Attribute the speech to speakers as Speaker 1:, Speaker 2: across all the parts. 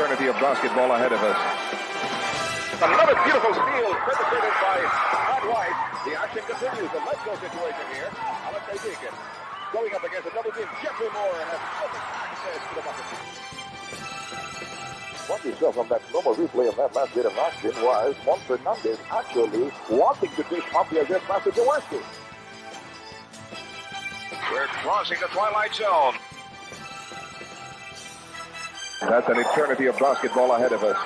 Speaker 1: eternity of basketball ahead of us. Another beautiful steal perpetrated by Todd White. The action continues. The let's go situation here. Alexei Deacon going up against a double team. Jeffrey Moore has perfect access to the bucket. What you saw from that normal replay of that last bit of action was Juan Fernandez actually wanting to dish off the against Master Jaworski. We're crossing the Twilight Zone. That's an eternity of basketball ahead of us.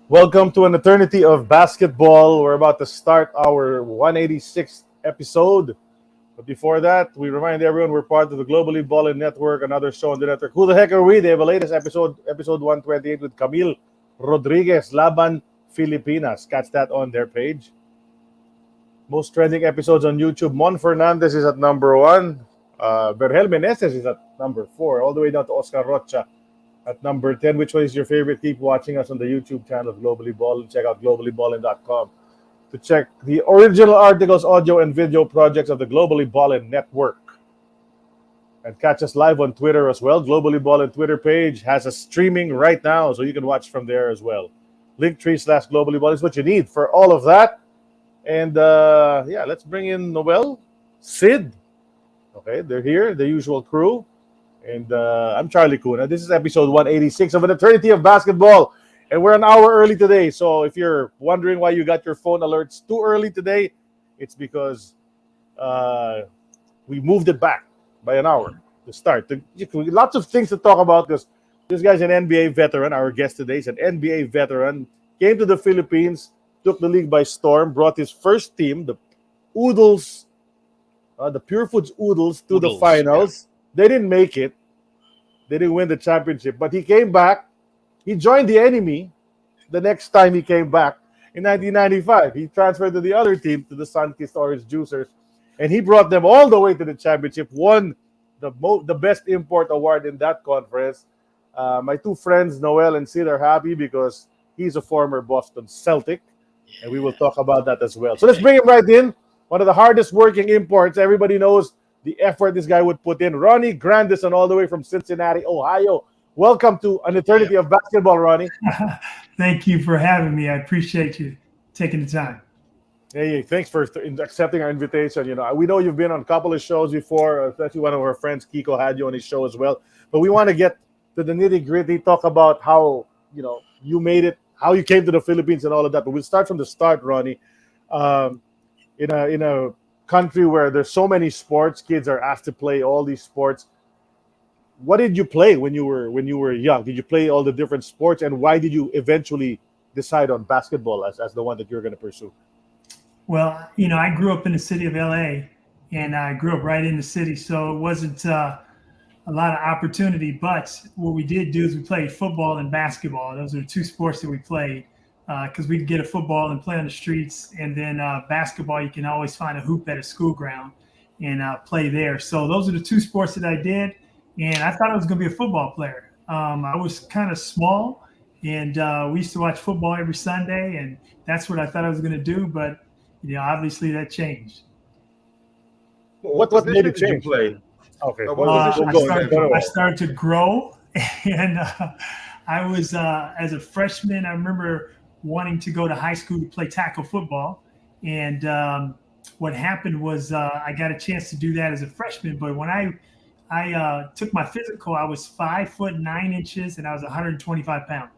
Speaker 2: Welcome to an eternity of basketball. We're about to start our 186th episode. But before that, we remind everyone we're part of the Globally Ballin Network, another show on the network. Who the heck are we? They have a latest episode 128 with Camille Rodriguez, Laban Filipinas. Catch that on their page. Most trending episodes on YouTube. Mon Fernandez is at number 1. Vergel Meneses is at number 4, all the way down to Oscar Rocha at number 10. Which one is your favorite? Keep watching us on the YouTube channel of Globally Ballin. Check out globallyballin.com to check the original articles, audio, and video projects of the Globally Ballin Network. And catch us live on Twitter as well. Globally Ballin Twitter page has us streaming right now, so you can watch from there as well. Linktree/Globally Ballin is what you need for all of that. And let's bring in Noel, Sid. Okay, they're here, the usual crew. And I'm Charlie Cuna. This is episode 186 of an eternity of basketball. And we're an hour early today. So if you're wondering why you got your phone alerts too early today, it's because we moved it back by an hour to start. Lots of things to talk about because this guy's an NBA veteran. Our guest today is an NBA veteran. Came to the Philippines, took the league by storm, brought his first team, the Oodles, the Pure Foods Oodles, to the finals. Yeah. They didn't make it. They didn't win the championship. But he came back. He joined the enemy the next time he came back in 1995. He transferred to the other team, to the Sun-Kissed Orange Juicers. And he brought them all the way to the championship. Won the best import award in that conference. My two friends, Noel and Sid, are happy because he's a former Boston Celtic. And we will talk about that as well. So let's bring him right in. One of the hardest working imports. Everybody knows the effort this guy would put in. Ronnie Grandison, all the way from Cincinnati, Ohio. Welcome to an eternity of basketball, Ronnie.
Speaker 3: Thank you for having me. I appreciate you taking the time.
Speaker 2: Hey, thanks for accepting our invitation. You know, we know you've been on a couple of shows before, especially one of our friends, Kiko, had you on his show as well. But we want to get to the nitty-gritty, talk about how, you made it, how you came to the Philippines and all of that. But we'll start from the start, Ronnie. In a country where there's so many sports, kids are asked to play all these sports. what did you play when you were young? Did you play all the different sports, and why did you eventually decide on basketball as the one that you're going to pursue?
Speaker 3: Well, I grew up in the city of LA, and I grew up right in the city, so it wasn't a lot of opportunity. But what we did do is we played football and basketball. Those are the two sports that we played, because we could get a football and play on the streets, and then basketball, you can always find a hoop at a school ground and play there. So those are the two sports that I did, and I thought I was going to be a football player. I was kind of small, and we used to watch football every Sunday, and that's what I thought I was going to do. But obviously that changed.
Speaker 2: What made it change?
Speaker 4: Play?
Speaker 2: Okay.
Speaker 3: I started to grow, and I was as a freshman. I remember wanting to go to high school to play tackle football, and what happened was I got a chance to do that as a freshman. But when I took my physical, I was 5'9" and I was 125 pounds.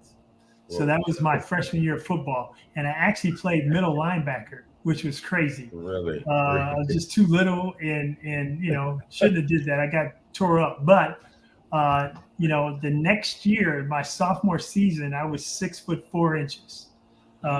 Speaker 3: So that was my freshman year of football, and I actually played middle linebacker, which was crazy.
Speaker 4: Really?
Speaker 3: I was just too little, and shouldn't have did that. I got tore up. But the next year, my sophomore season, I was 6'4".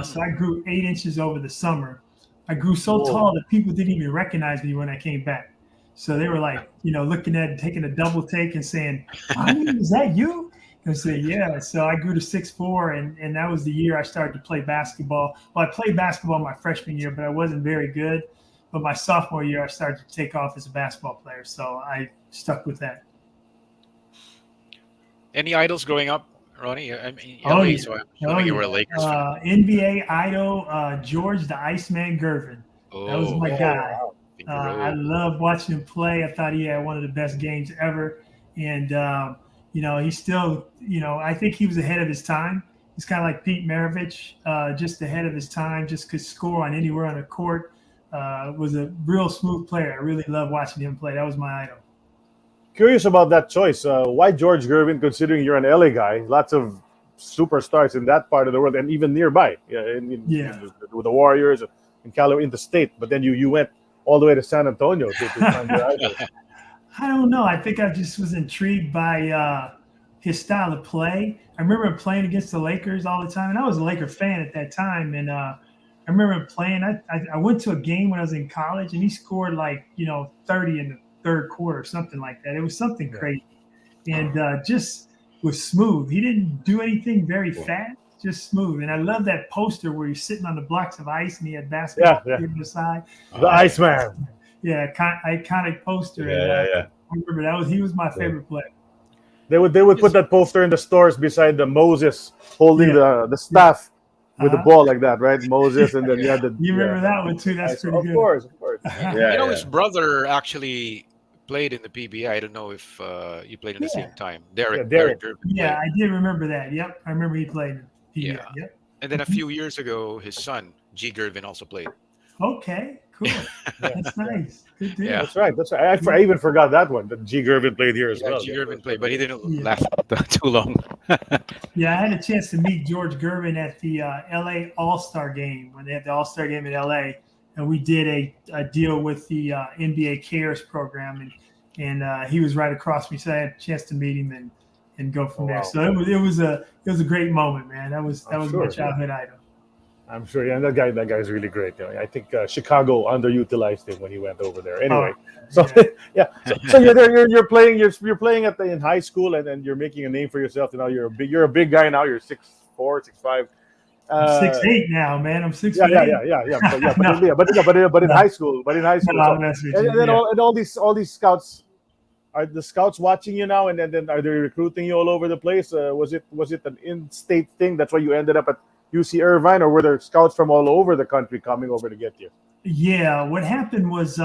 Speaker 3: So I grew 8 inches over the summer. I grew so tall that people didn't even recognize me when I came back. So they were like, looking at, taking a double take and saying, "Is that you?" And I said, "Yeah." So I grew to 6'4", and that was the year I started to play basketball. Well, I played basketball my freshman year, but I wasn't very good. But my sophomore year, I started to take off as a basketball player. So I stuck with that.
Speaker 5: Any idols growing up, Ronnie? I mean,
Speaker 3: yeah.
Speaker 5: So I'm assuming you were a Lakers fan.
Speaker 3: NBA idol, George the Iceman Gervin. That was my guy. I loved watching him play. I thought he had one of the best games ever. And, he's still, I think he was ahead of his time. He's kind of like Pete Maravich, just ahead of his time, just could score on anywhere on the court. Was a real smooth player. I really loved watching him play. That was my idol.
Speaker 2: Curious about that choice. Why George Gervin, considering you're an LA guy? Lots of superstars in that part of the world and even nearby. With the Warriors in the state. But then you went all the way to San Antonio to find your idol.
Speaker 3: I don't know. I think I just was intrigued by his style of play. I remember him playing against the Lakers all the time, and I was a Laker fan at that time. And I remember him playing. I went to a game when I was in college, and he scored 30 in the third quarter, something like that. It was something crazy, and just was smooth. He didn't do anything very fast, just smooth. And I love that poster where he's sitting on the blocks of ice and he had basketball on the side.
Speaker 2: The Iceman.
Speaker 3: Yeah, iconic poster.
Speaker 2: Yeah.
Speaker 3: I remember he was my favorite player.
Speaker 2: They would put that poster in the stores beside the Moses holding the staff with the ball like that, right? Moses, and then you had the.
Speaker 3: You remember that one too? That's pretty good.
Speaker 2: Of course.
Speaker 5: His brother actually played in the PBA. I don't know if you played at the same time. Derek Gervin.
Speaker 3: Yeah, I did remember that. Yep, I remember he played in PBA.
Speaker 5: Yeah.
Speaker 3: Yep.
Speaker 5: And then a few years ago, his son G. Gervin also played.
Speaker 3: Okay, cool. That's nice. Good deal.
Speaker 5: Yeah.
Speaker 2: That's right. I even forgot that one. That G. Gervin played here as well.
Speaker 5: G. Gervin played, but he didn't last too long.
Speaker 3: Yeah, I had a chance to meet George Gervin at the LA All-Star game when they had the All-Star game in LA, and we did a deal with the NBA Cares program, and he was right across me, so I had a chance to meet him and go from there. So it was a great moment, man. That was my childhood idol. I'm
Speaker 2: sure, yeah. That guy's really great. I think Chicago underutilized him when he went over there. Anyway, So you're there. You're playing. You're playing in high school, and then you're making a name for yourself. Now you're a big guy. Now you're 6'4", 6'5".
Speaker 3: I'm 6'8" now, man. I'm 6'8".
Speaker 2: But in high school, and all these scouts. Are the scouts watching you now, and then are they recruiting you all over the place? Was it an in-state thing? That's why you ended up at UC Irvine, or were there scouts from all over the country coming over to get you?
Speaker 3: Yeah, what happened was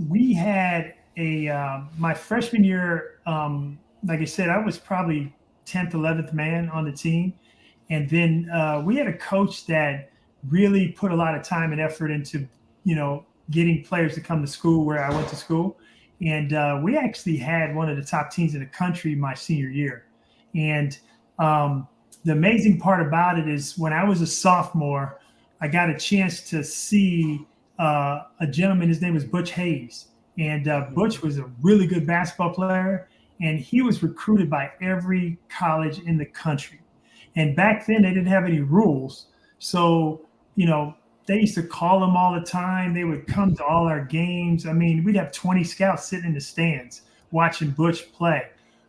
Speaker 3: we had my freshman year. Like I said, I was probably 10th, 11th man on the team, and then we had a coach that really put a lot of time and effort into getting players to come to school where I went to school. And we actually had one of the top teams in the country my senior year. And the amazing part about it is when I was a sophomore, I got a chance to see a gentleman. His name was Butch Hayes. And Butch was a really good basketball player. and he was recruited by every college in the country. And back then they didn't have any rules. So, they used to call him all the time. They would come to all our games. I mean, we'd have 20 scouts sitting in the stands watching Butch play.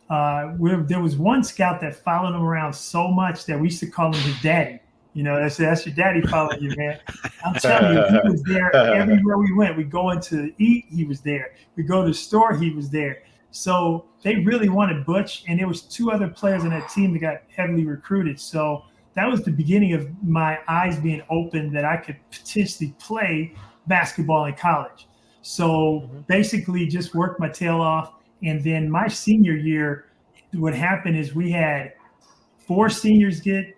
Speaker 3: There was one scout that followed him around so much that we used to call him his daddy. That's your daddy following you, man. I'm telling you, he was there everywhere we went. We go in to eat, he was there. We go to the store, he was there. So they really wanted Butch, and there was 2 other players on that team that got heavily recruited. So that was the beginning of my eyes being open that I could potentially play basketball in college. So basically just worked my tail off. And then my senior year, what happened is we had 4 seniors get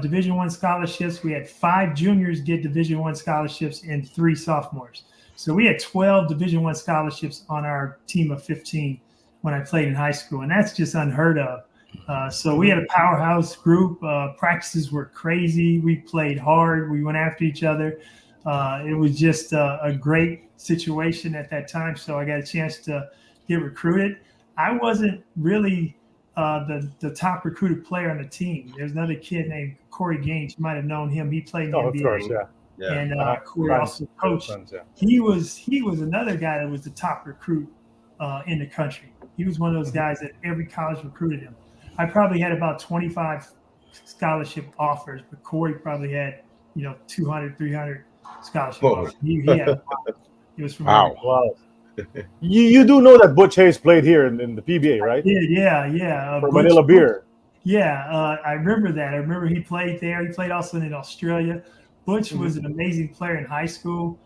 Speaker 3: Division I scholarships. We had 5 juniors get Division I scholarships and 3 sophomores. So we had 12 Division I scholarships on our team of 15 when I played in high school. And that's just unheard of. So we had a powerhouse group. Practices were crazy. We played hard. We went after each other. It was just a great situation at that time. So I got a chance to get recruited. I wasn't really the top recruited player on the team. There's another kid named Corey Gaines. You might have known him. He played in the NBA.
Speaker 2: Of course, yeah.
Speaker 3: And Corey also coached. He was another guy that was the top recruit in the country. He was one of those guys that every college recruited him. I probably had about 25 scholarship offers, but Corey probably had 200, 300 scholarship offers. He had he was from
Speaker 2: wow. You do know that Butch Hayes played here in the PBA, right?
Speaker 3: Yeah.
Speaker 2: For Manila Beer.
Speaker 3: Yeah, I remember that. I remember he played there. He played also in Australia. Butch was an amazing player in high school.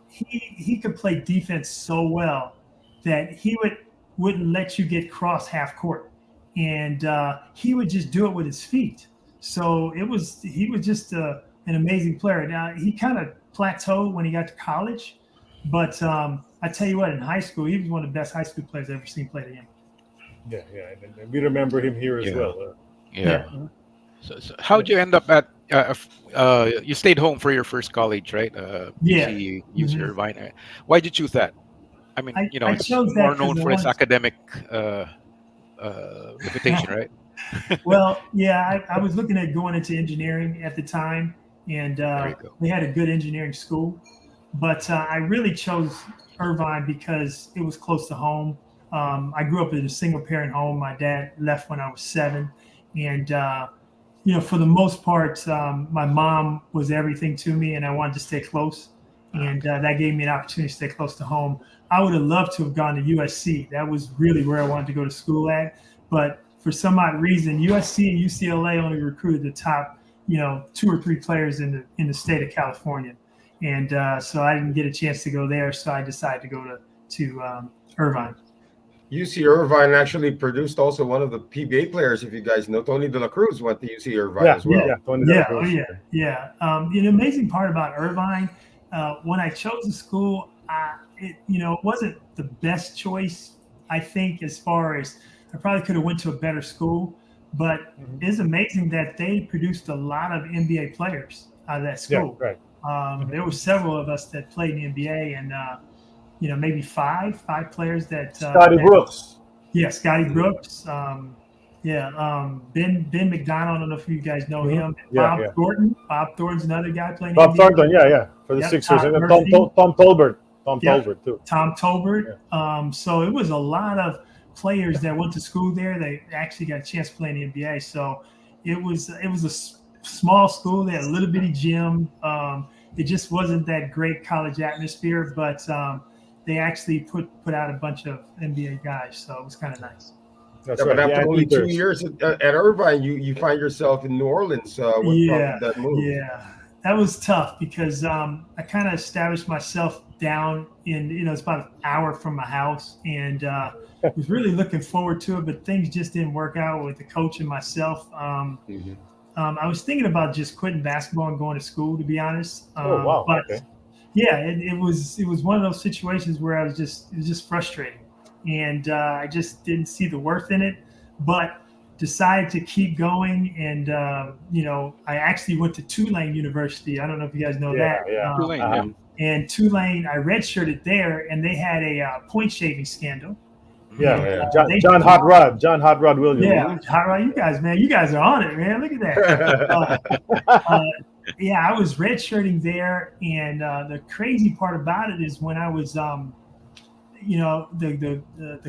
Speaker 3: He could play defense so well that he wouldn't let you get cross half court, and he would just do it with his feet. So he was just an amazing player. Now he kind of plateaued when he got to college, but I tell you what, in high school, he was one of the best high school players I've ever seen play the game.
Speaker 2: Yeah, and we remember him here as well.
Speaker 5: So how'd you end up at? You stayed home for your first college, right? UC Irvine. Why'd you choose that? I mean, it's more known for its academic reputation, right?
Speaker 3: Well, yeah, I was looking at going into engineering at the time, and we had a good engineering school. But I really chose Irvine because it was close to home. I grew up in a single-parent home. My dad left when I was 7. And, for the most part, my mom was everything to me, and I wanted to stay close. And that gave me an opportunity to stay close to home. I would have loved to have gone to USC. That was really where I wanted to go to school at. But for some odd reason, USC and UCLA only recruited the top, 2 or 3 players in the state of California. And so I didn't get a chance to go there. So I decided to go to Irvine.
Speaker 4: UC Irvine actually produced also one of the PBA players, if you guys know. Tony De La Cruz went to UC Irvine as well.
Speaker 3: The amazing part about Irvine, when I chose the school, it wasn't the best choice, I think, as far as I probably could have went to a better school. But it's amazing that they produced a lot of NBA players out of that school.
Speaker 2: Yeah, right.
Speaker 3: There were several of us that played in the NBA, and maybe five players that
Speaker 2: Scotty Brooks.
Speaker 3: Yeah, Scotty Brooks. Ben McDonald. I don't know if you guys know him. Bob Thornton. Bob Thornton's another guy playing.
Speaker 2: Bob Thornton, for the Sixers, and then Tom Tolbert. Tolbert too.
Speaker 3: Tom Tolbert. Yeah. So it was a lot of players that went to school there. They actually got a chance to play in the NBA. So it was a small school. They had a little bitty gym. It just wasn't that great college atmosphere, but they actually put out a bunch of NBA guys, so it was kind of nice.
Speaker 4: That's right. But after only 2 years at Irvine, you find yourself in New Orleans. What prompted that move?
Speaker 3: Yeah, that was tough because I kind of established myself down in, it's about an hour from my house, and was really looking forward to it, but things just didn't work out with the coach and myself. I was thinking about just quitting basketball and going to school, to be honest. But yeah, it was one of those situations where it was just frustrating, and I just didn't see the worth in it, but decided to keep going. And I actually went to Tulane University. I don't know if you guys know that.
Speaker 5: Tulane.
Speaker 3: And Tulane, I redshirted there, and they had a point shaving scandal.
Speaker 2: Yeah. John Hot Rod Williams.
Speaker 3: Yeah, Hot Rod, you guys are on it, man. Look at that. I was redshirting there, and the crazy part about it is when I was, the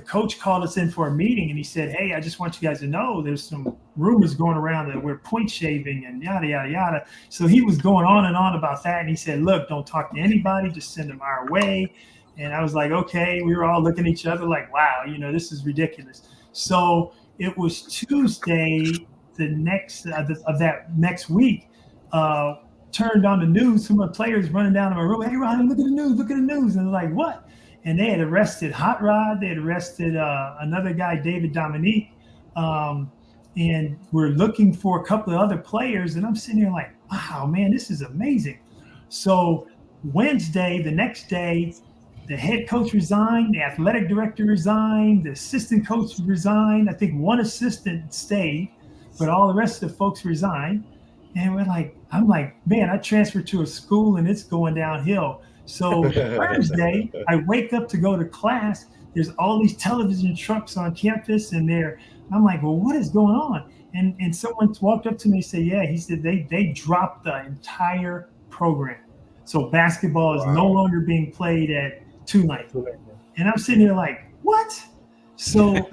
Speaker 3: coach called us in for a meeting, and he said, "Hey, I just want you guys to know there's some rumors going around that we're point shaving and yada yada yada." So he was going on and on about that, and he said, "Look, don't talk to anybody, just send them our way." And I was like, "Okay." We were all looking at each other like, "Wow, this is ridiculous." So it was Tuesday, the next of that next week. Turned on the news. Some of the players running down to my room. "Hey, Ronnie, look at the news! Look at the news!" And they're like, "What?" And they had arrested Hot Rod. They had arrested another guy, David Dominique, and we're looking for a couple of other players. And I'm sitting here like, "Wow, man, this is amazing." So Wednesday, the next day, the head coach resigned, the athletic director resigned, the assistant coach resigned. I think one assistant stayed, but all the rest of the folks resigned. And I'm like, man, I transferred to a school and it's going downhill. So Thursday, I wake up to go to class. There's all these television trucks on campus, and I'm like, well, what is going on? And someone walked up to me and said, yeah, he said they dropped the entire program. So basketball is no longer being played at Tulane. And I'm sitting here like, what? So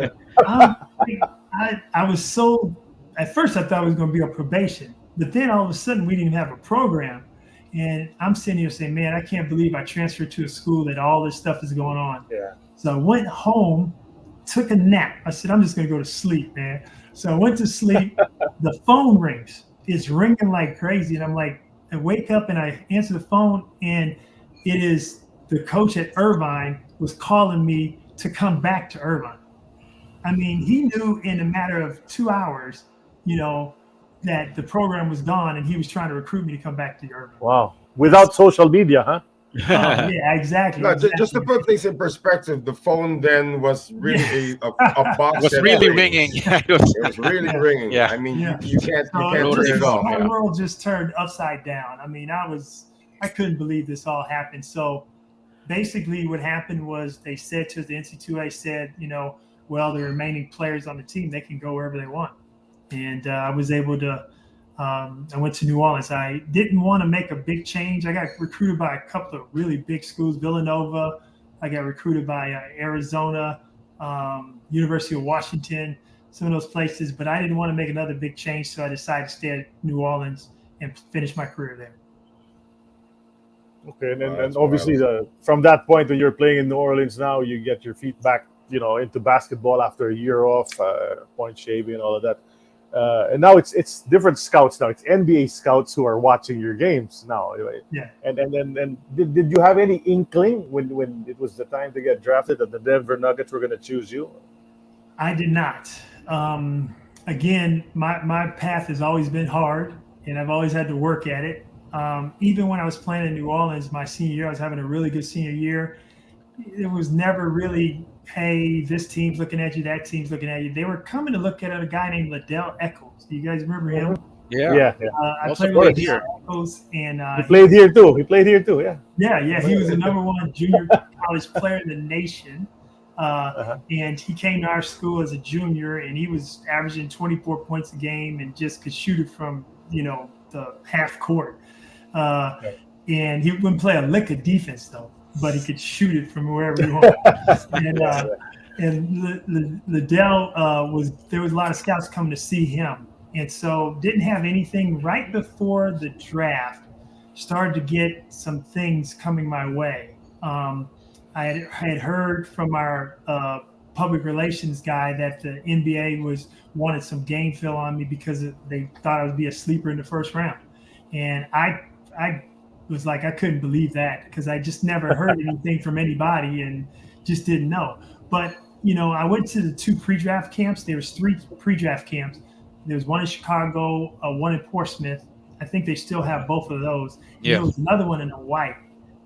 Speaker 3: I was so, at first I thought it was going to be on probation. But then all of a sudden, we didn't have a program. And I'm sitting here saying, man, I can't believe I transferred to a school that all this stuff is going on.
Speaker 2: Yeah.
Speaker 3: So I went home, took a nap. I said, I'm just going to go to sleep, man. So I went to sleep. The phone rings. It's ringing like crazy. And I'm like, I wake up and I answer the phone. And it is the coach at Irvine was calling me to come back to Irvine. I mean, he knew in a matter of 2 hours, that the program was gone, and he was trying to recruit me to come back to Irvine.
Speaker 2: Wow. Without social media, huh?
Speaker 3: Yeah, exactly.
Speaker 4: No, just to put things in perspective, the phone then was really a box.
Speaker 5: It was really ringing.
Speaker 4: It was really ringing.
Speaker 5: Yeah.
Speaker 4: I mean, you can't turn it off.
Speaker 3: My world just turned upside down. I mean, I couldn't believe this all happened. So basically what happened was they said to the NC2A said, well, the remaining players on the team, they can go wherever they want. And I was able to, I went to New Orleans. I didn't want to make a big change. I got recruited by a couple of really big schools, Villanova. I got recruited by Arizona, University of Washington, some of those places. But I didn't want to make another big change, so I decided to stay at New Orleans and finish my career there.
Speaker 2: Okay, and obviously from that point when you're playing in New Orleans now, you get your feet back, into basketball after a year off, point shaving and all of that. And now it's different scouts now. It's NBA scouts who are watching your games now. Right?
Speaker 3: Yeah.
Speaker 2: And did you have any inkling when it was the time to get drafted that the Denver Nuggets were going to choose you?
Speaker 3: I did not. Again, my path has always been hard, and I've always had to work at it. Even when I was playing in New Orleans, my senior year, I was having a really good senior year. It was never really, hey, this team's looking at you, that team's looking at you. They were coming to look at a guy named Liddell Eccles. Do you guys remember him?
Speaker 5: Yeah.
Speaker 3: I played with Liddell Eccles, and
Speaker 2: he played here too. Yeah.
Speaker 3: Yeah. He was the number one junior college player in the nation. And he came to our school as a junior, and he was averaging 24 points a game and just could shoot it from, the half court. And he wouldn't play a lick of defense, though, but he could shoot it from wherever he wanted. And Liddell there was a lot of scouts coming to see him. And so didn't have anything right before the draft. Started to get some things coming my way. I had heard from our public relations guy that the NBA wanted some game fill on me because they thought I would be a sleeper in the first round. And I was like, I couldn't believe that because I just never heard anything from anybody and just didn't know. But, I went to the 2 pre-draft camps. There was 3 pre-draft camps. There was one in Chicago, one in Portsmouth. I think they still have both of those.
Speaker 5: Yeah.
Speaker 3: There was another one in Hawaii.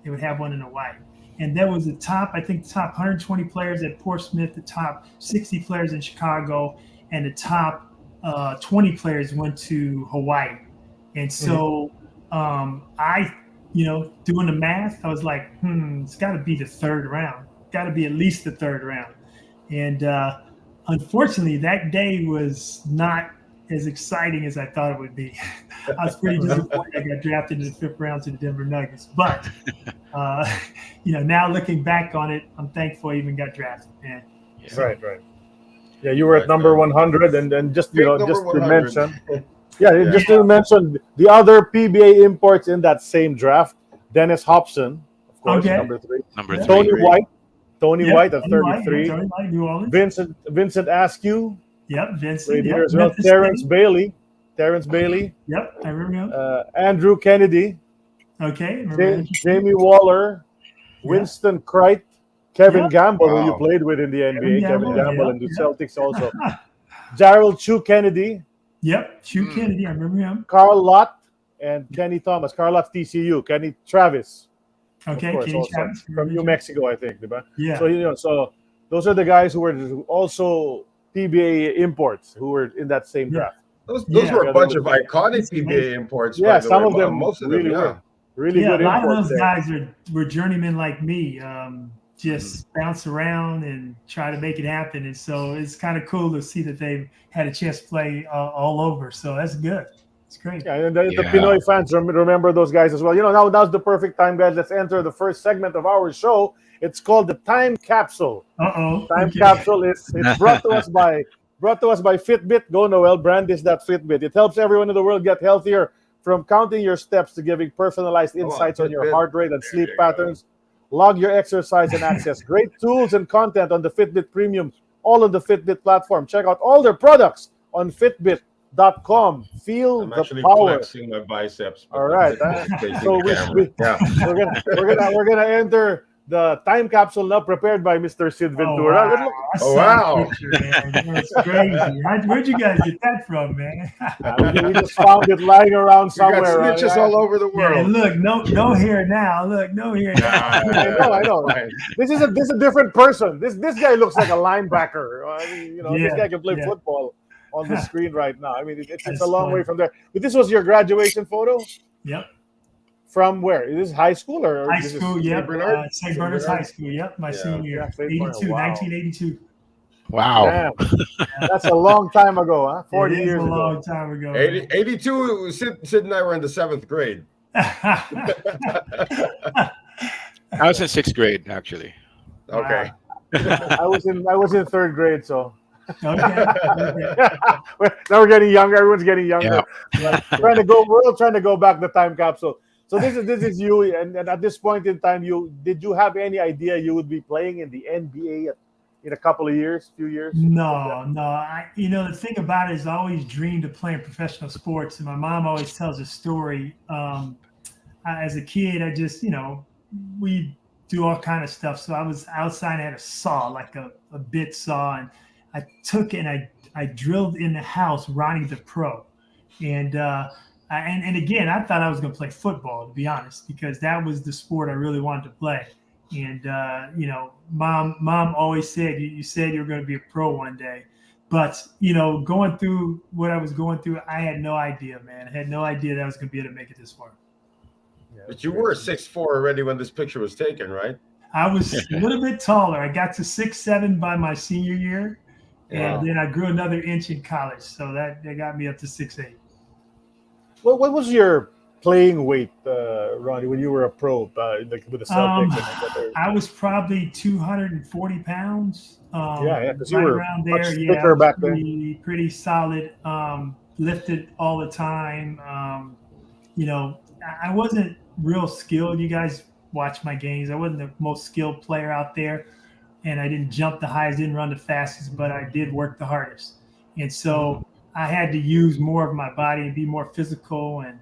Speaker 3: They would have one in Hawaii. And there was the top 120 players at Portsmouth, the top 60 players in Chicago, and the top 20 players went to Hawaii. And so I, doing the math, I was like, it's got to be the 3rd round. Got to be at least the 3rd round. And unfortunately, that day was not as exciting as I thought it would be. I was pretty disappointed I got drafted in the 5th round to the Denver Nuggets. But, now looking back on it, I'm thankful I even got drafted, man.
Speaker 2: Yeah. Right. Yeah, you were at number 100, and just to mention, just to mention the other PBA imports in that same draft: Dennis Hobson, of course, number 3. Tony White. White at 33.
Speaker 3: Tony White, New Orleans.
Speaker 2: Vincent Askew.
Speaker 3: Yep, Vincent.
Speaker 2: Yep. As well. Terrence Bailey.
Speaker 3: Yep, I remember him.
Speaker 2: Andrew Kennedy.
Speaker 3: Okay.
Speaker 2: Jamie Waller. Winston Cright. Kevin Gamble, who you played with in the NBA. Kevin Gamble and the Celtics also. Gerald Chu Kennedy.
Speaker 3: Yep, Chu Kennedy. I remember him.
Speaker 2: Carl Lott and Kenny Thomas. Carl Lott's TCU. Kenny Travis.
Speaker 3: Okay, Kenny Travis.
Speaker 2: From New Mexico, I think. Right?
Speaker 3: Yeah.
Speaker 2: So those are the guys who were also PBA imports who were in that same draft.
Speaker 4: Those were a bunch of iconic PBA imports.
Speaker 2: Yeah, some of them, most of them, were really good.
Speaker 3: A lot of those guys were journeymen like me. Just bounce around and try to make it happen. And so it's kind of cool to see that they've had a chance to play all over. So that's good. It's great.
Speaker 2: Yeah, and the Pinoy fans remember those guys as well. Now's the perfect time, guys. Let's enter the first segment of our show. It's called the Time Capsule. Time Capsule is brought to us by Fitbit. Go, Noel. Brandish that Fitbit. It helps everyone in the world get healthier, from counting your steps to giving personalized insights on your heart rate and sleep patterns. Log your exercise and access great tools and content on the Fitbit Premium, all on the Fitbit platform. Check out all their products on Fitbit.com. Feel
Speaker 4: I'm
Speaker 2: the
Speaker 4: actually
Speaker 2: power.
Speaker 4: flexing my biceps.
Speaker 2: All right. So we're gonna enter the time capsule now, prepared by Mr. Sid Ventura.
Speaker 4: Wow.
Speaker 3: That's crazy. Where'd you guys get that from, man?
Speaker 2: We just found it lying around somewhere.
Speaker 4: Got snitches all over the world.
Speaker 3: Yeah, look, no hair now. Look, no hair now.
Speaker 2: I know. This is a different person. This guy looks like a linebacker. This guy can play football on the screen right now. I mean, it's a long way from there. But this was your graduation photo?
Speaker 3: Yep.
Speaker 2: From where? Is this high school or
Speaker 3: high school? Yep. St. Bernard's High School. Yep. My senior year. 1982.
Speaker 5: Wow.
Speaker 2: Damn. That's a long time ago, huh? 40 years ago.
Speaker 3: A long time ago.
Speaker 4: 82. Sid and I were in the 7th grade.
Speaker 5: I was in 6th grade, actually.
Speaker 4: Okay.
Speaker 2: I was in 3rd grade, so.
Speaker 3: Okay.
Speaker 2: Now we're getting younger. Everyone's getting younger. Yeah. We're all trying to go back the time capsule. So this is you, and at this point in time, did you have any idea you would be playing in the NBA in a couple of years, few years?
Speaker 3: No. The thing about it is I always dreamed of playing professional sports, and my mom always tells a story. As a kid, I just, we do all kind of stuff. So I was outside and had a saw, like a bit saw, and I took it and I drilled in the house Ronnie the Pro. And again, I thought I was going to play football, to be honest, because that was the sport I really wanted to play. And, mom always said, you said you were going to be a pro one day. But, going through what I was going through, I had no idea, man. I had no idea that I was going to be able to make it this far.
Speaker 4: Yeah, but you were 6'4" already when this picture was taken, right?
Speaker 3: I was a little bit taller. I got to 6'7" by my senior year. And then I grew another inch in college. So that got me up to 6'8".
Speaker 2: What was your playing weight, Ronnie, when you were a pro with the Celtics?
Speaker 3: I was probably 240 pounds.
Speaker 2: Because you were
Speaker 3: around
Speaker 2: much
Speaker 3: there.
Speaker 2: thicker back then.
Speaker 3: Pretty solid. Lifted all the time. I wasn't real skilled. You guys watch my games. I wasn't the most skilled player out there. And I didn't jump the highest, didn't run the fastest, but I did work the hardest. And so I had to use more of my body and be more physical and,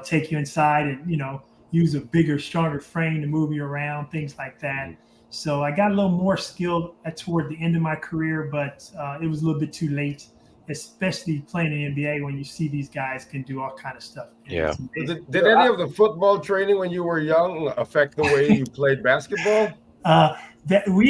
Speaker 3: take you inside and, use a bigger, stronger frame to move you around, things like that. So I got a little more skilled toward the end of my career, but it was a little bit too late, especially playing in the NBA when you see these guys can do all kind of stuff.
Speaker 5: Yeah.
Speaker 4: Did any of the football training when you were young affect the way you played basketball?
Speaker 3: I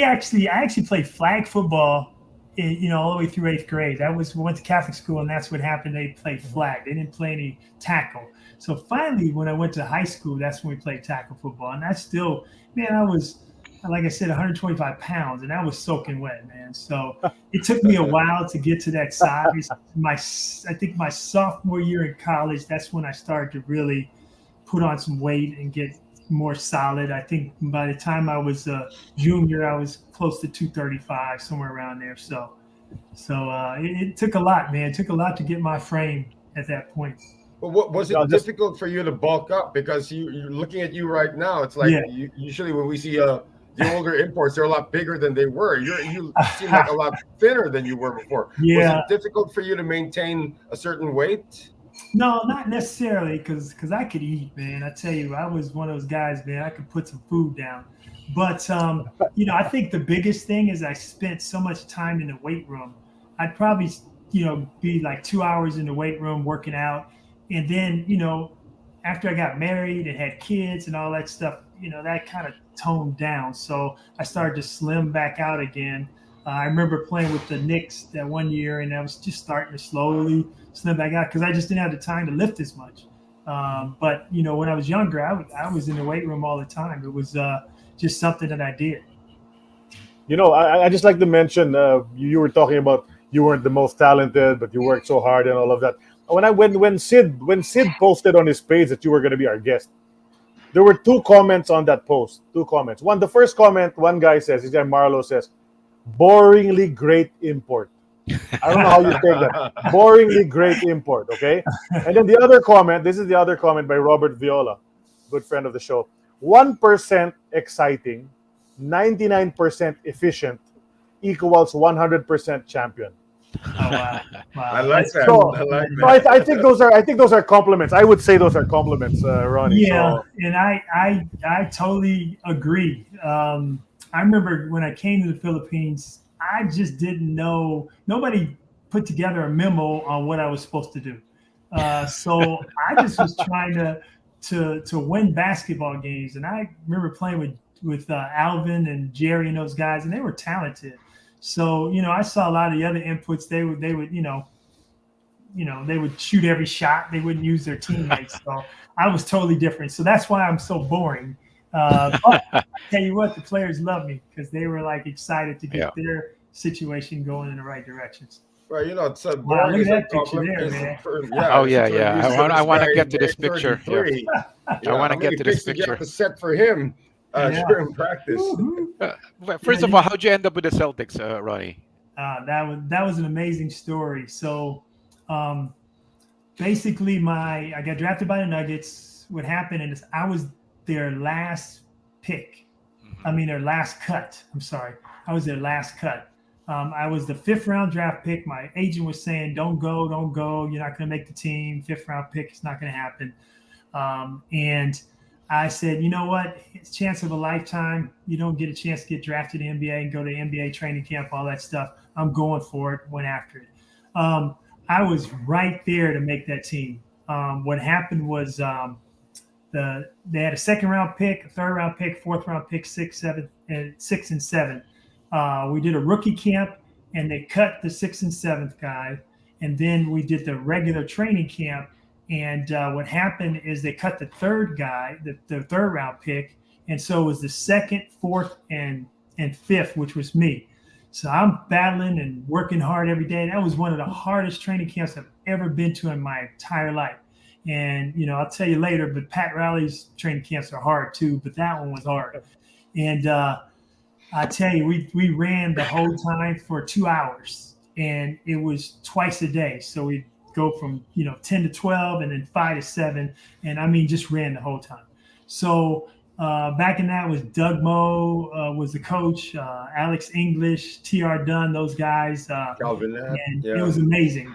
Speaker 3: actually played flag football, all the way through 8th grade. Went to Catholic school, and that's what happened. They played flag. They didn't play any tackle. So finally, when I went to high school, that's when we played tackle football. And I still, man, I was like I said, 125 pounds, and I was soaking wet, man. So it took me a while to get to that size. I think my sophomore year in college, that's when I started to really put on some weight and get more solid. I think by the time I was a junior, I was close to 235, somewhere around there. So it took a lot, man. It took a lot to get my frame at that point.
Speaker 4: But what was it difficult for you to bulk up? Because you're looking at you right now. It's like usually when we see the older imports, they're a lot bigger than they were. You seem like a lot thinner than you were before.
Speaker 3: Yeah.
Speaker 4: Was it difficult for you to maintain a certain weight?
Speaker 3: No, not necessarily, because I could eat, man. I tell you, I was one of those guys, man. I could put some food down. But, I think the biggest thing is I spent so much time in the weight room. I'd probably, be like 2 hours in the weight room working out. And then, after I got married and had kids and all that stuff, that kind of toned down. So I started to slim back out again. I remember playing with the Knicks that one year, and I was just starting to slowly slim back out because I just didn't have the time to lift as much. But, when I was younger, I was in the weight room all the time. It was just something that I did.
Speaker 2: I just like to mention, you were talking about you weren't the most talented, but you worked so hard and all of that. When Sid posted on his page that you were going to be our guest, there were 2 comments on that post. 2 comments. The first comment, one guy says, his guy Marlo says, "Boringly great import." I don't know how you take that. Boringly great import, okay? And then the other comment, this is the other comment by Robert Viola, good friend of the show. 1% exciting, 99% efficient equals 100% champion.
Speaker 3: Oh, wow.
Speaker 4: I like that.
Speaker 2: So, I think those are compliments. I would say those are compliments, Ronnie.
Speaker 3: Yeah, and I totally agree. I remember when I came to the Philippines, I just didn't know. Nobody put together a memo on what I was supposed to do. So I just was trying to win basketball games. And I remember playing with Alvin and Jerry and those guys, and they were talented. So, I saw a lot of the other inputs. They would, they would shoot every shot. They wouldn't use their teammates. So I was totally different. So that's why I'm so boring. But I tell you what, the players loved me because they were like excited to get their situation going in the right directions.
Speaker 4: Well, it's a
Speaker 3: wow, look at that picture there, man.
Speaker 5: I want to get to this picture. I want to get to this picture.
Speaker 4: You have to set for him during practice.
Speaker 5: First of all, how'd you end up with the Celtics, Ronnie?
Speaker 3: That was an amazing story. So, basically, I got drafted by the Nuggets. What happened is I was their last pick. I mean, their last cut. I'm sorry. I was their last cut. I was the 5th round draft pick. My agent was saying, don't go. You're not going to make the team. 5th round pick. It's not going to happen. And I said, you know what? It's a chance of a lifetime. You don't get a chance to get drafted in the NBA and go to NBA training camp, all that stuff. I'm going for it. Went after it. I was right there to make that team. What happened was they had a 2nd round pick, a 3rd round pick, 4th round pick, 6 and 7. We did a rookie camp, and they cut the 6th and 7th guy. And then we did the regular training camp. And what happened is they cut the 3rd guy, the 3rd round pick. And so it was the 2nd, 4th, and 5th, which was me. So I'm battling and working hard every day. That was one of the hardest training camps I've ever been to in my entire life. And, I'll tell you later, but Pat Riley's training camps are hard too, but that one was hard. And I tell you, we ran the whole time for 2 hours, and it was twice a day. So we go from 10 to 12 and then 5 to 7, and I mean just ran the whole time. So back in that was Doug Moe was the coach, Alex English, TR Dunn, those guys. It was amazing.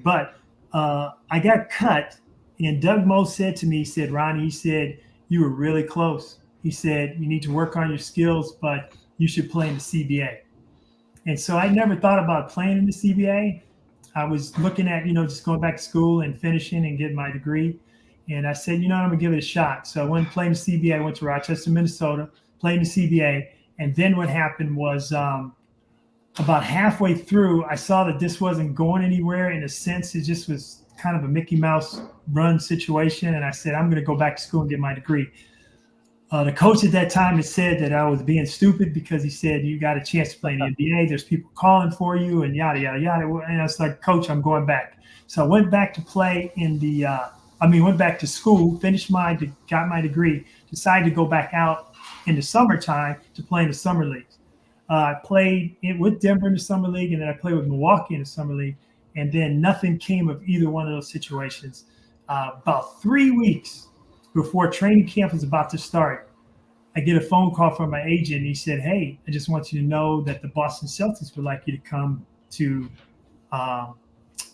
Speaker 3: But I got cut, and Doug Moe said to me, he said, Ronnie, he said, you were really close. He said, you need to work on your skills, but you should play in the CBA. And so I never thought about playing in the CBA. I was looking at, just going back to school and finishing and getting my degree. And I said, I'm going to give it a shot. So I went and played in the CBA. I went to Rochester, Minnesota, played in the CBA. And then what happened was about halfway through, I saw that this wasn't going anywhere. In a sense, it just was kind of a Mickey Mouse run situation. And I said, I'm going to go back to school and get my degree. The coach at that time had said that I was being stupid because he said, you got a chance to play in the NBA. There's people calling for you and yada, yada, yada. And I was like, Coach, I'm going back. So I went back to play went back to school, got my degree, decided to go back out in the summertime to play in the summer leagues. I played with Denver in the summer league, and then I played with Milwaukee in the summer league. And then nothing came of either one of those situations. About 3 weeks before training camp was about to start, I get a phone call from my agent. He said, hey, I just want you to know that the Boston Celtics would like you to come to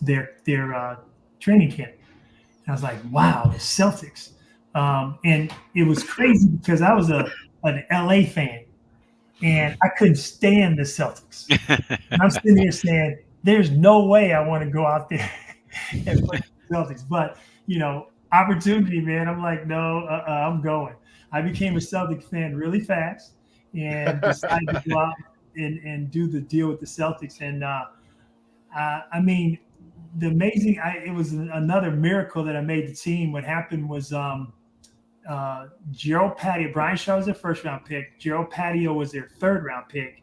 Speaker 3: their training camp. And I was like, wow, the Celtics. And it was crazy because I was an LA fan, and I couldn't stand the Celtics. And I'm sitting here saying, there's no way I want to go out there and play the Celtics. But, opportunity, man. I'm like, no, I'm going. I became a Celtic fan really fast and decided to go out and do the deal with the Celtics. And, the amazing, it was another miracle that I made the team. What happened was Gerald Patio, Brian Shaw was their first round pick. Gerald Patio was their third round pick.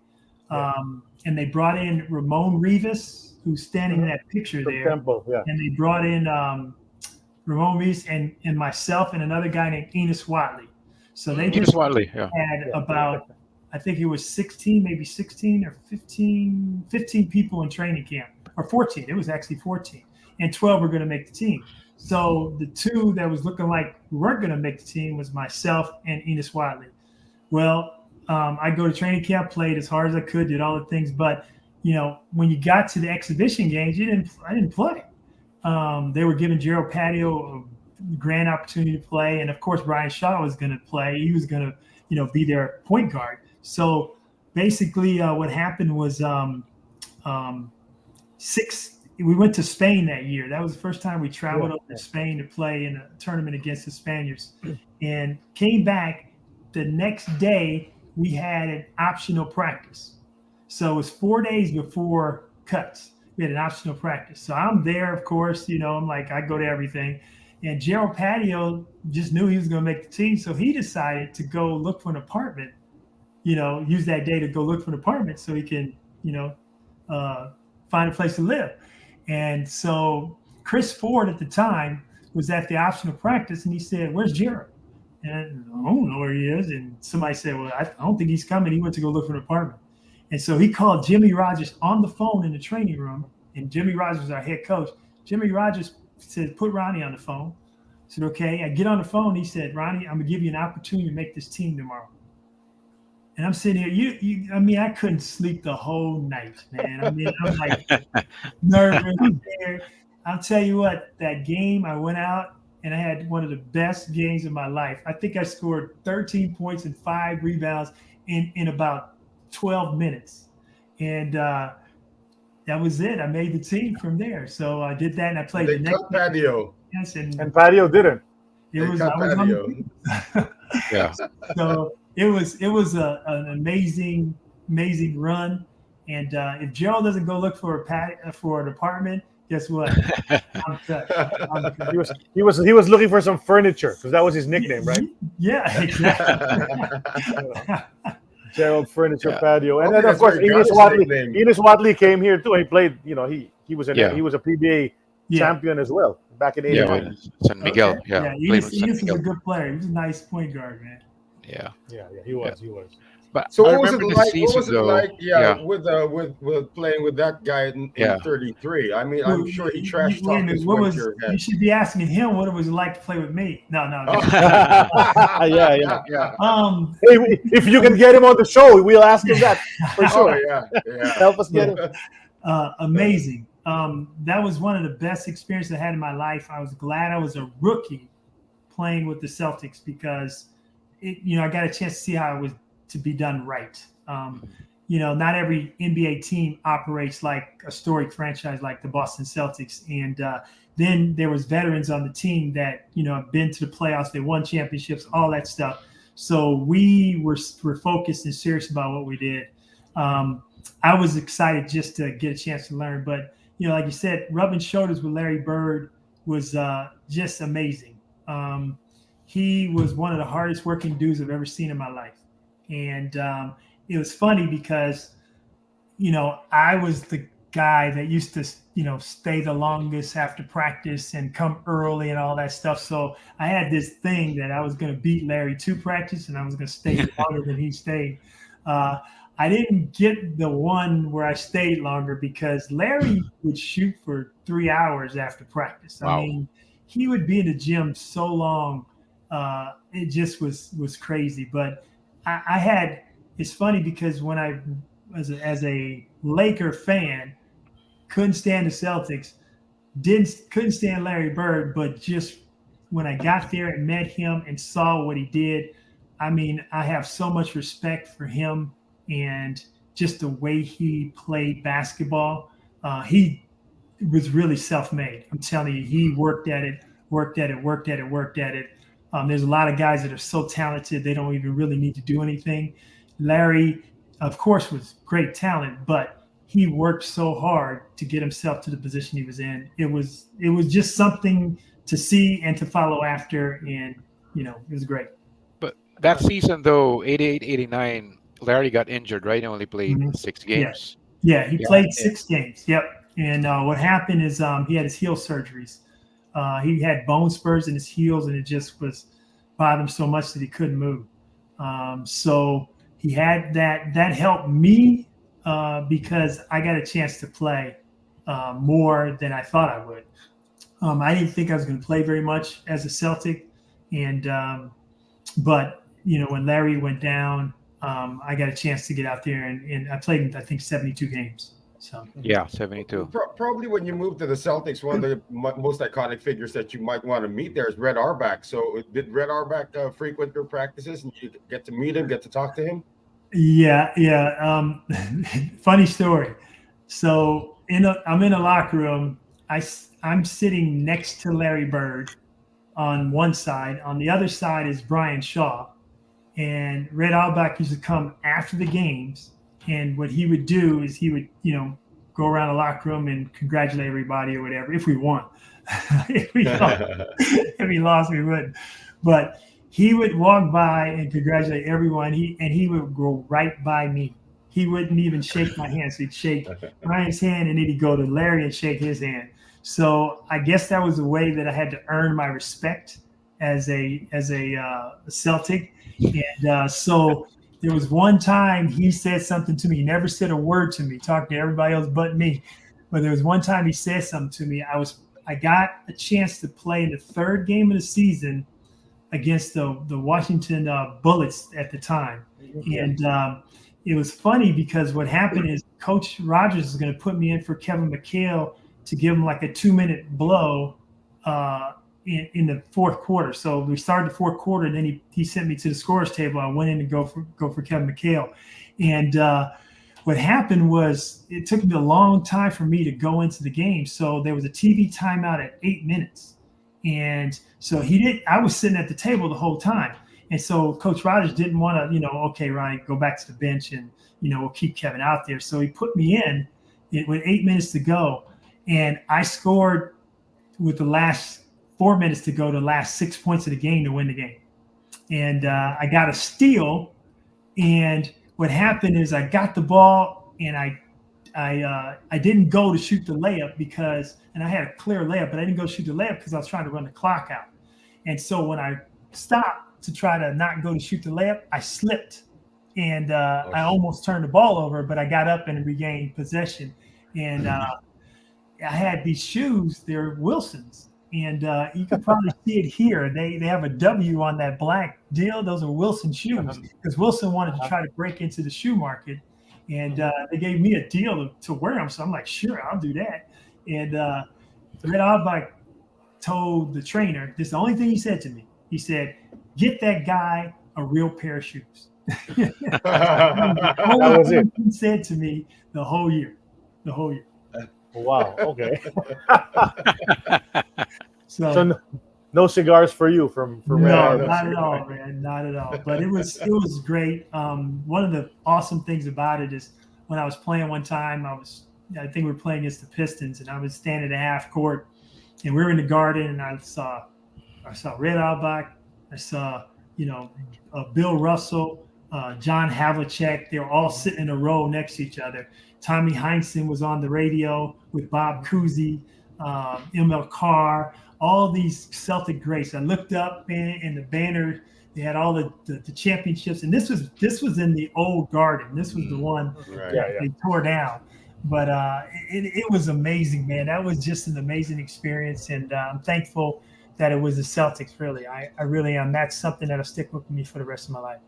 Speaker 3: And they brought in Ramon Rivas, who's standing in that picture there.
Speaker 2: Temple, yeah.
Speaker 3: And they brought in Ramon Rivas and myself and another guy named Enos Watley. So they just had about, I think it was 16 or 15 people in training camp, or 14. It was actually 14. And 12 were going to make the team. So the two that was looking like weren't going to make the team was myself and Enos Watley. Well, I go to training camp, played as hard as I could, did all the things. But, when you got to the exhibition games, I didn't play. They were giving Gerald Patio a grand opportunity to play. And, of course, Brian Shaw was going to play. He was going to, be their point guard. So basically what happened was we went to Spain that year. That was the first time we traveled up to Spain to play in a tournament against the Spaniards, and came back. The next day we had an optional practice. So it was 4 days before cuts. We had an optional practice. So I'm there, of course, I'm like, I go to everything. And Gerald Patio just knew he was going to make the team. So he decided to go look for an apartment, use that day to go look for an apartment so he can, find a place to live. And so Chris Ford at the time was at the optional practice, and he said, where's Gerald? And I don't know where he is. And somebody said, well, I don't think he's coming. He went to go look for an apartment. And so he called Jimmy Rogers on the phone in the training room, and Jimmy Rogers was our head coach. Jimmy Rogers said, put Ronnie on the phone. I said, okay. I get on the phone. He said, Ronnie, I'm going to give you an opportunity to make this team tomorrow. And I'm sitting here, I couldn't sleep the whole night, man. I'm like nervous there. I'll tell you what, that game, I went out and I had one of the best games of my life. I think I scored 13 points and 5 rebounds in about 12 minutes. And that was it. I made the team from there. So I did that, and I played the next
Speaker 4: Patio.
Speaker 3: Yes,
Speaker 2: and Patio didn't.
Speaker 3: I was on the
Speaker 5: yeah.
Speaker 3: So it was an amazing run. And if Gerald doesn't go look for an apartment, guess what? I'm cut.
Speaker 2: He was looking for some furniture because that was his nickname, right?
Speaker 3: Yeah, exactly.
Speaker 2: Gerald Furniture Patio, and then of course Enos Watley came here too. He played, he was a PBA champion as well back in '89.
Speaker 5: Yeah, San Miguel.
Speaker 3: Yeah, Enos was a good player. He was a nice point guard, man.
Speaker 5: Yeah,
Speaker 2: he was.
Speaker 5: But
Speaker 4: so what was it like? With playing with that guy in 33? I mean, I'm sure he trashed talked his way to your head.
Speaker 3: You should be asking him what it was like to play with me. No.
Speaker 2: Yeah. Hey, if you can get him on the show, we'll ask him that for sure. Help us get him.
Speaker 3: Amazing. That was one of the best experiences I had in my life. I was glad I was a rookie playing with the Celtics because I got a chance to see how it was to be done right. Not every NBA team operates like a storied franchise like the Boston Celtics. And then there was veterans on the team that, have been to the playoffs, they won championships, all that stuff. So we were focused and serious about what we did. I was excited just to get a chance to learn. But, like you said, rubbing shoulders with Larry Bird was just amazing. he was one of the hardest working dudes I've ever seen in my life. And it was funny because, I was the guy that used to, stay the longest after practice and come early and all that stuff. So I had this thing that I was going to beat Larry to practice, and I was going to stay longer than he stayed. I didn't get the one where I stayed longer because Larry would shoot for 3 hours after practice.
Speaker 5: Wow.
Speaker 3: I mean, he would be in the gym so long. It just was crazy. But it's funny because when I, as a Laker fan, couldn't stand the Celtics, couldn't stand Larry Bird, but just when I got there and met him and saw what he did, I mean, I have so much respect for him and just the way he played basketball. He was really self-made. I'm telling you, he worked at it. There's a lot of guys that are so talented, they don't even really need to do anything. Larry, of course, was great talent, but he worked so hard to get himself to the position he was in. It was just something to see and to follow after, and it was great.
Speaker 5: But that season, though, 88-89, Larry got injured, right? He only played 6 games.
Speaker 3: Yeah, he played 6 games. Yep. And what happened is he had his heel surgeries. He had bone spurs in his heels, and it just was bothered him so much that he couldn't move. So he had that. That helped me because I got a chance to play more than I thought I would. I didn't think I was going to play very much as a Celtic, and but when Larry went down, I got a chance to get out there and I played, I think, 72 games. So
Speaker 5: yeah, 72.
Speaker 4: Probably when you moved to the Celtics, one of the most iconic figures that you might want to meet there is Red Auerbach. So did Red Auerbach frequent your practices, and you get to meet him, get to talk to him?
Speaker 3: Yeah. Funny story. So I'm in a locker room. I'm sitting next to Larry Bird on one side. On the other side is Brian Shaw. And Red Auerbach used to come after the games. And what he would do is he would, go around the locker room and congratulate everybody or whatever, if we won. If we lost, we wouldn't. But he would walk by and congratulate everyone. He would go right by me. He wouldn't even shake my hand. So he'd shake Ryan's hand, and then he'd go to Larry and shake his hand. So I guess that was a way that I had to earn my respect as a Celtic. And so there was one time he said something to me. He never said a word to me, talking to everybody else but me. But there was one time he said something to me. I got a chance to play in the 3rd game of the season against the Washington Bullets at the time. And it was funny because what happened is Coach Rogers was going to put me in for Kevin McHale to give him like a 2-minute blow in the 4th quarter. So we started the 4th quarter, and then he sent me to the scorer's table. I went in to go for Kevin McHale. And what happened was it took me a long time for me to go into the game. So there was a TV timeout at 8 minutes. And so I was sitting at the table the whole time. And so Coach Rogers didn't want to, okay, Ryan, go back to the bench and, we'll keep Kevin out there. So he put me in with 8 minutes to go. And I scored with the last 4 minutes to go, the last 6 points of the game to win the game. And I got a steal. And what happened is I got the ball, and I didn't go to shoot the layup and I had a clear layup, but I didn't go shoot the layup because I was trying to run the clock out. And so when I stopped to try to not go to shoot the layup, I slipped. And I almost turned the ball over, but I got up and regained possession. And I had these shoes, they're Wilsons. And you can probably see it here. They have a W on that black deal. Those are Wilson shoes because Wilson wanted to try to break into the shoe market. And they gave me a deal to wear them. So I'm like, sure, I'll do that. And Red Auerbach told the trainer, this is the only thing he said to me. He said, get that guy a real pair of shoes. That was it. He said to me the whole year.
Speaker 2: Wow. Okay.
Speaker 3: So
Speaker 2: no cigars for you from
Speaker 3: no, not at all, man, not at all. But it was great. One of the awesome things about it is when I was playing one time, I think we were playing against the Pistons, and I was standing at half court, and we were in the Garden, and I saw Red Auerbach, I saw, Bill Russell, John Havlicek. They were all sitting in a row next to each other. Tommy Heinsohn was on the radio with Bob Cousy, ML Carr, all these Celtic greats. I looked up in the banner. They had all the championships, and this was in the old Garden. This was the one that they tore down. But it was amazing, man. That was just an amazing experience, and I'm thankful that it was the Celtics. Really, I really am. That's something that'll stick with me for the rest of my life.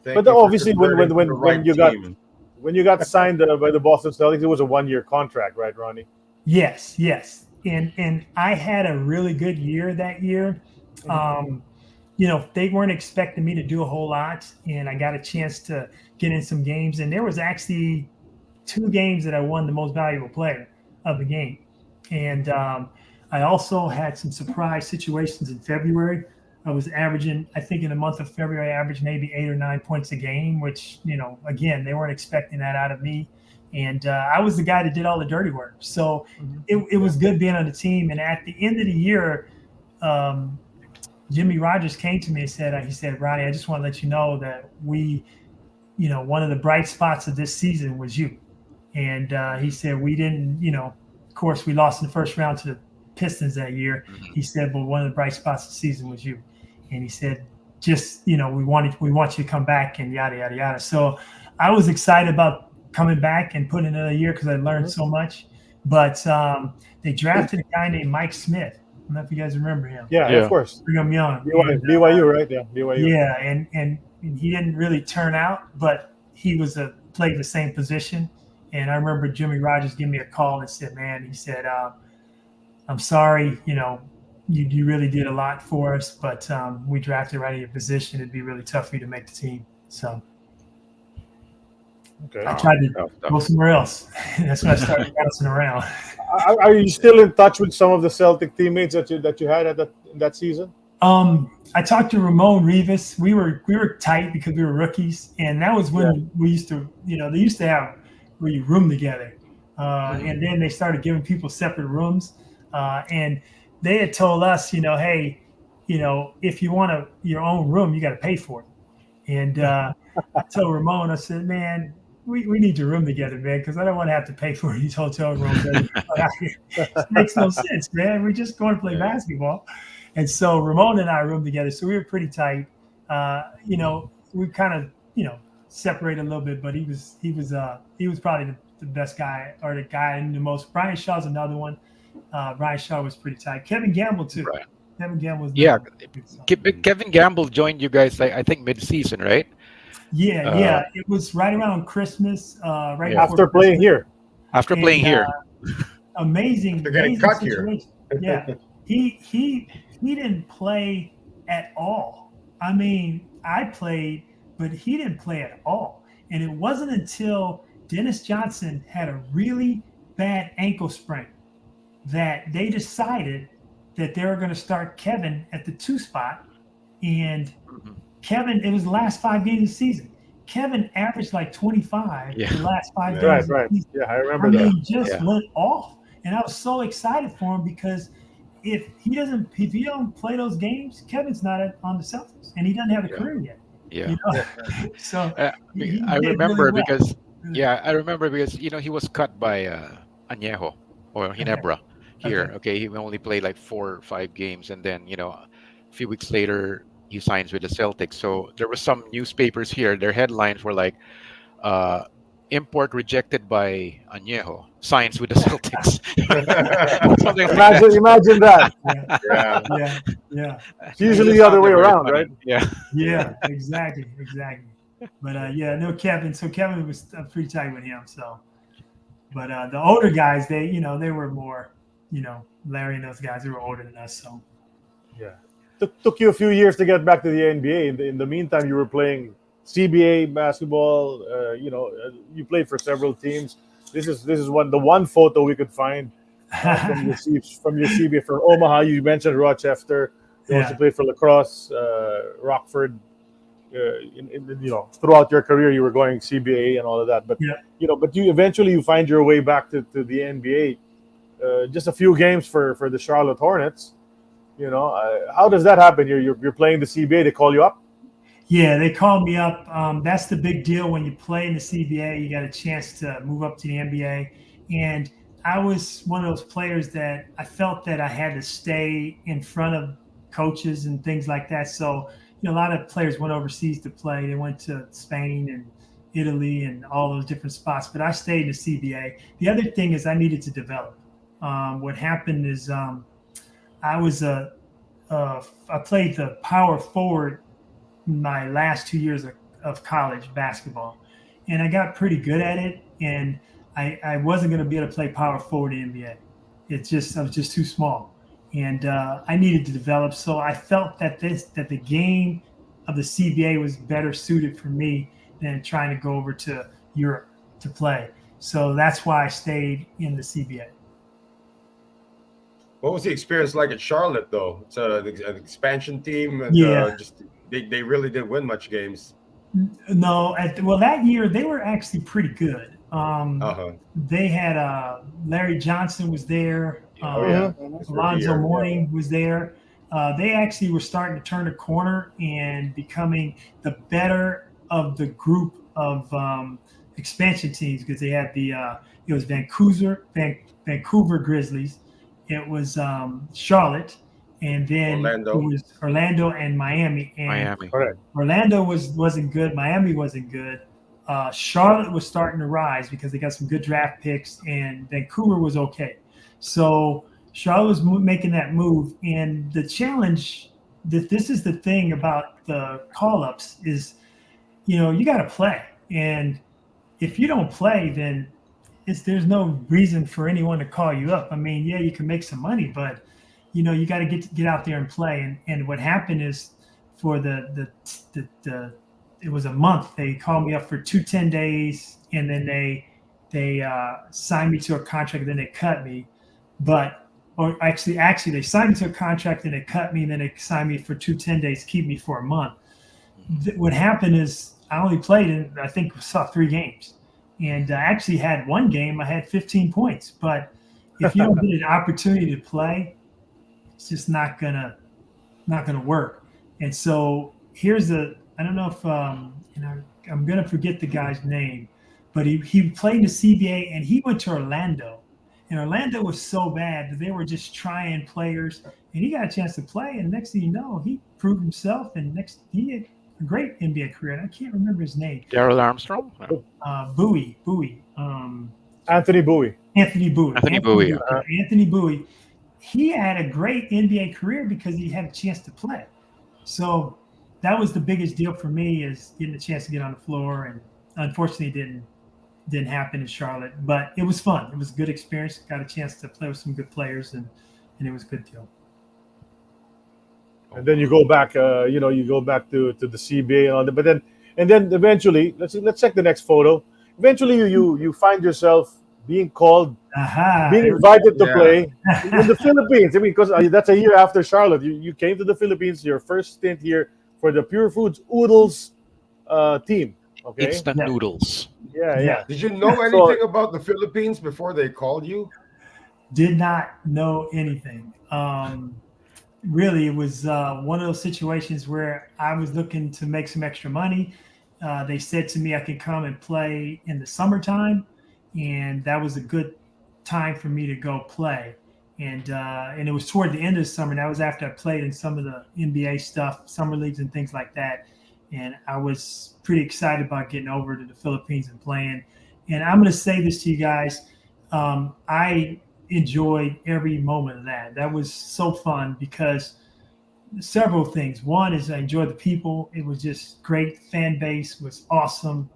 Speaker 2: But obviously, when you got signed by the Boston Celtics, it was a 1-year contract, right, Ronnie?
Speaker 3: Yes, and I had a really good year that year. They weren't expecting me to do a whole lot, and I got a chance to get in some games. And there was actually 2 games that I won the most valuable player of the game. And I also had some surprise situations in February. I was averaging, I think in the month of February, I averaged maybe 8 or 9 points a game, which, again, they weren't expecting that out of me. And I was the guy that did all the dirty work. So it was good being on the team. And at the end of the year, Jimmy Rogers came to me and he said, Ronnie, I just want to let you know that one of the bright spots of this season was you. And he said, we didn't, of course, we lost in the first round to the Pistons that year. He said, but one of the bright spots of the season was you. And he said, just, we want you to come back and yada, yada, yada. So I was excited about coming back and putting another year because I learned so much. But they drafted a guy named Mike Smith. I don't know if you guys remember him.
Speaker 2: Yeah, of course.
Speaker 3: Brigham Young.
Speaker 2: BYU, right? Yeah, BYU.
Speaker 3: Yeah, and he didn't really turn out, but he played the same position. And I remember Jimmy Rogers giving me a call and said, man, he said, I'm sorry, you really did a lot for us, but we drafted right in your position. It'd be really tough for you to make the team. So I tried to go somewhere else. That's when I started bouncing around.
Speaker 2: Are you still in touch with some of the Celtic teammates that you had at that season?
Speaker 3: I talked to Ramon Rivas. We were tight because we were rookies, and that was when we used to, they used to have where you room together, and then they started giving people separate rooms, and they had told us, hey, if you want your own room, you got to pay for it. And I told Ramon, I said, man, we need to room together, man, because I don't want to have to pay for these hotel rooms. It makes no sense, man. We're just going to play basketball. And so Ramon and I roomed together, so we were pretty tight. We kind of, separated a little bit, but he was probably the best guy, or the guy in the most. Brian Shaw's another one. Brian Shaw was pretty tight. Kevin Gamble too. Right. Kevin Gamble was
Speaker 5: Kevin Gamble joined you guys, I think, mid-season, right?
Speaker 3: Yeah. It was right around Christmas. Right
Speaker 2: after playing here.
Speaker 3: Amazing.
Speaker 4: Getting cut here.
Speaker 3: Yeah. He didn't play at all. I mean, I played, but he didn't play at all. And it wasn't until Dennis Johnson had a really bad ankle sprain that they decided that they were going to start Kevin at the 2 spot. And Kevin, it was the last 5 games of the season. Kevin averaged like 25 the last 5 games.
Speaker 2: Right. Yeah, I remember that.
Speaker 3: He just went off. And I was so excited for him because if he don't play those games, Kevin's not on the Celtics, and he doesn't have a career yet.
Speaker 5: Yeah.
Speaker 3: So
Speaker 5: I remember because he was cut by Añejo or Ginebra here. Okay, he only played like 4 or 5 games, and then a few weeks later he signs with the Celtics. So there were some newspapers here. Their headlines were like, "Import rejected by Añejo, signs with the Celtics."
Speaker 2: Imagine that.
Speaker 3: Yeah.
Speaker 2: It's usually the other way around, right?
Speaker 3: Yeah, exactly. But no, Kevin. So Kevin was pretty tight with him. So, but the older guys, they were more, Larry and those guys, they were older than us. So,
Speaker 2: yeah, took you a few years to get back to the NBA. In the meantime, you were playing CBA basketball. You played for several teams. This is the one photo we could find from your CBA for Omaha. You mentioned Rochester. You also played for lacrosse, Rockford. Throughout your career, you were going CBA and all of that. But but you eventually find your way back to the NBA. Just a few games for the Charlotte Hornets. How does that happen? You're playing the CBA. They call you up.
Speaker 3: Yeah, they called me up. That's the big deal when you play in the CBA. You got a chance to move up to the NBA, and I was one of those players that I felt that I had to stay in front of coaches and things like that. So, a lot of players went overseas to play. They went to Spain and Italy and all those different spots, but I stayed in the CBA. The other thing is I needed to develop. What happened is I played the power forward my last 2 years of college basketball, and I got pretty good at it. And I wasn't going to be able to play power forward in the NBA. I was just too small, and I needed to develop. So I felt that the game of the CBA was better suited for me than trying to go over to Europe to play. So that's why I stayed in the CBA.
Speaker 4: What was the experience like at Charlotte, though? It's an expansion team, and they really didn't win much games.
Speaker 3: No, that year they were actually pretty good. They had Larry Johnson was there. Alonzo Mourning was there. They actually were starting to turn a corner and becoming the better of the group of expansion teams, because they had it was Vancouver Grizzlies, it was Charlotte, and then it was Orlando and Miami. And
Speaker 2: Correct.
Speaker 3: Orlando wasn't good. Miami wasn't good. Charlotte was starting to rise because they got some good draft picks, and Vancouver was okay. So Charlotte was making that move. And the challenge, this is the thing about the call-ups, is, you got to play. And if you don't play, then there's no reason for anyone to call you up. I mean, yeah, you can make some money, but you got to get out there and play. And what happened is, for it was a month. They called me up for 10 days, and then they signed me to a contract, and then they cut me. Actually, they signed me to a contract, and they cut me, and then they signed me for 10 days, keep me for a month. What happened is I only played in, I think, saw 3 games. And I actually had one game, I had 15 points. But if you don't get an opportunity to play, it's just not gonna work. And so I don't know if I'm gonna forget the guy's name, but he played in the CBA, and he went to Orlando. And Orlando was so bad that they were just trying players, and he got a chance to play. And next thing you know, he proved himself, and he had a great NBA career. And I can't remember his name.
Speaker 5: Darryl Armstrong?
Speaker 3: Bowie.
Speaker 2: Anthony Bowie.
Speaker 3: Anthony Bowie.
Speaker 5: Yeah.
Speaker 3: Anthony Bowie. He had a great NBA career because he had a chance to play. So that was the biggest deal for me, is getting a chance to get on the floor. And unfortunately, it didn't happen in Charlotte. But it was fun. It was a good experience. Got a chance to play with some good players, and it was a good deal.
Speaker 2: And then you go back, you go back to the CBA and all that. But then eventually, let's check the next photo. Eventually, you find yourself being called, being invited to play in the Philippines. I mean, because that's a year after Charlotte. You came to the Philippines, your first stint here for the Pure Foods Oodles team. Okay,
Speaker 5: instant noodles.
Speaker 2: Yeah.
Speaker 4: Did you know anything about the Philippines before they called you?
Speaker 3: Did not know anything. Really, it was one of those situations where I was looking to make some extra money. They said to me I could come and play in the summertime, and that was a good time for me to go play. And it was toward the end of the summer. That was after I played in some of the NBA stuff, summer leagues and things like that. And I was pretty excited about getting over to the Philippines and playing. And I'm going to say this to you guys. I enjoyed every moment of that. That was so fun because several things. One is I enjoyed the people. It was just great. Fan base was awesome.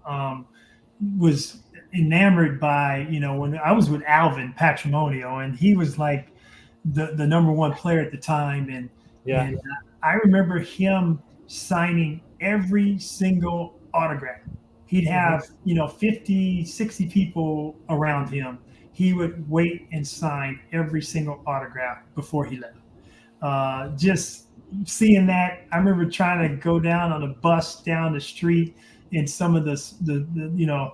Speaker 3: Was enamored by, when I was with Alvin Patrimonio, and he was like the number one player at the time. And I remember him signing every single autograph. He'd have, 50, 60 people around him. He would wait and sign every single autograph before he left. Just seeing that, I remember trying to go down on a bus down the street in some of the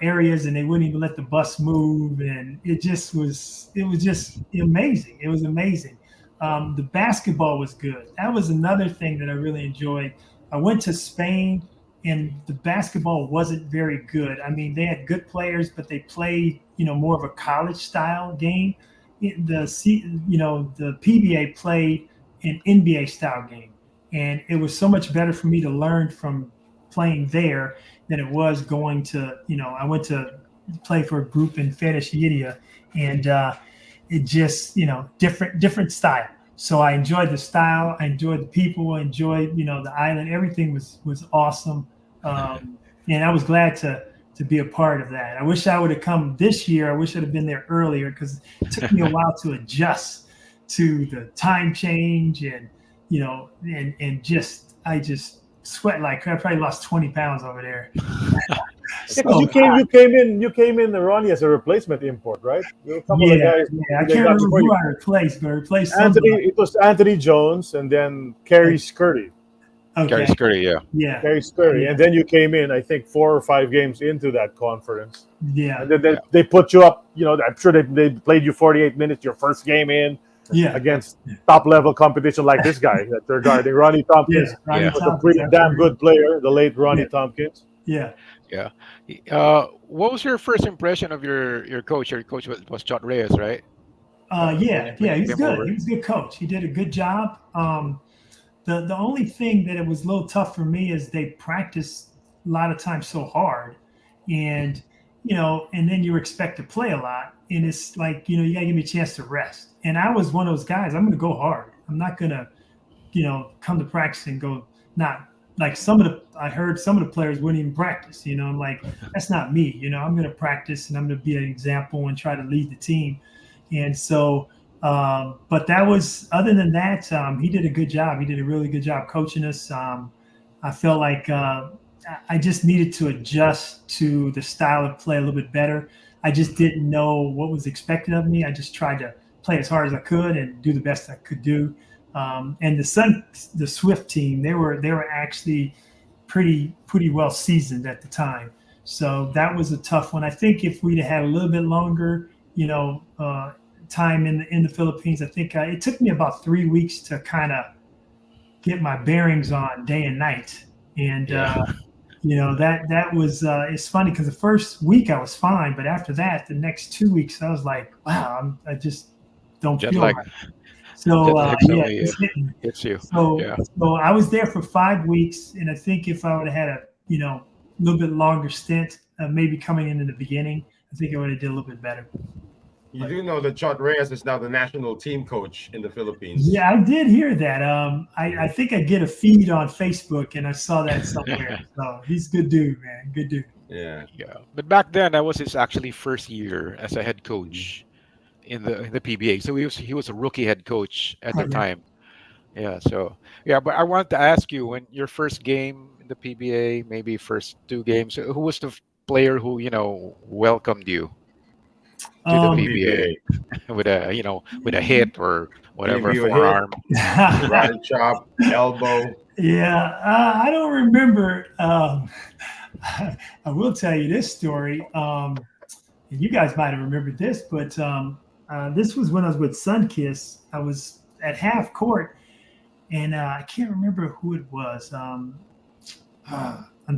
Speaker 3: areas, and they wouldn't even let the bus move, and it was just amazing. It was amazing. The basketball was good. That was another thing that I really enjoyed. I went to Spain, and the basketball wasn't very good. I mean, they had good players, but they played, more of a college style game. The PBA played an NBA style game, and it was so much better for me to learn from playing there than it was going to, I went to play for a group in Federicia, and it just, different style. So I enjoyed the style, I enjoyed the people, I enjoyed, the island. Everything was awesome. And I was glad to be a part of that. I wish I would have come this year. I wish I'd have been there earlier, because it took me a while to adjust to the time change, and I just sweat like I probably lost 20 pounds over there.
Speaker 2: Because you came in, Ronnie, as a replacement import, right?
Speaker 3: A couple of guys. Yeah, I can't remember who I replaced, but I replaced
Speaker 2: Anthony. It was Anthony Jones, and then Kerry Scurry.
Speaker 5: Okay. Kerry Scurry,
Speaker 3: yeah.
Speaker 2: Kerry Scurry, and then you came in, I think, 4 or 5 games into that conference.
Speaker 3: Yeah.
Speaker 2: And then they put you up. I'm sure they played you 48 minutes your first game in.
Speaker 3: Yeah.
Speaker 2: Against top level competition like this guy that they're guarding, Ronnie Tompkins.
Speaker 3: Yeah, Ronnie
Speaker 2: was a pretty damn good player, the late Ronnie Tompkins.
Speaker 3: Yeah.
Speaker 5: Yeah. What was your first impression of your coach? Your coach was Chot Reyes, right?
Speaker 3: He's good. He was a good coach. He did a good job. The only thing that it was a little tough for me is they practice a lot of times so hard, and and then you expect to play a lot, and it's like you gotta give me a chance to rest. And I was one of those guys. I'm going to go hard. I'm not going to, come to practice and go not like I heard some of the players wouldn't even practice. I'm like, that's not me. I'm going to practice, and I'm going to be an example and try to lead the team. And so, but that was, other than that, he did a good job. He did a really good job coaching us. I felt like I just needed to adjust to the style of play a little bit better. I just didn't know what was expected of me. I just tried to play as hard as I could and do the best I could do. And the Swift team, they were actually pretty well seasoned at the time. So that was a tough one. I think if we'd had a little bit longer, time in the Philippines, I think it took me about 3 weeks to kind of get my bearings on day and night. And that was it's funny because the first week I was fine, but after that, the next 2 weeks I was like, wow, I just don't feel right. So
Speaker 5: it's you.
Speaker 3: So I was there for 5 weeks, and I think if I would have had a little bit longer stint, maybe coming in the beginning, I think I would have did a little bit better.
Speaker 4: You do know that Chot Reyes is now the national team coach in the Philippines.
Speaker 3: Yeah, I did hear that. I think I get a feed on Facebook, and I saw that somewhere. So he's a good dude, man. Good dude.
Speaker 4: Yeah.
Speaker 5: But back then, that was his actually first year as a head coach in the PBA. So he was a rookie head coach at the time. Yeah. So but I wanted to ask you, when your first game in the PBA, maybe first 2 games, who was the player who welcomed you to the PBA with a hit or whatever, forearm,
Speaker 4: right chop, elbow?
Speaker 3: Yeah, I don't remember. I will tell you this story. And you guys might have remembered this, but this was when I was with Sunkiss. I was at half court, and I can't remember who it was. I'm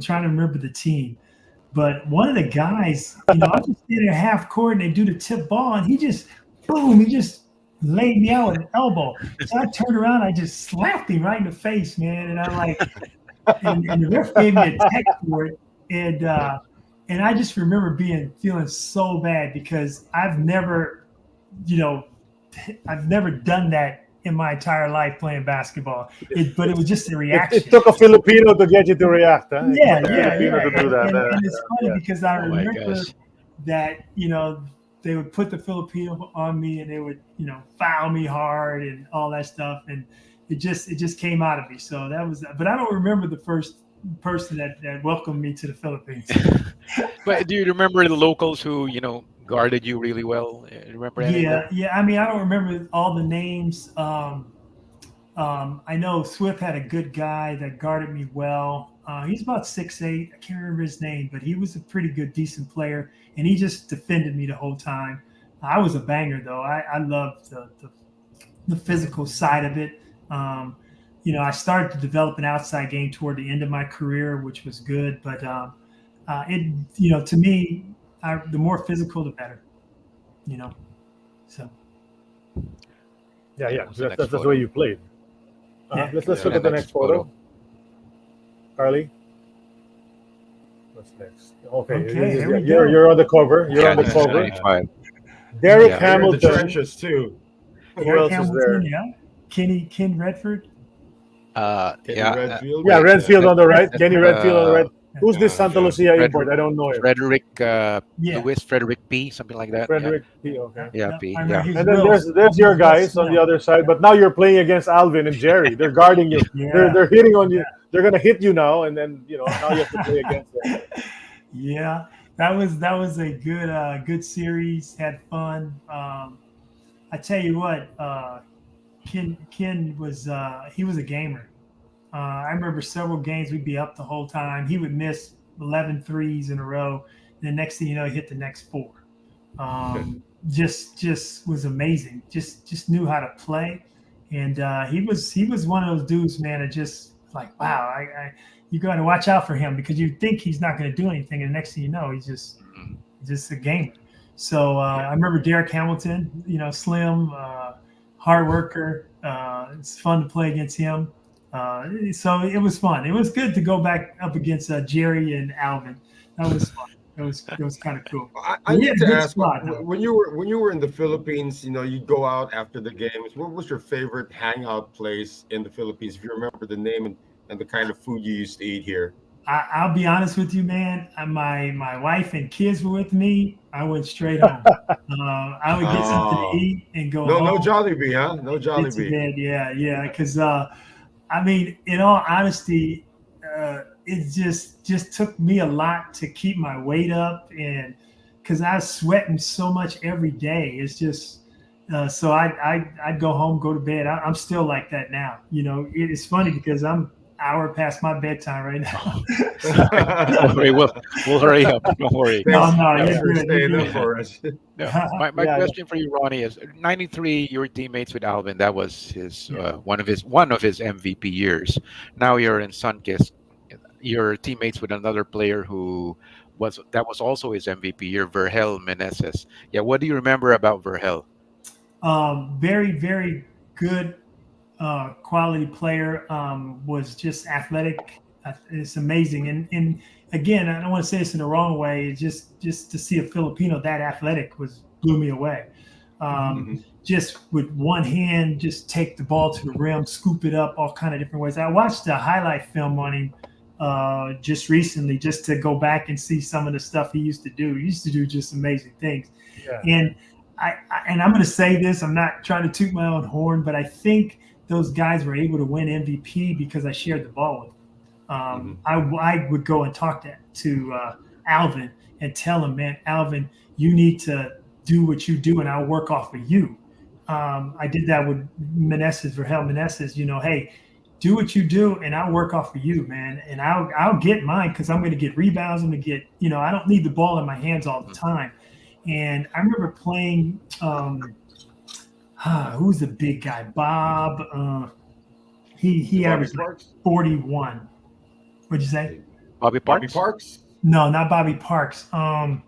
Speaker 3: trying to remember the team. But one of the guys, I was just sitting at half court, and they do the tip ball, and he just laid me out with an elbow. So I turned around, I just slapped him right in the face, man. And I'm like, and the ref gave me a tech for it, and I just remember feeling so bad because I've never done that in my entire life playing basketball. But it was just a reaction.
Speaker 2: It took a Filipino to get you to react, huh?
Speaker 3: Yeah.
Speaker 2: To do that.
Speaker 3: And it's funny because I remember that, they would put the Filipino on me, and they would, foul me hard and all that stuff. And it just came out of me. So that was, but I don't remember the first person that welcomed me to the Philippines.
Speaker 5: But do you remember the locals who, guarded you really well? Remember any?
Speaker 3: Yeah. I mean, I don't remember all the names. I know Swift had a good guy that guarded me well. He's about 6'8". I can't remember his name, but he was a pretty good, decent player, and he just defended me the whole time. I was a banger, though. I loved the the physical side of it. I started to develop an outside game toward the end of my career, which was good. But to me, the more physical, the better. So.
Speaker 2: Yeah. That's the way you played. Let's look at the next photo. Carly. What's next? Okay. You're on the cover. You're on the cover.
Speaker 5: 95.
Speaker 2: Derek Hamilton.
Speaker 4: The trenches too.
Speaker 2: Who else is there?
Speaker 3: Yeah. Ken Redford.
Speaker 2: Redfield on the right. Kenny Redfield on the right. Who's this Santa Lucia import? I don't know him.
Speaker 5: Frederick P, something like that.
Speaker 2: Frederick P, okay.
Speaker 5: Yeah, P.
Speaker 3: Yeah.
Speaker 2: And then there's your guys on the other side, but now you're playing against Alvin and Jerry. They're guarding you. They're hitting on you. They're gonna hit you now, and then now you have to play against them.
Speaker 3: Yeah, that was a good series. Had fun. I tell you what, Ken was he was a gamer. I remember several games we'd be up the whole time. He would miss 11 threes in a row. And the next thing you know, he hit the next 4. Just was amazing. Just knew how to play. And he was one of those dudes, man, that just like, wow, you got to watch out for him because you think he's not going to do anything. And the next thing you know, he's just a gamer. So I remember Derek Hamilton, slim, hard worker. It's fun to play against him. So it was fun. It was good to go back up against Jerry and Alvin. That was fun. It was kind of cool.
Speaker 4: I need to ask, when you were in the Philippines, you'd go out after the games. What was your favorite hangout place in the Philippines? If you remember the name and the kind of food you used to eat here.
Speaker 3: I'll be honest with you, man. My wife and kids were with me. I went straight home. I would get something to eat and go home.
Speaker 4: No Jollibee, huh? No Jollibee.
Speaker 3: Yeah. Because in all honesty, it just took me a lot to keep my weight up, and because I was sweating so much every day. It's just so I'd go home, go to bed. I'm still like that now. It's funny because I'm hour past my bedtime right now.
Speaker 5: Don't worry, we'll hurry up. Don't worry.
Speaker 3: You're
Speaker 4: staying up for us.
Speaker 5: My question for you, Ronnie, is 93. You were teammates with Alvin. That was his one of his MVP years. Now you're in Sunkist. You're teammates with another player who was also his MVP year, Vergel Meneses. Yeah, what do you remember about Vergel?
Speaker 3: Very, very good. Quality player, was just athletic. It's amazing. And again, I don't want to say this in the wrong way. Just to see a Filipino that athletic blew me away. Just with one hand, just take the ball to the rim, scoop it up, all kind of different ways. I watched a highlight film on him just recently, just to go back and see some of the stuff he used to do. He used to do just amazing things. Yeah. And I'm going to say this, I'm not trying to toot my own horn, but I think those guys were able to win MVP because I shared the ball with them. I would go and talk to Alvin and tell him, man, Alvin, you need to do what you do and I'll work off of you. I did that with Vergel Meneses, hey, do what you do and I'll work off of you, man. And I'll get mine because I'm going to get rebounds. I'm going to get, I don't need the ball in my hands all the time. And I remember playing who's the big guy? Bob. He averaged like 41. What'd you say?
Speaker 5: Bobby Parks?
Speaker 3: No, not Bobby Parks.
Speaker 5: Was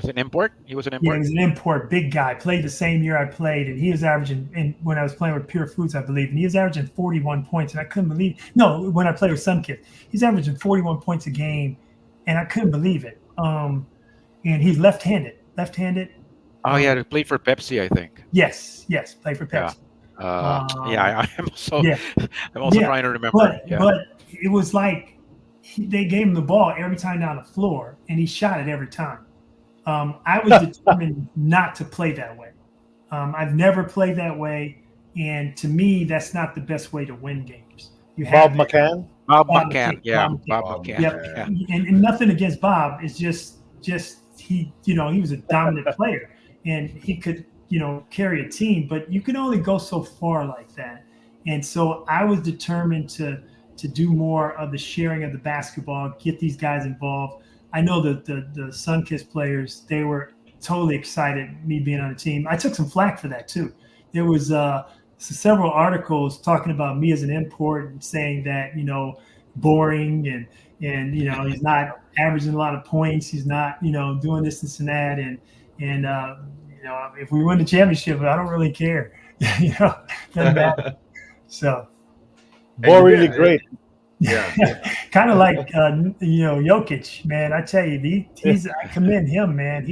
Speaker 5: it an import? He was an import?
Speaker 3: Yeah, he was an import, big guy. Played the same year I played, and he was averaging, and when I was playing with Pure Foods, I believe, and he was averaging 41 points, and I couldn't believe when I played with Sunkist, he's averaging 41 points a game, and I couldn't believe it. And he's left-handed.
Speaker 5: Oh yeah, he played for Pepsi, I think.
Speaker 3: Yes, played for Pepsi.
Speaker 5: I'm also trying to remember.
Speaker 3: But it was like they gave him the ball every time down the floor, and he shot it every time. I was determined not to play that way. I've never played that way, and to me, that's not the best way to win games.
Speaker 2: Bob McCann.
Speaker 5: Bob McCann.
Speaker 3: Yep. And nothing against Bob. It's just he was a dominant player, and he could carry a team, but you can only go so far like that. And so I was determined to do more of the sharing of the basketball, get these guys involved. I know that the Sunkist players, they were totally excited me being on the team. I took some flack for that too. there was several articles talking about me as an import and saying that, boring and he's not averaging a lot of points. He's not, doing this and that. And if we win the championship, I don't really care. Doesn't matter. So
Speaker 2: boringly great.
Speaker 4: Yeah.
Speaker 3: Kind of like Jokic, man. I tell you, I commend him, man.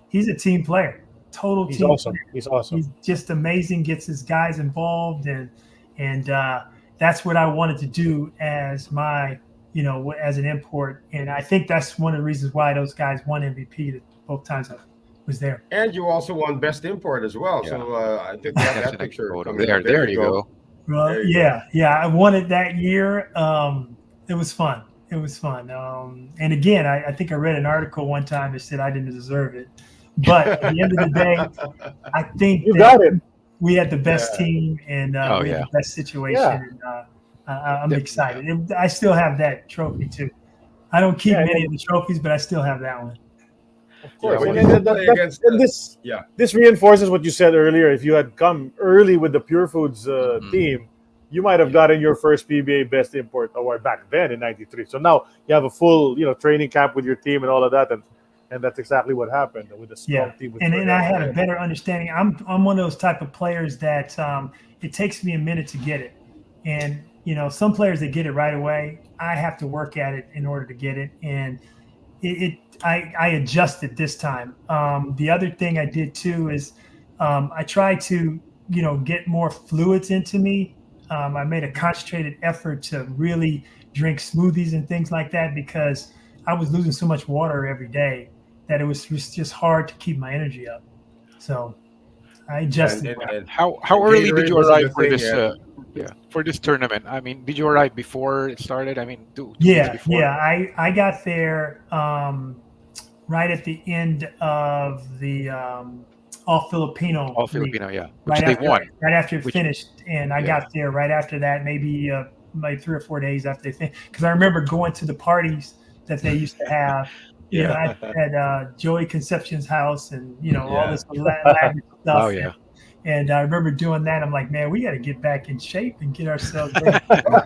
Speaker 3: He's a team player, total
Speaker 2: He's
Speaker 3: team
Speaker 2: awesome.
Speaker 3: player.
Speaker 2: He's awesome.
Speaker 3: He's just amazing. Gets his guys involved, and that's what I wanted to do as my as an import. And I think that's one of the reasons why those guys won MVP both times I was there.
Speaker 4: And you also won best import as well. Yeah. So I think we have that picture.
Speaker 5: There you go.
Speaker 3: Well, yeah, I won it that year. It was fun. And again, I think I read an article one time that said I didn't deserve it. But at the end of the day, I think
Speaker 2: you got it.
Speaker 3: We had the best team and we had the best situation.
Speaker 2: Yeah.
Speaker 3: And I'm excited. And I still have that trophy too. I don't keep many of the trophies, but I still have that one.
Speaker 2: Of course. This reinforces what you said earlier. If you had come early with the Pure Foods team, you might have gotten your first PBA Best Import Award back then in '93. So now you have a full, training camp with your team and all of that, and that's exactly what happened with the strong team.
Speaker 3: And then I had a better understanding. I'm one of those type of players that it takes me a minute to get it, and some players that get it right away. I have to work at it in order to get it, and I adjusted this time. The other thing I did too is I tried to get more fluids into me. I made a concentrated effort to really drink smoothies and things like that because I was losing so much water every day that it was just hard to keep my energy up. So I adjusted.
Speaker 5: And how early did you arrive for this? For this tournament? I mean, did you arrive before it started? I mean, two weeks before?
Speaker 3: I got there right at the end of the All Filipino.
Speaker 5: Yeah.
Speaker 3: Which
Speaker 5: they won.
Speaker 3: Right after it finished, and I got there right after that, maybe 3 or 4 days after they finished. Because I remember going to the parties that they used to have. At Joey Concepcion's house, and all this Latin stuff.
Speaker 2: Oh yeah.
Speaker 3: And I remember doing that. I'm like, man, we got to get back in shape and get ourselves ready.
Speaker 2: That's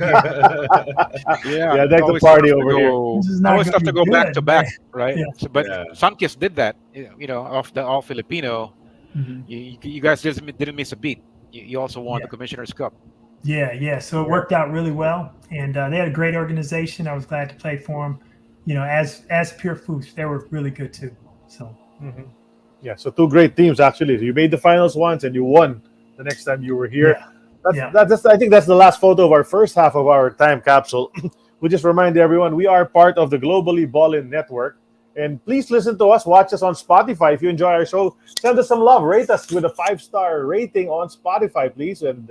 Speaker 2: the party over here.
Speaker 5: I always have to go back to back, right? Yeah. So, but Sunkist did that, off the All Filipino. Mm-hmm. You guys didn't miss a beat. You also won the Commissioner's Cup.
Speaker 3: Yeah. So it worked out really well, and they had a great organization. I was glad to play for them. As Pure Foods, they were really good too. So.
Speaker 2: Mm-hmm. Yeah, so 2 great teams actually. You made the finals once and you won the next time you were here. I think that's the last photo of our first half of our time capsule. We just remind everyone we are part of the globally Ballin network. And please listen to us, watch us on Spotify. If you enjoy our show, send us some love. Rate us with a 5-star rating on Spotify, please. And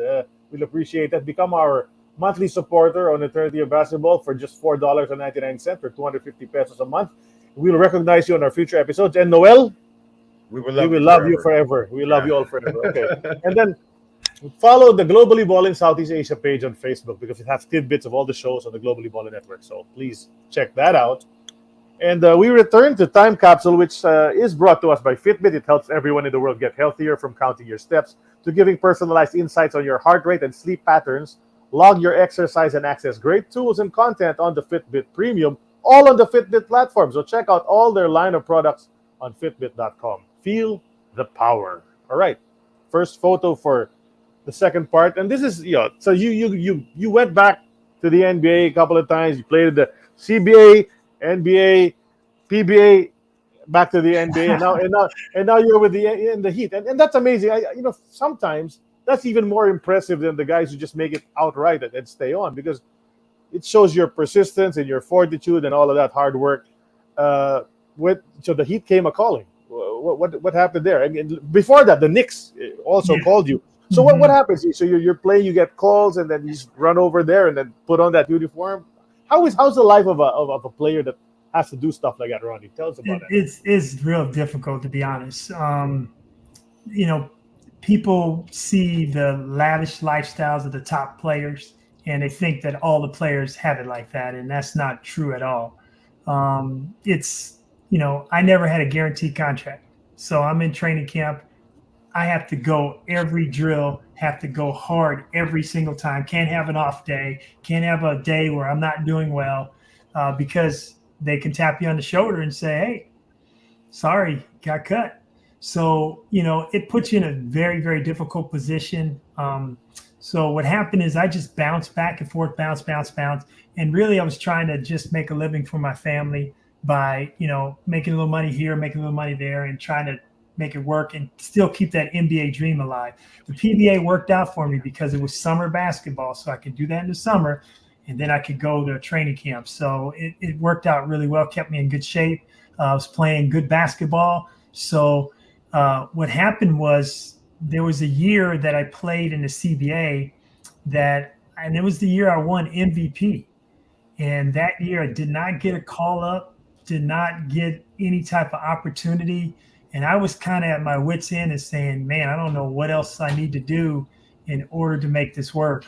Speaker 2: we'll appreciate that. Become our monthly supporter on Eternity of Basketball for just $4.99 or 250 pesos a month. We'll recognize you on our future episodes. And Noel, we will love you forever. We love you all forever. Okay. And then follow the Globally Ballin Southeast Asia page on Facebook because it has tidbits of all the shows on the Globally Ballin network. So please check that out. And we return to Time Capsule, which is brought to us by Fitbit. It helps everyone in the world get healthier, from counting your steps to giving personalized insights on your heart rate and sleep patterns. Log your exercise and access great tools and content on the Fitbit Premium, all on the Fitbit platform. So check out all their line of products on Fitbit.com. Feel the power. All right. First photo for the second part. And this is, so you went back to the NBA a couple of times. You played the CBA, NBA, PBA, back to the NBA, and now you're with the Heat. And that's amazing. Sometimes that's even more impressive than the guys who just make it outright and stay on, because it shows your persistence and your fortitude and all of that hard work. So the Heat came a calling. What happened there? And before that, the Knicks also called you. So what happens? So you're playing, you get calls, and then you just run over there and then put on that uniform. How's the life of a player that has to do stuff like that, Ronnie? Tell us about that.
Speaker 3: It's real difficult, to be honest. People see the lavish lifestyles of the top players, and they think that all the players have it like that, and that's not true at all. I never had a guaranteed contract. So I'm in training camp. I have to go every drill, have to go hard every single time. Can't have an off day. Can't have a day where I'm not doing well, because they can tap you on the shoulder and say, hey, sorry, got cut. So, it puts you in a very, very difficult position. So what happened is I just bounced back and forth, bounce. And really I was trying to just make a living for my family by, making a little money here, making a little money there, and trying to make it work and still keep that NBA dream alive. The PBA worked out for me because it was summer basketball. So I could do that in the summer, and then I could go to training camp. So it worked out really well, kept me in good shape. I was playing good basketball. So what happened was there was a year that I played in the CBA and it was the year I won MVP. And that year I did not get a call up, did not get any type of opportunity. And I was kind of at my wit's end and saying, man, I don't know what else I need to do in order to make this work.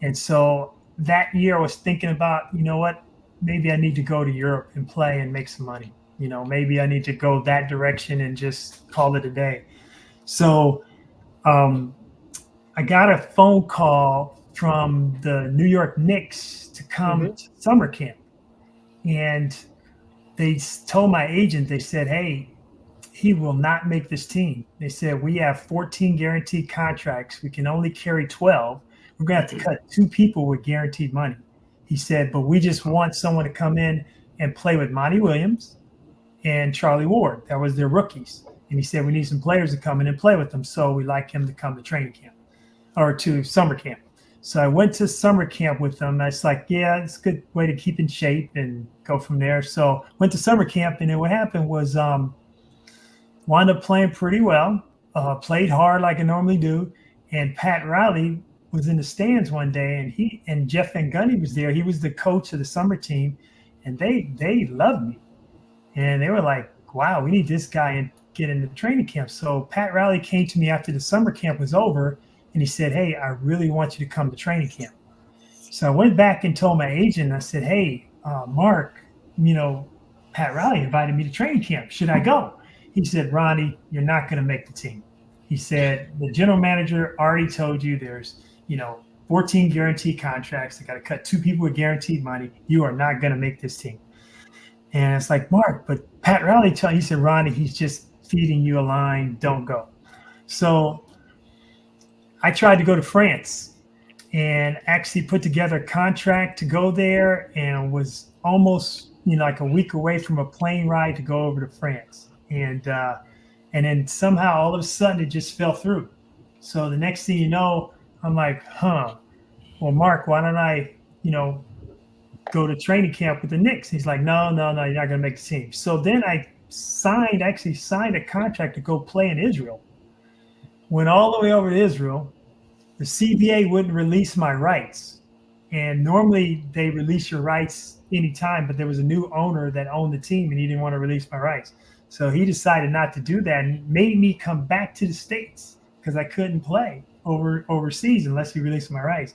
Speaker 3: And so that year I was thinking about, what, maybe I need to go to Europe and play and make some money. Maybe I need to go that direction and just call it a day. So I got a phone call from the New York Knicks to come to summer camp. And they told my agent, they said, hey, he will not make this team. They said, we have 14 guaranteed contracts. We can only carry 12. We're going to have to cut 2 people with guaranteed money. He said, but we just want someone to come in and play with Monty Williams and Charlie Ward. That was their rookies. And he said, we need some players to come in and play with them. So we like him to come to training camp or to summer camp. So I went to summer camp with them. It's like, yeah, it's a good way to keep in shape and go from there. So went to summer camp, and then what happened was wound up playing pretty well, played hard like I normally do. And Pat Riley was in the stands one day, and he and Jeff Van Gundy was there. He was the coach of the summer team, and they loved me. And they were like, wow, we need this guy and get into the training camp. So Pat Riley came to me after the summer camp was over, and he said, hey, I really want you to come to training camp. So I went back and told my agent, I said, hey, Mark, Pat Riley invited me to training camp. Should I go? He said, Ronnie, you're not going to make the team. He said, the general manager already told you there's, 14 guaranteed contracts. They got to cut 2 people with guaranteed money. You are not going to make this team. And it's like, Mark, but Pat Riley he said, Ronnie, he's just feeding you a line. Don't go. So I tried to go to France and actually put together a contract to go there, and was almost, like a week away from a plane ride to go over to France. And then somehow all of a sudden it just fell through. So the next thing you know, I'm like, well, Mark, why don't I, go to training camp with the Knicks? He's like, no, you're not going to make the team. So then I signed a contract to go play in Israel. Went all the way over to Israel. The CBA wouldn't release my rights. And normally they release your rights anytime, but there was a new owner that owned the team, and he didn't want to release my rights. So he decided not to do that and made me come back to the States because I couldn't play overseas unless he released my rights.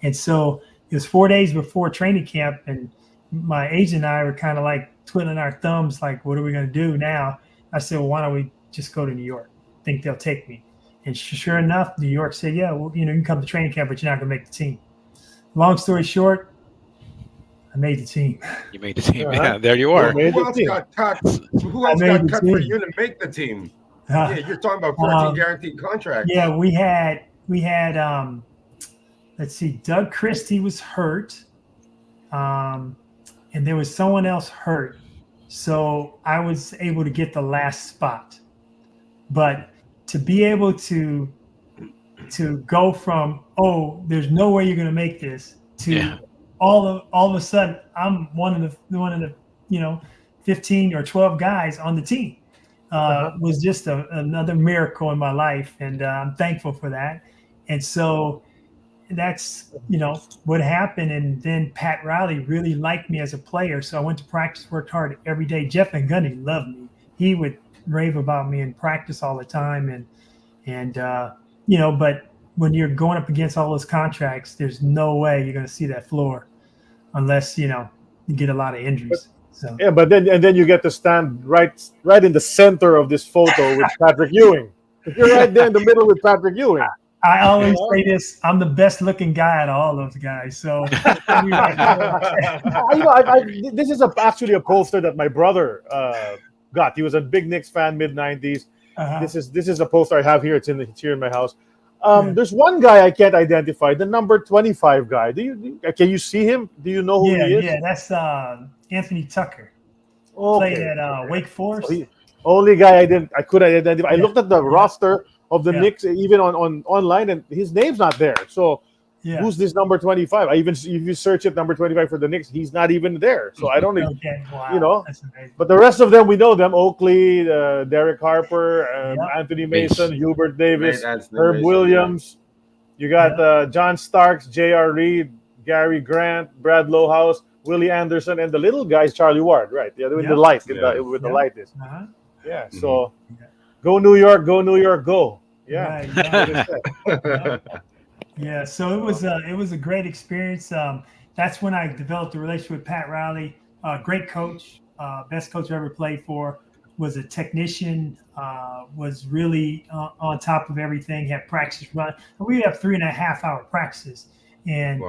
Speaker 3: And so it was 4 days before training camp, and my agent and I were kind of like twiddling our thumbs, like, what are we going to do now? I said, well, why don't we just go to New York? Think they'll take me. And sure enough, New York said, yeah, well, you can come to training camp, but you're not going to make the team. Long story short, I made the team.
Speaker 5: You made the team. Yeah, there you are.
Speaker 4: Who else got cut? Who else got cut for you to make the team? Yeah, you're talking about 14 guaranteed contracts.
Speaker 3: Yeah, we had let's see, Doug Christie was hurt, and there was someone else hurt. So I was able to get the last spot. But to be able to go from, oh, there's no way you're going to make this, to all of a sudden I'm one of the 15 or 12 guys on the team, was just another miracle in my life, and I'm thankful for that. And so that's what happened. And then Pat Riley really liked me as a player, so I went to practice, worked hard every day. Jeff Van Gundy loved me. He would rave about me in practice all the time, and but when you're going up against all those contracts, there's no way you're going to see that floor unless you get a lot of injuries. So
Speaker 2: but then you get to stand right in the center of this photo with Patrick Ewing. You're right there in the middle with Patrick Ewing.
Speaker 3: I always say this: I'm the best looking guy out of all those guys. So,
Speaker 2: this is actually a poster that my brother got. He was a big Knicks fan, mid '90s. This is a poster I have here. It's here in my house. There's one guy I can't identify. The number 25 guy. Can you see him? Do you know who he is?
Speaker 3: Yeah, that's Anthony Tucker. Played at Wake Forest.
Speaker 2: So only guy I couldn't identify. I looked at the roster of the Knicks even on online, and his name's not there. So who's this number 25? If you search it number 25 for the Knicks, he's not even there. So I don't even
Speaker 3: That's amazing.
Speaker 2: But the rest of them, we know them: Oakley, Derek Harper, Anthony Mason, Hubert Davis, Herb Williams. You got John Starks, J.R. Reed, Gary Grant, Brad Lowhouse, Willie Anderson, and the little guys, Charlie Ward, right? With the light, with the light is. So go New York, go. Yeah.
Speaker 3: Yeah, so it was a great experience. That's when I developed a relationship with Pat Riley. Great coach, best coach I ever played for. Was a technician. Was really on top of everything. Had practice run. We have 3.5-hour practices, and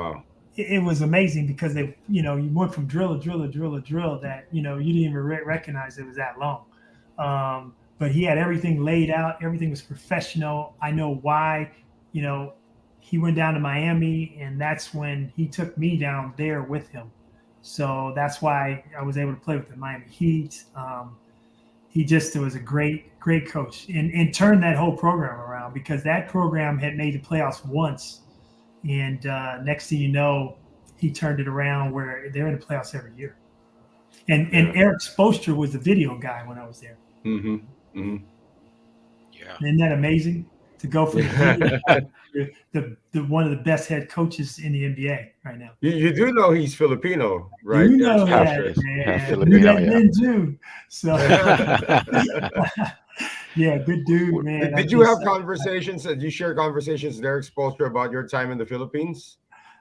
Speaker 3: it was amazing because you went from drill to drill that you didn't even recognize it was that long. But he had everything laid out. Everything was professional. I know why. He went down to Miami, and that's when he took me down there with him. So that's why I was able to play with the Miami Heat. He was a great coach and turned that whole program around, because that program had made the playoffs once. And next thing you know, he turned it around where they're in the playoffs every year. And Eric Spoelstra was the video guy when I was there.
Speaker 5: Yeah.
Speaker 3: Isn't that amazing? To go from the one of the best head coaches in the NBA right now.
Speaker 4: You do know he's Filipino, right?
Speaker 3: You know that, man. Too. So, good dude, man.
Speaker 4: Did you have conversations? Did you share conversations with Eric Spoelstra about your time in the Philippines?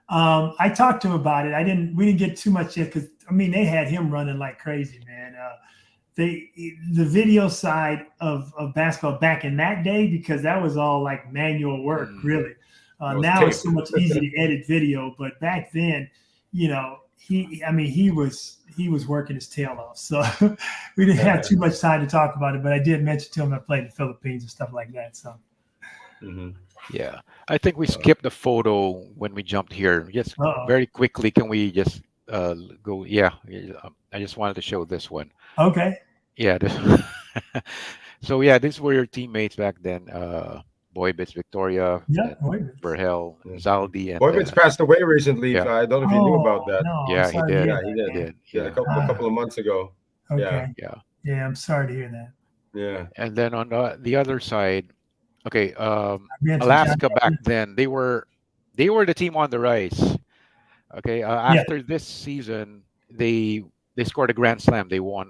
Speaker 3: I talked to him about it. We didn't get too much yet because they had him running like crazy, man. The video side of basketball back in that day, because that was all like manual work, really. Now it's so much easier to edit video, but back then, he was working his tail off. So we didn't have too much time to talk about it, but I did mention to him I played in the Philippines and stuff like that. So.
Speaker 5: Yeah, I think we skipped the photo when we jumped here. Just very quickly, can we just go? Yeah, I just wanted to show this one.
Speaker 3: Okay.
Speaker 5: Yeah. So these were your teammates back then. Boybits, Victoria, Vergel, Zaldi, and
Speaker 4: Boybits passed away recently. I don't know if you knew about that.
Speaker 5: No, he did.
Speaker 4: A couple of months ago.
Speaker 3: Okay. Yeah, I'm sorry to hear that.
Speaker 4: Yeah.
Speaker 5: And then on the other side, Alaska back then, they were the team on the rise. Okay. After this season, they scored a grand slam. They won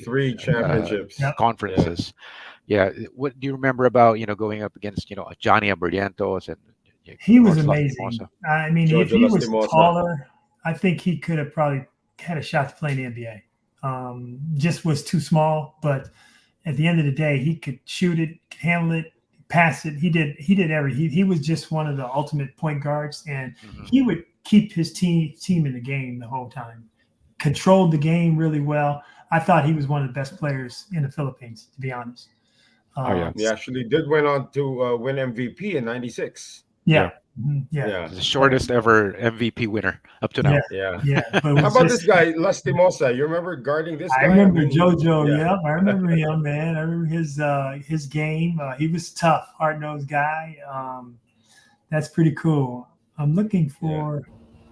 Speaker 4: three championships,
Speaker 5: conferences. Yeah. What do you remember about going up against Johnny Aberlientos and
Speaker 3: he was amazing. If he was taller, I think he could have probably had a shot to play in the NBA. Just was too small, but at the end of the day, he could shoot it, handle it, pass it. He did everything. He was just one of the ultimate point guards, and he would keep his team in the game the whole time. Controlled the game really well. I thought he was one of the best players in the Philippines, to be honest.
Speaker 4: He actually did went on to win MVP in '96.
Speaker 3: Yeah.
Speaker 5: The shortest ever MVP winner up to now.
Speaker 3: Yeah.
Speaker 4: How about this guy, Lastimosa? You remember guarding this guy?
Speaker 3: I remember JoJo. Yeah, I remember him, man. I remember his game. He was tough, hard-nosed guy. That's pretty cool. I'm looking for.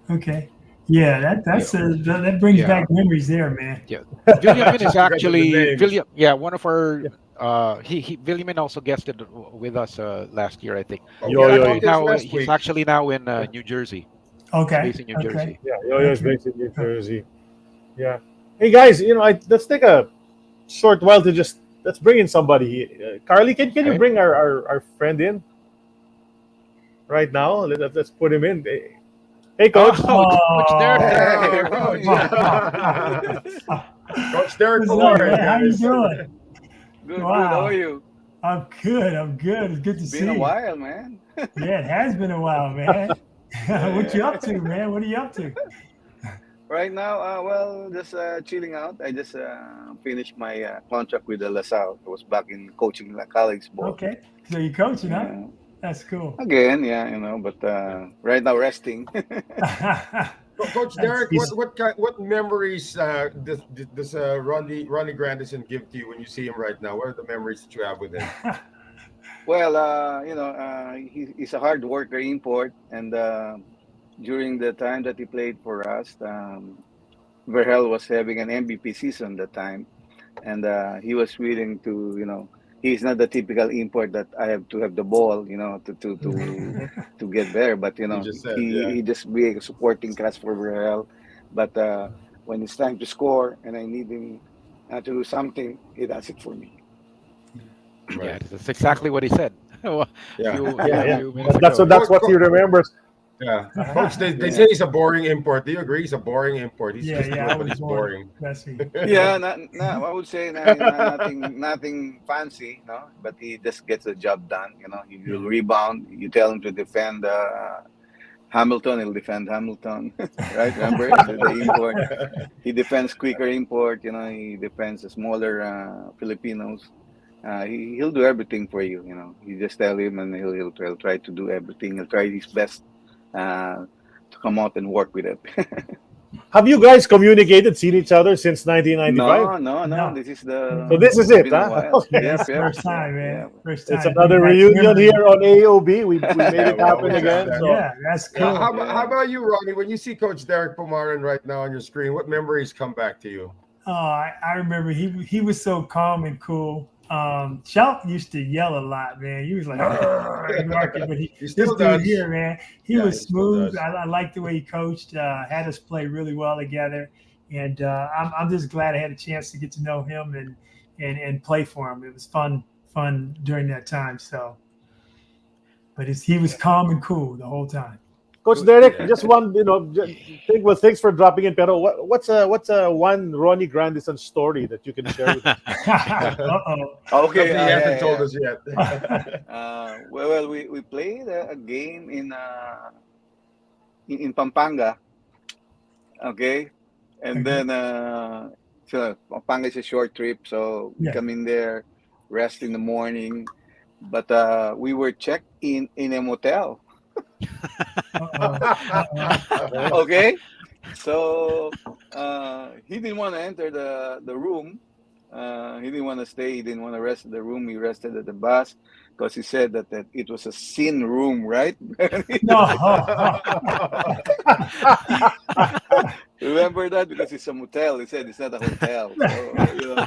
Speaker 3: Okay. Yeah, that brings back memories there, man.
Speaker 5: Yeah, William is actually one of our. William also guested with us last year, I think. He's actually now in New Jersey.
Speaker 3: Okay.
Speaker 5: He's based in New Jersey.
Speaker 2: Yeah, Yo-Yo's based in New Jersey. Yeah. Hey guys, let's take a short while to let's bring in somebody. Carly, can you bring our friend in right now? Let's put him in. Hey, Coach.
Speaker 5: Coach Derek.
Speaker 4: Coach Derek, how
Speaker 3: you doing?
Speaker 6: Good. How are you?
Speaker 3: I'm good. I'm good. It's good to see you.
Speaker 6: Been a while, man.
Speaker 3: Yeah, it has been a while, man. What you up to, man? What are you up to?
Speaker 6: Right now, well, just chilling out. I just finished my contract with the LaSalle. I was back in coaching college ball.
Speaker 3: Okay, so you're coaching, huh? That's cool.
Speaker 6: Again, yeah, but right now resting.
Speaker 4: Coach Derek, what memories does Ronnie Grandison give to you when you see him right now? What are the memories that you have with him?
Speaker 6: Well, he's a hard worker import, and during the time that he played for us, Vergel was having an MVP season that time, and he was willing to, he's not the typical import that I have to have the ball, to get there. But he just be a supporting cast for Vergel. But when it's time to score and I need him to do something, he does it for me.
Speaker 5: Right. Yeah, that's exactly what he said.
Speaker 2: That's what he remembers.
Speaker 4: Yeah, Coach, they say he's a boring import. Do you agree? He's a boring import. He's
Speaker 3: he's
Speaker 4: boring.
Speaker 6: Yeah, I would say nothing fancy, but he just gets the job done. He will rebound. You tell him to defend Hamilton, he'll defend Hamilton, right? Remember the import. He defends quicker import. He defends the smaller Filipinos. He'll do everything for you. You just tell him, and he'll try to do everything. He'll try his best to come out and work with it.
Speaker 2: Have you guys communicated, seen each other since 1995?
Speaker 6: No. This is
Speaker 2: this is it, huh?
Speaker 3: Okay. First time, man.
Speaker 6: Yeah.
Speaker 3: First time.
Speaker 2: It's another reunion here on AEOB. We made it happen again. So.
Speaker 3: Yeah, that's cool.
Speaker 4: How about you, Ronnie? When you see Coach Derek Pumaran right now on your screen, what memories come back to you?
Speaker 3: Oh, I remember he was so calm and cool. Shelton used to yell a lot, man. He was like, but he still does here, man. He was smooth. I liked the way he coached. Had us play really well together, and I'm just glad I had a chance to get to know him and play for him. It was fun during that time. So, but he was calm and cool the whole time.
Speaker 2: Coach Derek, just one, thanks for dropping in. Pero what's one Ronnie Grandison story that you can share with us?
Speaker 6: Okay,
Speaker 4: he hasn't told us yet.
Speaker 6: Well, we played a game in Pampanga. Okay, and then so Pampanga is a short trip, so we come in there, rest in the morning, but we were checked in a motel. Okay, so he didn't want to enter the room. He didn't want to stay. He didn't want to rest in the room. He rested at the bus because he said that it was a sin room, right?
Speaker 3: No.
Speaker 6: Remember that? Because it's a motel. He said it's not a hotel. So,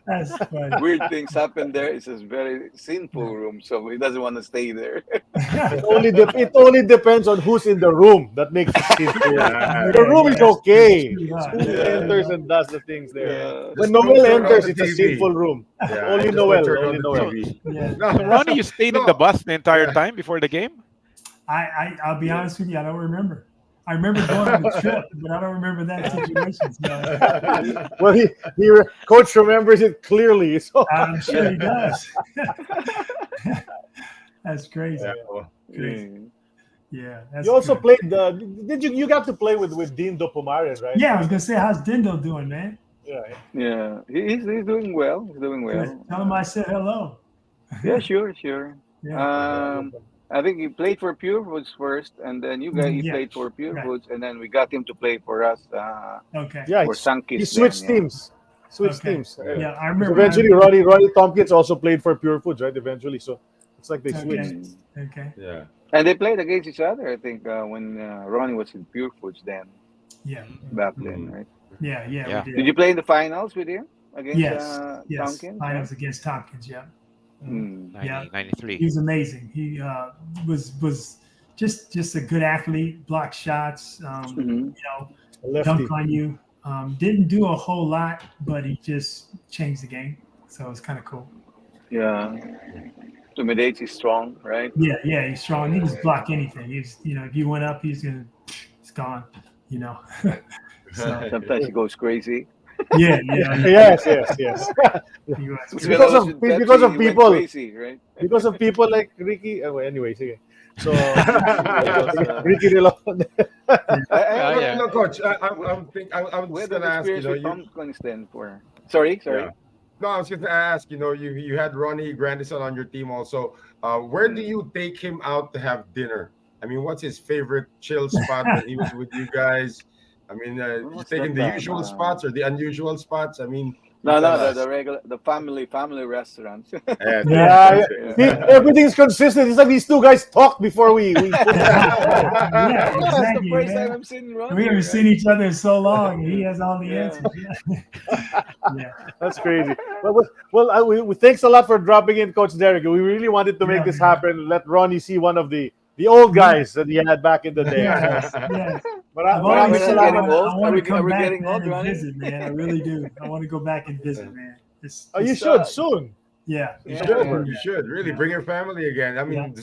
Speaker 3: That's funny.
Speaker 6: Weird things happen there. It's a very sinful room, so he doesn't want to stay there.
Speaker 2: It only depends on who's in the room. That makes it sinful. The room is okay. Who enters and does the things there. When Noel enters, it's a sinful room. Only Noel.
Speaker 5: So Ronnie, you stayed in the bus the entire time before the game?
Speaker 3: I'll be honest with you, I don't remember. I remember going on the trip, but I don't remember that situation. So.
Speaker 2: Well, Coach remembers it clearly. So.
Speaker 3: I'm sure he does. That's crazy. Yeah. That's
Speaker 2: you also played. Did you got to play with Dindo Pumaran, right?
Speaker 3: Yeah, I was gonna say, how's Dindo doing, man?
Speaker 6: Yeah. He's doing well. He's doing well.
Speaker 3: Tell him I said hello.
Speaker 6: Yeah, sure.
Speaker 3: Yeah.
Speaker 6: I think he played for Pure Foods first, and then you guys played for Pure Foods, and then we got him to play for us. For Sankis.
Speaker 2: He switched teams.
Speaker 3: Yeah, I remember.
Speaker 2: Eventually, Ronnie Tompkins also played for Pure Foods, right? Eventually, so it's like they switched.
Speaker 3: Okay.
Speaker 4: Yeah.
Speaker 6: And they played against each other, I think, when Ronnie was in Pure Foods then.
Speaker 3: Yeah.
Speaker 6: Back then, right?
Speaker 3: Yeah. We did.
Speaker 6: Did you play in the finals with him against Tompkins?
Speaker 3: Finals against Tompkins. Yeah.
Speaker 5: 93.
Speaker 3: He was amazing. He was just a good athlete. Blocked shots. Dunk on you. Didn't do a whole lot, but he just changed the game. So it's kind of cool.
Speaker 6: Yeah. Intimidates. He's strong, right?
Speaker 3: Yeah, he's strong. He can just block anything. He's if you went up, it's gone. So.
Speaker 6: Sometimes he goes crazy.
Speaker 3: Yeah.
Speaker 2: Yes. because of people,
Speaker 6: crazy, right?
Speaker 2: because of people like Ricky. Anyway, sige. So
Speaker 6: Ricky
Speaker 2: Relon.
Speaker 4: No, coach. I'm just gonna ask.
Speaker 6: Sorry.
Speaker 4: Yeah. No, I was going to ask. You had Ronnie Grandison on your team also. Where do you take him out to have dinner? I mean, what's his favorite chill spot when he was with you guys? I mean, you taking the usual spots or the unusual spots? I mean,
Speaker 6: the regular, the family restaurants.
Speaker 2: Yeah. Everything's consistent. It's like these two guys talk before we
Speaker 3: Yeah,
Speaker 6: That's
Speaker 3: exactly,
Speaker 6: the first
Speaker 3: man.
Speaker 6: time I've seen Ronnie.
Speaker 3: We haven't seen each other in so long, and he has all the answers. Yeah.
Speaker 2: That's crazy. Well, thanks a lot for dropping in, Coach Derek. We really wanted to make this happen. Let Ronnie see one of the old guys that he had back in the day.
Speaker 3: Yeah.
Speaker 2: But
Speaker 3: I want to come
Speaker 6: Are we
Speaker 3: back
Speaker 6: getting old,
Speaker 3: and
Speaker 6: Ronnie?
Speaker 3: visit, man. I really do. I want to go back and visit, man.
Speaker 2: You should soon.
Speaker 3: Yeah.
Speaker 4: You should really bring your family again. I mean,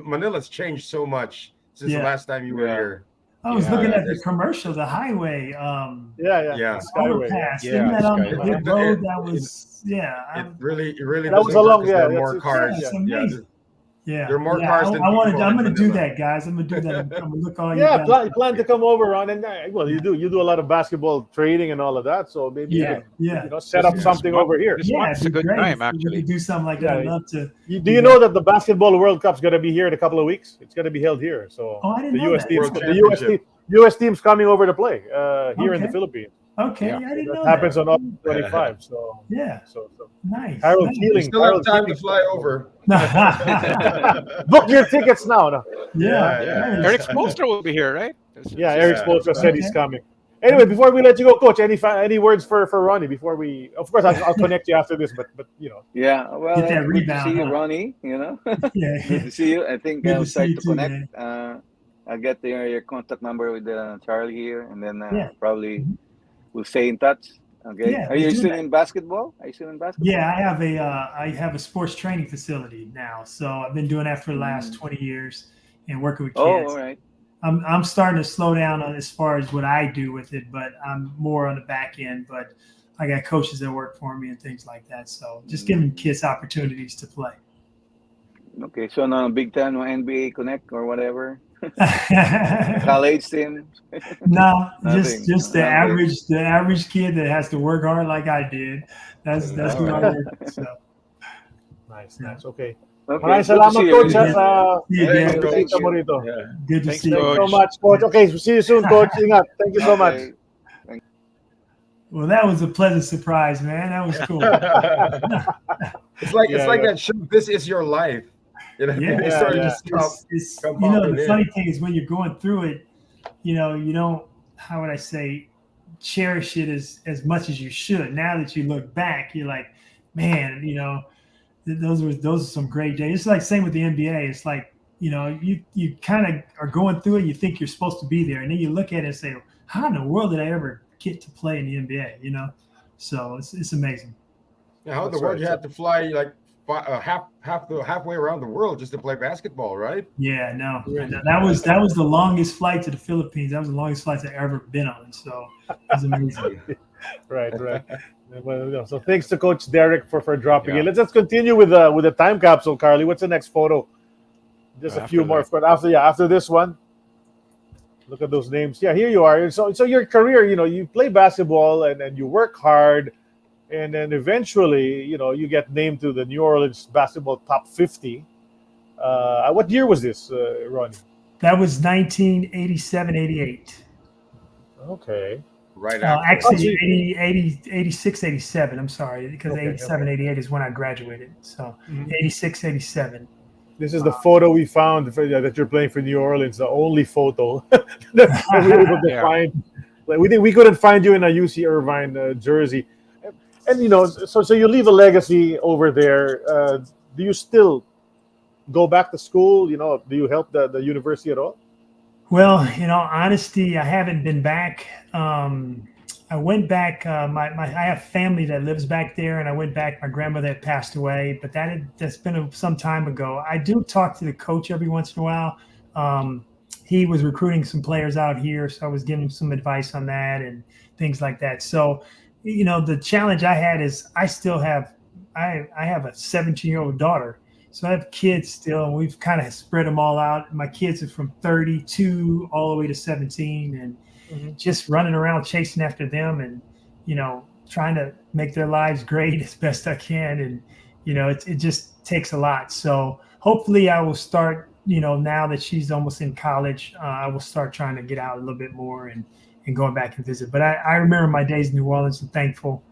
Speaker 4: Manila's changed so much since the last time you were here.
Speaker 3: I was looking at the commercial, the highway.
Speaker 2: Skyway.
Speaker 3: Isn't that on the good road? That was
Speaker 4: It really
Speaker 2: that was a long.
Speaker 4: there are more cars.
Speaker 3: It's amazing. Yeah,
Speaker 4: there are more cars than
Speaker 3: I'm
Speaker 4: people
Speaker 3: going to
Speaker 4: in
Speaker 3: do
Speaker 4: Manila.
Speaker 3: that, guys. I'm going to do that. I'm going to look all you guys.
Speaker 2: Plan to come over, Ron, and you do a lot of basketball trading and all of that. So maybe you can set up something over here.
Speaker 5: It's a good time, actually.
Speaker 3: We could do something like that. I'd love to.
Speaker 2: Do you know that the basketball World Cup's going to be here in a couple of weeks? It's going to be held here. So
Speaker 3: I didn't
Speaker 2: the
Speaker 3: know
Speaker 2: US
Speaker 3: that.
Speaker 2: teams, US team's coming over to play here in the Philippines.
Speaker 3: Okay, I didn't know
Speaker 2: that happens on August 25. So
Speaker 3: so nice.
Speaker 2: Harold
Speaker 3: nice.
Speaker 2: Keeling.
Speaker 4: You still have time to fly over.
Speaker 2: Book your tickets now. No?
Speaker 3: Yeah.
Speaker 5: Eric Spoelstra will be here, right?
Speaker 2: Eric Spoelstra said he's coming. Anyway, before we let you go, Coach, any words for Ronnie before we? Of course, I'll connect you after this, but
Speaker 6: Yeah, well,
Speaker 3: Get that
Speaker 6: good
Speaker 3: rebound,
Speaker 6: to see you,
Speaker 3: huh?
Speaker 6: Ronnie. Good to see you. I think
Speaker 3: Good
Speaker 6: I'll
Speaker 3: to
Speaker 6: start
Speaker 3: see
Speaker 6: to
Speaker 3: you too,
Speaker 6: connect. I'll get your contact number with Charlie here, and then probably we'll stay in touch. Okay.
Speaker 3: Yeah,
Speaker 6: Are you
Speaker 3: let's do
Speaker 6: still
Speaker 3: that.
Speaker 6: in basketball?
Speaker 3: Yeah, I have a sports training facility now, so I've been doing that for the last 20 years and working with kids.
Speaker 6: Oh, all right.
Speaker 3: I'm starting to slow down on as far as what I do with it, but I'm more on the back end. But I got coaches that work for me and things like that. So just giving kids opportunities to play.
Speaker 6: Okay, so no big time, no NBA Connect or whatever. College team.
Speaker 3: No,
Speaker 6: Nothing.
Speaker 3: just the average kid that has to work hard like I did. That's who I work with. So.
Speaker 2: Nice. Okay.
Speaker 6: Okay.
Speaker 2: Maraming salamat, Coach.
Speaker 3: Good to see you.
Speaker 2: Thank you so much, Coach. Okay, so see you soon, Coach. Ingat. Thank you so much.
Speaker 3: Well, that was a pleasant surprise, man. That was cool.
Speaker 4: It's like that show, This Is Your Life.
Speaker 3: The funny thing is when you're going through it, you don't, how would I say, cherish it as much as you should. Now that you look back, you're like, man, those are some great days. It's like same with the NBA. It's like, you kind of are going through it. You think you're supposed to be there. And then you look at it and say, how in the world did I ever get to play in the NBA? So it's amazing.
Speaker 4: Yeah, how in the world you had to fly like halfway around the world just to play basketball, right?
Speaker 3: Yeah, no. That was the longest flight to the Philippines. That was the longest flight I've ever been on. So it was amazing.
Speaker 2: Right. Well, so thanks to Coach Derek for dropping in. Let's just continue with the time capsule, Carly. What's the next photo? Just a few more. After this one. Look at those names. Yeah, here you are. So your career, you play basketball and you work hard, and then eventually, you get named to the New Orleans basketball top 50. What year was this, Ronnie?
Speaker 3: That was 1987-88.
Speaker 2: Okay.
Speaker 4: Right after.
Speaker 3: Actually, 86, 87. I'm sorry, because 87, 88 is when I graduated. So 86, 87.
Speaker 2: This is the photo we found that you're playing for New Orleans. The only photo that we were able to find. Like we couldn't find you in a UC Irvine jersey, and so you leave a legacy over there. Do you still go back to school? Do you help the university at all?
Speaker 3: Well, honesty, I haven't been back. I went back. I have family that lives back there, and I went back. My grandmother had passed away, but that's been some time ago. I do talk to the coach every once in a while. He was recruiting some players out here, so I was giving him some advice on that and things like that. So the challenge I had is I still have I have a 17-year-old daughter, so I have kids still, and we've kind of spread them all out. My kids are from 32 all the way to 17, and just running around chasing after them, and trying to make their lives great as best I can, and it just takes a lot. So hopefully I will start. Now that she's almost in college, I will start trying to get out a little bit more and going back and visit. But I remember my days in New Orleans and thankful.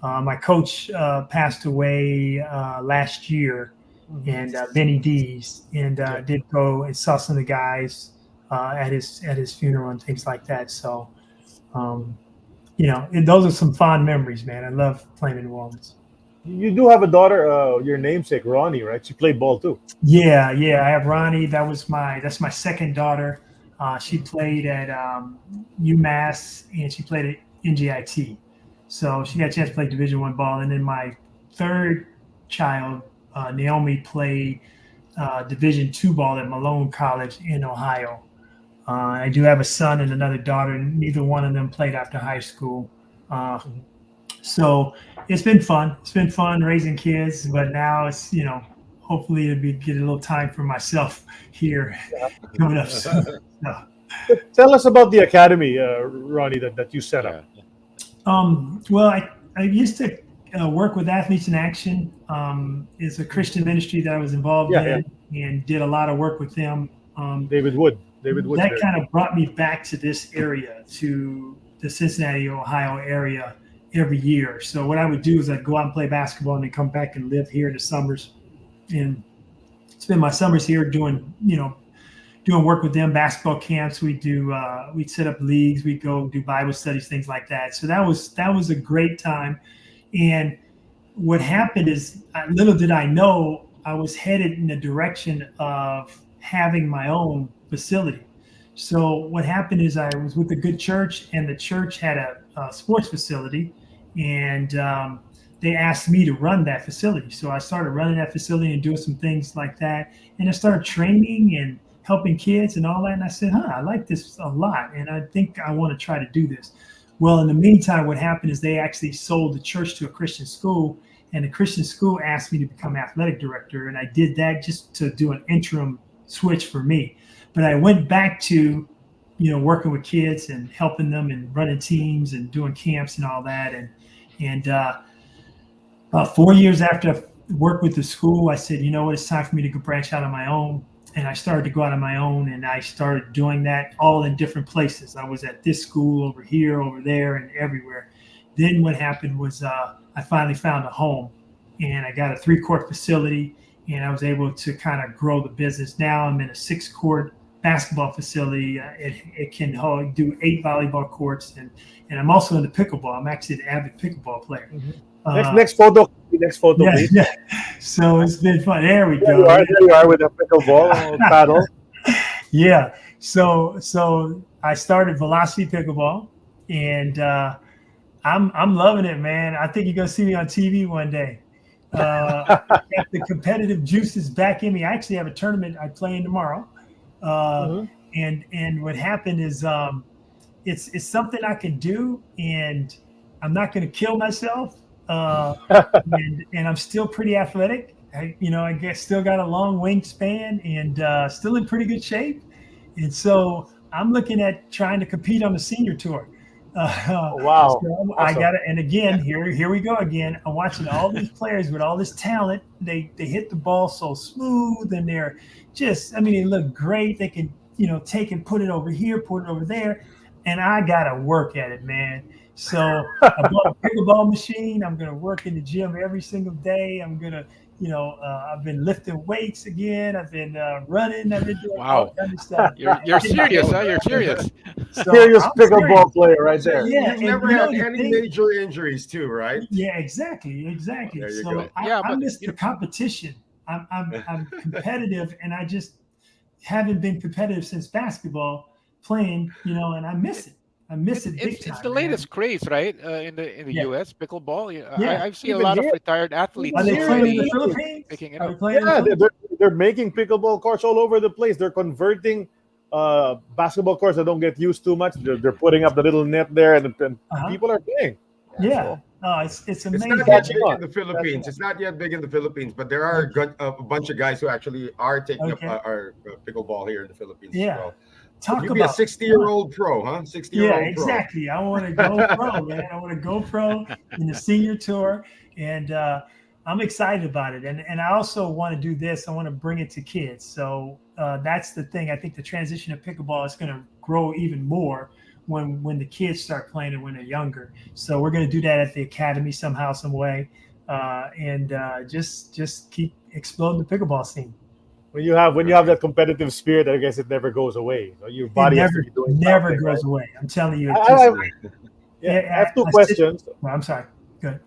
Speaker 3: My coach passed away last year, and Benny Dees, and did go and saw some of the guys at his funeral and things like that. So, and those are some fond memories, man. I love playing in New Orleans.
Speaker 2: You do have a daughter, your namesake, Ronnie, right? She played ball too.
Speaker 3: Yeah. I have Ronnie. That's my second daughter. She played at UMass, and she played at NJIT. So she got a chance to play Division I ball. And then my third child, Naomi, played Division II ball at Malone College in Ohio. I do have a son and another daughter, and neither one of them played after high school. So it's been fun. It's been fun raising kids, but now it's, hopefully it'll get a little time for myself here coming up soon. So.
Speaker 2: Tell us about the academy, Ronnie, that you set up.
Speaker 3: Well, I used to work with Athletes in Action. It's a Christian ministry that I was involved in and did a lot of work with them.
Speaker 2: David Wood.
Speaker 3: That kind of brought me back to this area, to the Cincinnati, Ohio area every year. So what I would do is I'd go out and play basketball and then come back and live here in the summers and spend my summers here doing work with them, basketball camps. We'd set up leagues, we'd go do Bible studies, things like that. So that was a great time. And what happened is, little did I know, I was headed in the direction of having my own facility. So what happened is I was with a good church, and the church had a sports facility, and they asked me to run that facility. So I started running that facility and doing some things like that. And I started training and helping kids and all that. And I said, I like this a lot, and I think I want to try to do this. Well, in the meantime, what happened is they actually sold the church to a Christian school, and the Christian school asked me to become athletic director. And I did that just to do an interim switch for me. But I went back to, working with kids and helping them and running teams and doing camps and all that. And about 4 years after I worked with the school, I said, it's time for me to go branch out on my own. And I started to go out on my own, and I started doing that all in different places. I was at this school, over here, over there, and everywhere. Then what happened was I finally found a home, and I got a 3-court facility, and I was able to kind of grow the business. Now I'm in a 6-court basketball facility. It can do 8 volleyball courts, and I'm also into pickleball. I'm actually an avid pickleball player.
Speaker 2: Next photo, please.
Speaker 3: Yeah. So it's been fun. There we go.
Speaker 2: There you are with a pickleball paddle.
Speaker 3: Yeah. So I started Velocity Pickleball, and I'm loving it, man. I think you're gonna see me on TV one day. Got the competitive juices back in me. I actually have a tournament I play in tomorrow. And what happened is it's something I can do, and I'm not going to kill myself. And I'm still pretty athletic. I guess still got a long wingspan, and still in pretty good shape. And so I'm looking at trying to compete on the senior tour.
Speaker 2: Wow.
Speaker 3: So
Speaker 2: awesome.
Speaker 3: I got it. And again, here we go again. I'm watching all these players with all this talent. They hit the ball so smooth, and they're just, they look great. They can, take and put it over here, put it over there. And I got to work at it, man. So I bought a pickleball machine. I'm going to work in the gym every single day. I'm going to, I've been lifting weights again. I've been running. I've been doing all kind of stuff.
Speaker 5: You're serious, huh? You're serious.
Speaker 2: Serious pickleball player right there.
Speaker 3: Yeah,
Speaker 4: You've never had any major injuries too, right?
Speaker 3: Yeah, exactly. So I miss the competition. I'm competitive, and I just haven't been competitive since basketball playing, and I miss it. I miss it big time.
Speaker 5: It's the latest craze, right? In the U.S. pickleball. I've seen
Speaker 2: Even
Speaker 5: a lot
Speaker 2: here.
Speaker 5: of retired athletes.
Speaker 3: Are they playing in the
Speaker 5: Philippines?
Speaker 3: Philippines?
Speaker 2: Yeah, they're making pickleball courts all over the place. They're converting basketball courts that don't get used too much. They're putting up the little net there, and people are playing.
Speaker 3: Yeah. Oh, it's amazing.
Speaker 4: It's not yet big in the Philippines. It's not yet big in the Philippines, but there are a bunch of guys who actually are taking up our pickleball here in the Philippines as well.
Speaker 3: Talk
Speaker 4: you'd
Speaker 3: about
Speaker 4: be a 60-year-old pro, huh? 60-year-old pro.
Speaker 3: Exactly. I want to go pro, man. I want to go pro in the senior tour, and I'm excited about it. And I also want to do this. I want to bring it to kids. So that's the thing. I think the transition of pickleball is going to grow even more when the kids start playing and when they're younger. So we're going to do that at the academy somehow, some way, and just keep exploding the pickleball scene.
Speaker 2: When you have that competitive spirit, I guess it never goes away. Your body has to be doing
Speaker 3: never goes away. I'm telling you.
Speaker 2: I have two questions.
Speaker 3: I'm sorry. Good.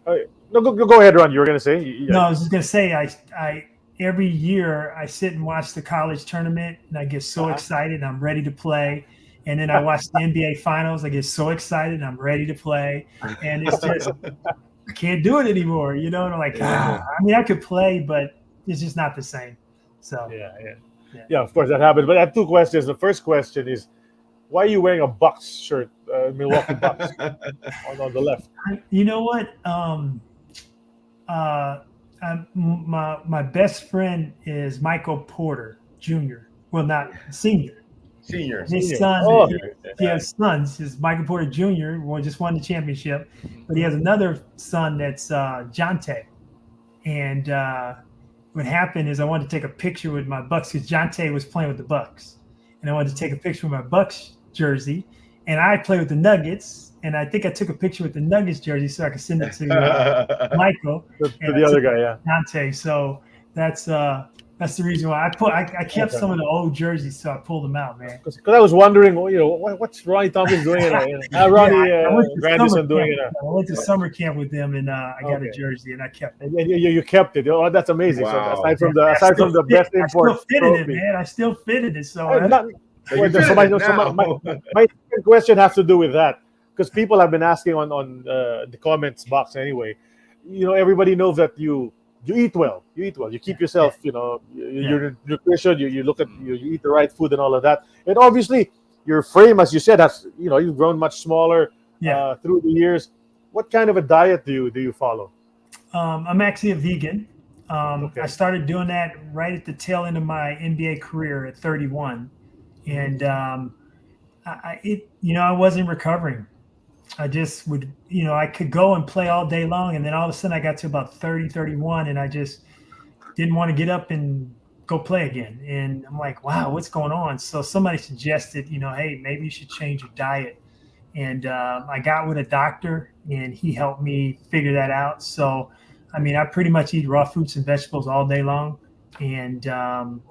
Speaker 2: No, go ahead, Ron. You were going to say?
Speaker 3: No, I was just going to say I every year I sit and watch the college tournament, and I get so excited. I'm ready to play. And then I watch the NBA finals. I get so excited. I'm ready to play. And it's just, I can't do it anymore. You know, and I'm like, I mean, I could play, but it's just not the same. So
Speaker 2: yeah, of course that happens. But I have two questions. The first question is, why are you wearing a Bucks shirt, Milwaukee Bucks, on the left?
Speaker 3: You know what? My best friend is Michael Porter Jr. Well, not senior.
Speaker 4: Senior.
Speaker 3: His son, he has sons. His Michael Porter Jr. just won the championship, but he has another son that's Jonte. And what happened is I wanted to take a picture with my Bucks because Jonte was playing with the Bucks, and I wanted to take a picture with my Bucks jersey. And I play with the Nuggets, and I think I took a picture with the Nuggets jersey so I could send it to Michael,
Speaker 2: to the other guy,
Speaker 3: Jonte. So that's the reason why I kept some of the old jerseys, so I pulled them out, man.
Speaker 2: Because I was wondering, what's Ronnie Thompson doing? Ronnie Grandison doing it.
Speaker 3: I went to summer camp with them, and I got a jersey, and I kept it.
Speaker 2: You kept it. Oh, that's amazing.
Speaker 4: Wow.
Speaker 2: So aside from the best import,
Speaker 3: I still fitted it, man. I still fitted it. So
Speaker 2: my question has to do with that, because people have been asking on the comments box anyway. Everybody knows that you eat well. You keep yourself, your nutrition. You eat the right food and all of that. And obviously, your frame, as you said, has you've grown much smaller through the years. What kind of a diet do you follow?
Speaker 3: I'm actually a vegan. I started doing that right at the tail end of my NBA career at 31, and I wasn't recovering. I just would, I could go and play all day long. And then all of a sudden I got to about 30, 31, and I just didn't want to get up and go play again. And I'm like, wow, what's going on? So somebody suggested, hey, maybe you should change your diet. And I got with a doctor, and he helped me figure that out. So, I pretty much eat raw fruits and vegetables all day long. And, and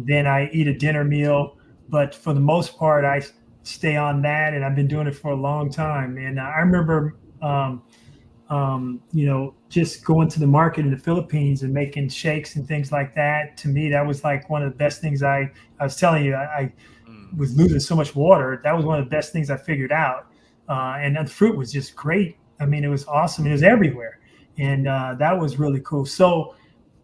Speaker 3: then I eat a dinner meal. But for the most part, I stay on that, and I've been doing it for a long time. And I remember, just going to the market in the Philippines and making shakes and things like that. To me, that was like one of the best things. I was telling you, I was losing so much water. That was one of the best things I figured out. And the fruit was just great. It was awesome. It was everywhere. And that was really cool. So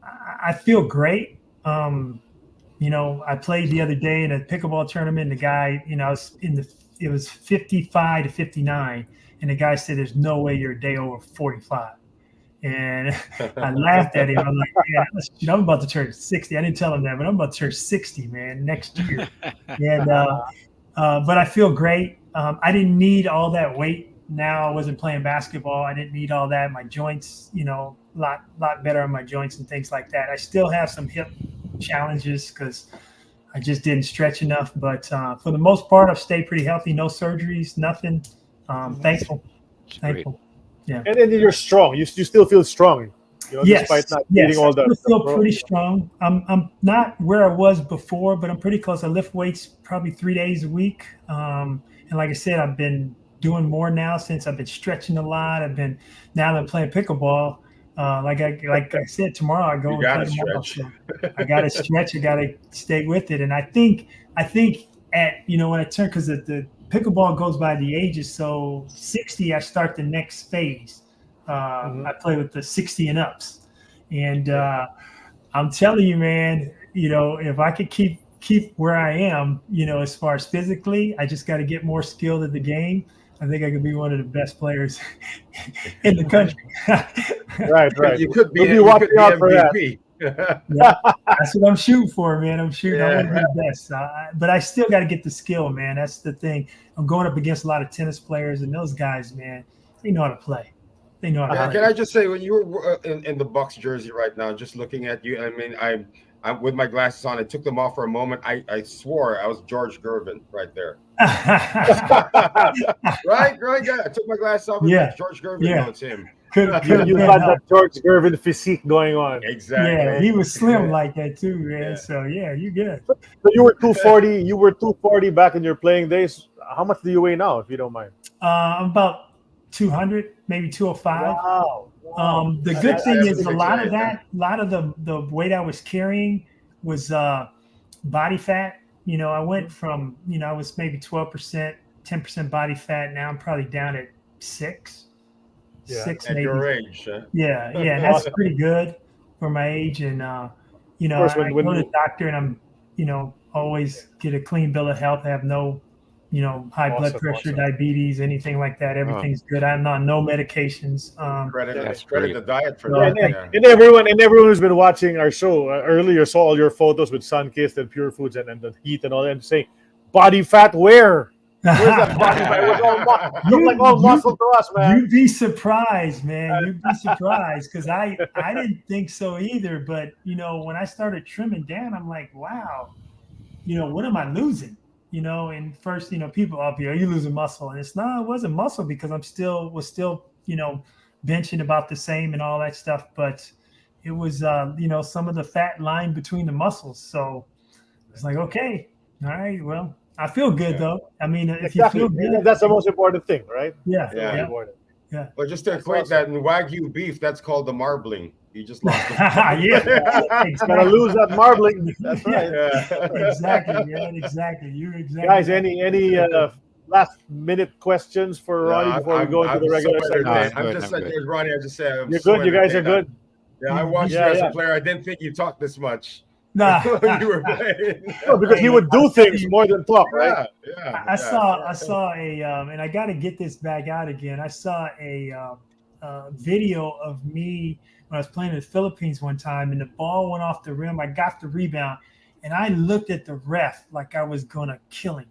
Speaker 3: I feel great. I played the other day in a pickleball tournament. The guy, it was 55 to 59. And the guy said, there's no way you're a day over 45. And I laughed at him. I'm like, man, I'm about to turn 60. I didn't tell him that, but I'm about to turn 60, man, next year. And but I feel great. I didn't need all that weight. Now I wasn't playing basketball. I didn't need all that. My joints, a lot better on my joints and things like that. I still have some hip challenges because I just didn't stretch enough. But for the most part, I've stayed pretty healthy. No surgeries, nothing. Thankful. Yeah.
Speaker 2: And then you're strong. You still feel strong. Despite not eating all that.
Speaker 3: I still feel pretty strong. I'm not where I was before, but I'm pretty close. I lift weights probably 3 days a week. And like I said, I've been doing more now since I've been stretching a lot. Now that I'm playing pickleball, like I said, tomorrow I go and play tomorrow. So I got to stretch. I got to stay with it. And I think at when I turn, because the pickleball goes by the ages. So 60, I start the next phase. I play with the 60 and ups, and I'm telling you, man, if I could keep where I am, as far as physically, I just got to get more skilled at the game. I think I could be one of the best players in the country.
Speaker 2: Right.
Speaker 4: You could be
Speaker 2: watching out for that.
Speaker 4: MVP.
Speaker 3: Yeah, that's what I'm shooting for, man. I'm shooting. I want to be
Speaker 4: Yeah.
Speaker 3: the best, but I still got to get the skill, man. That's the thing. I'm going up against a lot of tennis players, and those guys, man, they know how to play. They know how to play.
Speaker 4: Can I just say, when you were in the Bucks jersey right now, just looking at you, I mean, I'm with my glasses on. I took them off for a moment. I swore I was George Gervin right there. right, guy. I took my glasses off.
Speaker 3: Yeah.
Speaker 4: George Gervin.
Speaker 3: Yeah.
Speaker 4: No, it's him.
Speaker 2: You got that George Gervin physique going on.
Speaker 4: Exactly.
Speaker 3: Yeah, he was slim like that too, man.
Speaker 4: Yeah.
Speaker 3: So yeah, you good.
Speaker 2: So you were 240. You were 240 back in your playing days. How much do you weigh now, if you don't mind?
Speaker 3: I'm about 200, maybe 205.
Speaker 2: Wow.
Speaker 3: The good thing is a lot of the weight I was carrying was body fat. You know, I went from, I was maybe 12%, 10% body fat. Now I'm probably down at 6.
Speaker 2: Yeah,
Speaker 3: 6
Speaker 4: At
Speaker 3: maybe.
Speaker 4: your age. Huh?
Speaker 3: Yeah, that's pretty good for my age. And I go to the doctor and I'm, always get a clean bill of health. I have no, high blood pressure, diabetes, anything like that. Everything's good. I'm on no medications.
Speaker 4: Credit the diet for that.
Speaker 2: And everyone who's been watching our show earlier saw all your photos with Sunkist and Pure Foods and the heat and all that, and saying, body fat where? Where's that body fat? It was look like all muscle to us, man.
Speaker 3: You'd be surprised, man. You'd be surprised, because I didn't think so either. But when I started trimming down, I'm like, wow, what am I losing? And first, people up here, are you losing muscle? And it wasn't muscle, because was still, benching about the same and all that stuff. But it was, some of the fat lying between the muscles. So it's like, okay, all right, well, I feel good though. I mean, if you feel good,
Speaker 2: that's the most important thing, right?
Speaker 3: Yeah.
Speaker 4: Well, just to equate that in Wagyu beef, that's called the marbling. You just lost it.
Speaker 3: Exactly.
Speaker 2: Gotta lose that marbling. That's right.
Speaker 3: Exactly, man. Exactly. You're exactly.
Speaker 2: Guys, any last minute questions for Ronnie before we go into the regular segment?
Speaker 4: I'm just like Ronnie. I just say
Speaker 2: you're good. You guys are good.
Speaker 4: Yeah, I watched you as a player. I didn't think you talked this much.
Speaker 3: Nah,
Speaker 4: when you were playing.
Speaker 2: No, because he would do things more than talk, right?
Speaker 3: I saw a and I got to get this back out again. I saw a video of me when I was playing in the Philippines one time, and the ball went off the rim. I got the rebound, and I looked at the ref like I was gonna kill him.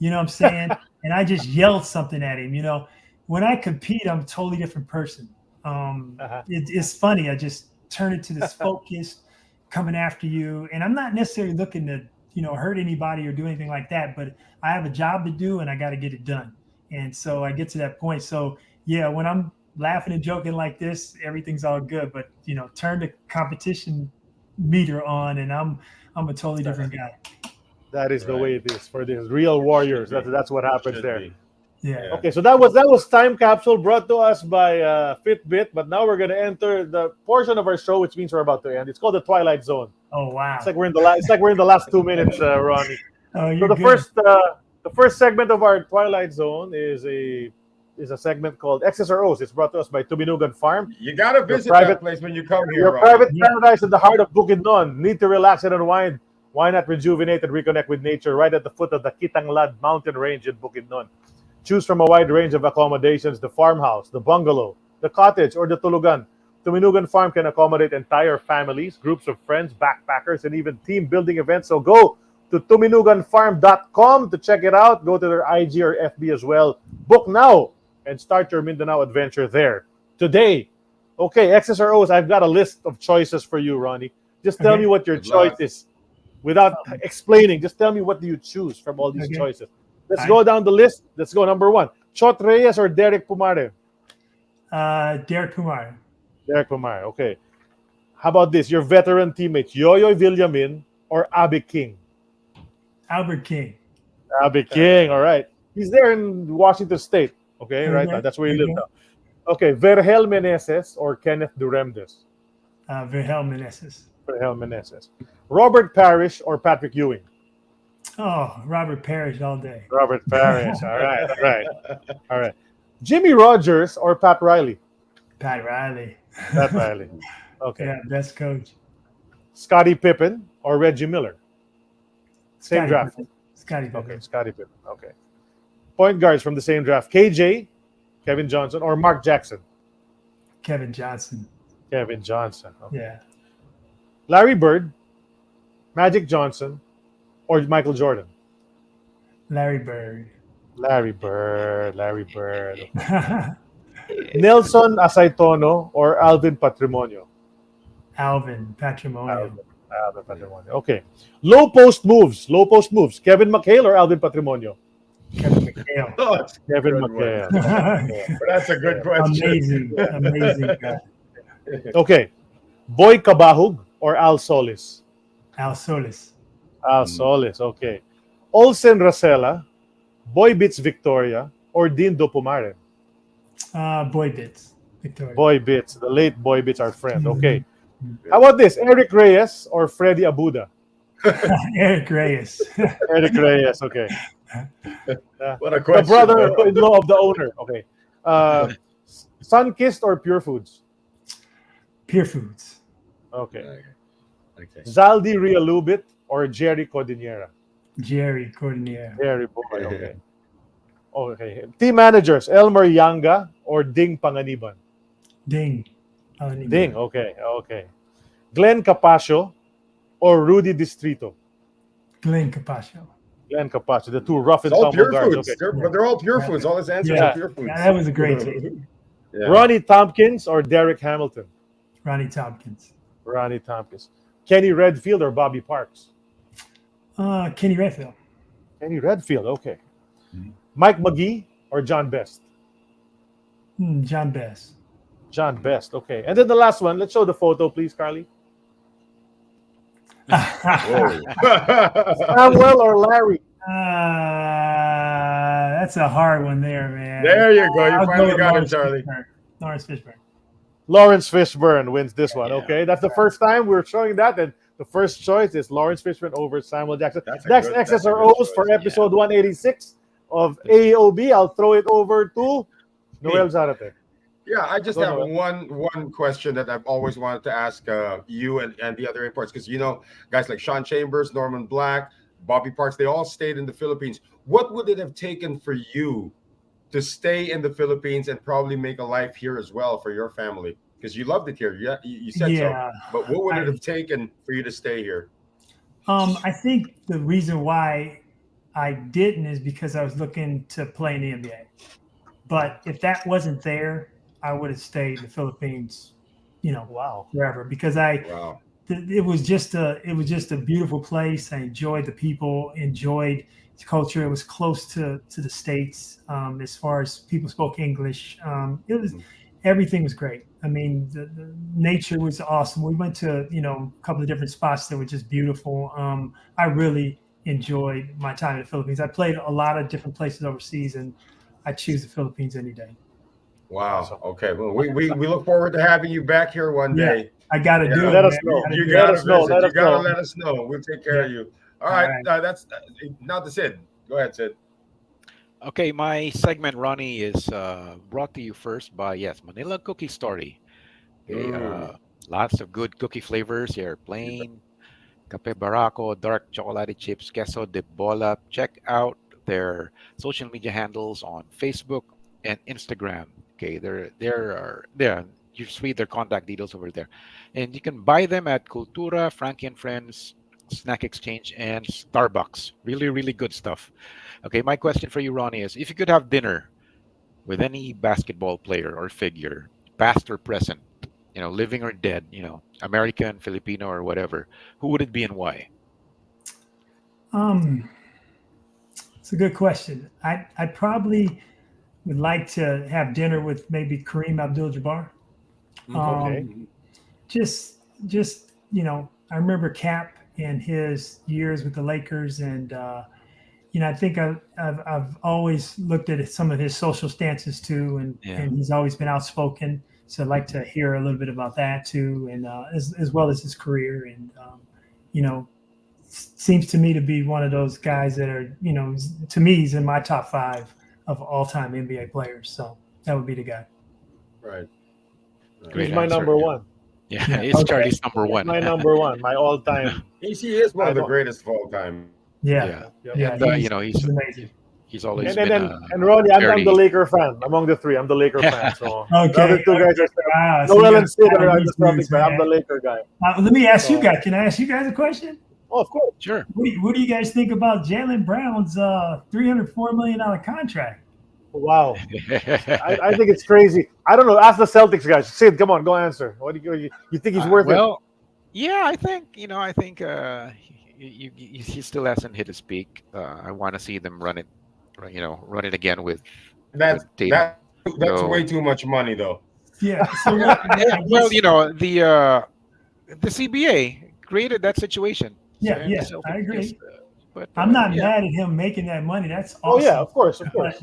Speaker 3: You know what I'm saying? And I just yelled something at him. When I compete, I'm a totally different person. It's funny. I just turn into this focused, coming after you, and I'm not necessarily looking to hurt anybody or do anything like that, but I have a job to do and I got to get it done. And so I get to that point. So yeah, when I'm laughing and joking like this, everything's all good, but turn the competition meter on and I'm a totally different guy.
Speaker 2: That is the way it is for these real warriors. That's what happens there.
Speaker 3: Yeah.
Speaker 2: Okay, so that was Time Capsule, brought to us by Fitbit, but now we're going to enter the portion of our show, which means we're about to end. It's called the Twilight Zone.
Speaker 3: Oh wow!
Speaker 2: It's like we're in the last 2 minutes, Ronnie.
Speaker 3: Oh,
Speaker 2: so the first segment of our Twilight Zone is a segment called X's or O's. It's brought to us by Tubinugan Farm.
Speaker 4: You got to visit that place when you come here.
Speaker 2: Your private paradise in the heart of Bukidnon. Need to relax and unwind? Why not rejuvenate and reconnect with nature right at the foot of the Kitanglad mountain range in Bukidnon? Choose from a wide range of accommodations: the farmhouse, the bungalow, the cottage, or the tulugan. Tuminugan Farm can accommodate entire families, groups of friends, backpackers, and even team building events. So go to tuminuganfarm.com to check it out. Go to their IG or FB as well. Book now and start your Mindanao adventure there today. Okay, X's or O's. I've got a list of choices for you, Ronnie. Just tell me what your choice is without explaining. Just tell me, what do you choose from all these choices? Let's go down the list. Let's go. Number 1, Chot Reyes or Derek Pumare?
Speaker 3: Derek Pumare.
Speaker 2: Derek Pumare, okay. How about this? Your veteran teammates, Yoyoy Villamin or Abby King?
Speaker 3: Albert King.
Speaker 2: Abby King, all right. He's there in Washington State, okay, right now. That's where he lives now. Okay, Vergel Meneses or Kenneth Duremdes?
Speaker 3: Vergel Meneses.
Speaker 2: Vergel Meneses. Robert Parrish or Patrick Ewing?
Speaker 3: Oh, Robert Parrish all day.
Speaker 2: Robert Parrish. All right. Jimmy Rogers or Pat Riley?
Speaker 3: Pat Riley.
Speaker 2: Pat Riley. Okay.
Speaker 3: Yeah, best coach.
Speaker 2: Scottie Pippen or Reggie Miller? Same draft.
Speaker 3: Scottie Pippen.
Speaker 2: Okay, Scottie Pippen. Okay. Point guards from the same draft: KJ, Kevin Johnson, or Mark Jackson.
Speaker 3: Kevin Johnson.
Speaker 2: Kevin Johnson. Okay.
Speaker 3: Yeah.
Speaker 2: Larry Bird, Magic Johnson, or Michael Jordan.
Speaker 3: Larry Bird.
Speaker 2: Larry Bird. Larry Bird. Nelson Asaitono or Alvin Patrimonio.
Speaker 3: Alvin Patrimonio.
Speaker 2: Alvin Patrimonio. Okay. Low post moves. Low post moves. Kevin McHale or Alvin Patrimonio.
Speaker 3: Kevin McHale.
Speaker 4: Oh, that's
Speaker 2: Kevin
Speaker 4: good one.
Speaker 2: McHale.
Speaker 4: That's a good question.
Speaker 3: Amazing guy.
Speaker 2: Okay. Boy Kabahug or Al Solis.
Speaker 3: Al Solis.
Speaker 2: Al Solis. Okay. Olsen Racela, Boy Bits Victoria, or Dean Dopumaren.
Speaker 3: Boy Bits Victoria.
Speaker 2: Boy Bits. The late Boy Bits, our friend. Okay. How about this? Eric Reyes or Freddie Abuda?
Speaker 3: Eric Reyes.
Speaker 2: Eric Reyes. Okay.
Speaker 4: What a
Speaker 2: The
Speaker 4: question.
Speaker 2: brother-in-law of the owner. Okay. Sunkist or Pure Foods?
Speaker 3: Pure Foods.
Speaker 2: Okay.
Speaker 4: Okay.
Speaker 2: Zaldi Rialubit or Jerry Cordiniera?
Speaker 3: Jerry Cordinier.
Speaker 2: Jerry boy. Okay. Okay. Team managers: Elmer Yanga or Ding Panganiban?
Speaker 3: Ding.
Speaker 2: Ding. Okay. Okay. Glenn Capascio or Rudy Distrito?
Speaker 3: Glenn Capascio.
Speaker 2: Glenn Capascio, the two rough and
Speaker 4: It's all
Speaker 2: tumble
Speaker 4: pure
Speaker 2: guards.
Speaker 4: foods.
Speaker 2: Okay.
Speaker 4: But they're all pure foods. All his answers
Speaker 3: Yeah.
Speaker 4: are pure foods.
Speaker 3: Yeah, that was a great team.
Speaker 4: Yeah.
Speaker 2: Ronnie Tompkins or Derek Hamilton?
Speaker 3: Ronnie Tompkins.
Speaker 2: Ronnie Tompkins. Kenny Redfield or Bobby Parks?
Speaker 3: Kenny Redfield.
Speaker 2: Kenny Redfield. Okay. Mike McGee or John Best?
Speaker 3: John Best.
Speaker 2: John Best. Okay. And then the last one. Let's show the photo, please, Carly. Samuel or Larry?
Speaker 3: That's a hard one there, man.
Speaker 4: There you go. You
Speaker 3: I'll
Speaker 4: finally
Speaker 3: with
Speaker 4: got him,
Speaker 3: Laurence
Speaker 4: Charlie.
Speaker 3: Fishburne. Laurence Fishburne.
Speaker 2: Laurence Fishburne wins this one.
Speaker 5: Yeah.
Speaker 2: Okay. That's the first time we're showing that. And the first choice is Laurence Fishburne over Samuel Jackson.
Speaker 4: That's a
Speaker 2: Next
Speaker 4: good-
Speaker 2: X's
Speaker 4: that's a
Speaker 2: or
Speaker 4: good
Speaker 2: O's for
Speaker 4: choice.
Speaker 2: episode 186 of AEOB. I'll throw it over to Noel Zarate.
Speaker 4: Yeah, I just
Speaker 2: Go
Speaker 4: have
Speaker 2: ahead.
Speaker 4: one question that I've always wanted to ask you and the other imports, because guys like Sean Chambers, Norman Black, Bobby Parks, they all stayed in the Philippines. What would it have taken for you to stay in the Philippines and probably make a life here as well for your family? Because you loved it here. Yeah, you said
Speaker 3: Yeah.
Speaker 4: so. But what would it have taken for you to stay here?
Speaker 3: I think the reason why I didn't is because I was looking to play in the NBA. But if that wasn't there, I would have stayed in the Philippines,
Speaker 2: Wow.
Speaker 3: forever, because
Speaker 4: Wow.
Speaker 3: it was just a beautiful place. I enjoyed the people, enjoyed the culture. It was close to the States, as far as people spoke English. Everything was great. I mean, the nature was awesome. We went to, a couple of different spots that were just beautiful. I really enjoyed my time in the Philippines. I played a lot of different places overseas, and I choose the Philippines any day.
Speaker 4: Wow. Okay. Well, we look forward to having you back here one
Speaker 3: Yeah.
Speaker 4: day.
Speaker 3: I got to do it.
Speaker 2: Let us
Speaker 3: man.
Speaker 2: know.
Speaker 3: I gotta
Speaker 4: You
Speaker 3: do
Speaker 4: got
Speaker 3: it.
Speaker 4: to
Speaker 2: know.
Speaker 4: visit.
Speaker 2: Let
Speaker 4: You
Speaker 2: us
Speaker 4: got to
Speaker 2: know.
Speaker 4: let us know. We'll take care of you. All right. That's now to Sid. Go ahead, Sid.
Speaker 5: Okay, my segment, Ronnie, is brought to you first by Manila Cookie Story. Okay, lots of good cookie flavors here: plain, cafe barako, dark chocolate chips, queso de bola. Check out their social media handles on Facebook and Instagram. Okay, there. You just read their contact details over there, and you can buy them at Cultura, Frankie and Friends, Snack Exchange, and Starbucks. Really, really good stuff. Okay, my question for you, Ronnie, is if you could have dinner with any basketball player or figure, past or present, living or dead, American, Filipino, or whatever, who would it be and why?
Speaker 3: It's a good question. I probably would like to have dinner with maybe Kareem Abdul-Jabbar.
Speaker 2: Okay.
Speaker 3: Just I remember Cap and his years with the Lakers, and I think I've always looked at some of his social stances too, and he's always been outspoken. So I'd like to hear a little bit about that too, and as well as his career, and seems to me to be one of those guys that are, to me, he's in my top 5 of all-time NBA players. So that would be the guy.
Speaker 4: Right.
Speaker 5: Great
Speaker 2: He's my
Speaker 5: answer.
Speaker 2: number one.
Speaker 5: Yeah, it's
Speaker 3: Okay.
Speaker 5: Charlie's number one.
Speaker 2: My number one. My all-time.
Speaker 4: He is one of the
Speaker 2: I don't-
Speaker 4: greatest of all time.
Speaker 3: Yeah.
Speaker 2: Yeah.
Speaker 3: Yeah.
Speaker 5: And,
Speaker 3: He's
Speaker 5: he's
Speaker 3: amazing.
Speaker 5: He's always
Speaker 2: and
Speaker 5: been
Speaker 2: Ronnie, I'm
Speaker 5: very
Speaker 2: the Laker fan among the three. I'm the Laker fan. So the
Speaker 3: Okay.
Speaker 2: other two guys are
Speaker 3: Wow, so
Speaker 2: Noel
Speaker 3: you
Speaker 2: and Sid are
Speaker 3: got
Speaker 2: the Celtics guy. I'm the Laker guy.
Speaker 3: Let me ask you
Speaker 2: So-
Speaker 3: guys. Can I ask you guys a question?
Speaker 2: Oh, of course.
Speaker 5: sure.
Speaker 3: What do you guys think about Jaylen Brown's $304 million contract?
Speaker 2: Wow. I think it's crazy. I don't know. Ask the Celtics guys. Sid, come on, go answer. What do you think he's worth it?
Speaker 5: Well, yeah, I think he still hasn't hit his peak. I want to see them run it again with Tatum.
Speaker 4: That's way too much money, though.
Speaker 3: Yeah. So
Speaker 5: Well, the CBA created that situation.
Speaker 3: Yeah,
Speaker 5: So,
Speaker 3: yeah,
Speaker 5: the Celtics
Speaker 3: I agree.
Speaker 5: just, but
Speaker 3: I'm not
Speaker 5: yeah.
Speaker 3: mad at him making that money. That's
Speaker 2: Oh
Speaker 3: awesome.
Speaker 2: yeah, of course.
Speaker 3: But-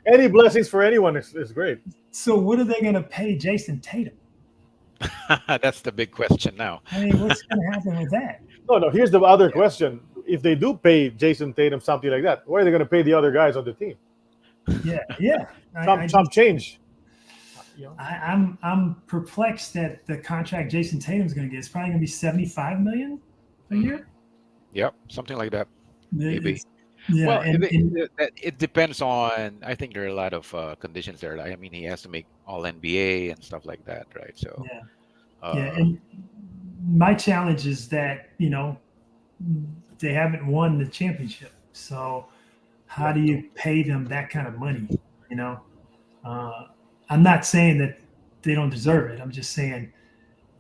Speaker 2: Any blessings for anyone is great.
Speaker 3: So what are they going to pay Jason Tatum?
Speaker 5: That's the big question now.
Speaker 3: I mean, what's going to happen with that?
Speaker 2: No. Here's the other question: if they do pay Jason Tatum something like that, where are they going to pay the other guys on the team?
Speaker 3: Yeah.
Speaker 2: Some change.
Speaker 3: I'm perplexed that the contract Jason Tatum's going to get is probably going to be $75 million a year.
Speaker 5: Yep, something like that. Maybe.
Speaker 3: Yeah,
Speaker 5: Well,
Speaker 3: and
Speaker 5: it depends on. I think there are a lot of conditions there. I mean, he has to make All NBA and stuff like that, right? So,
Speaker 3: and my challenge is that they haven't won the championship. So, how do you pay them that kind of money? I'm not saying that they don't deserve it. I'm just saying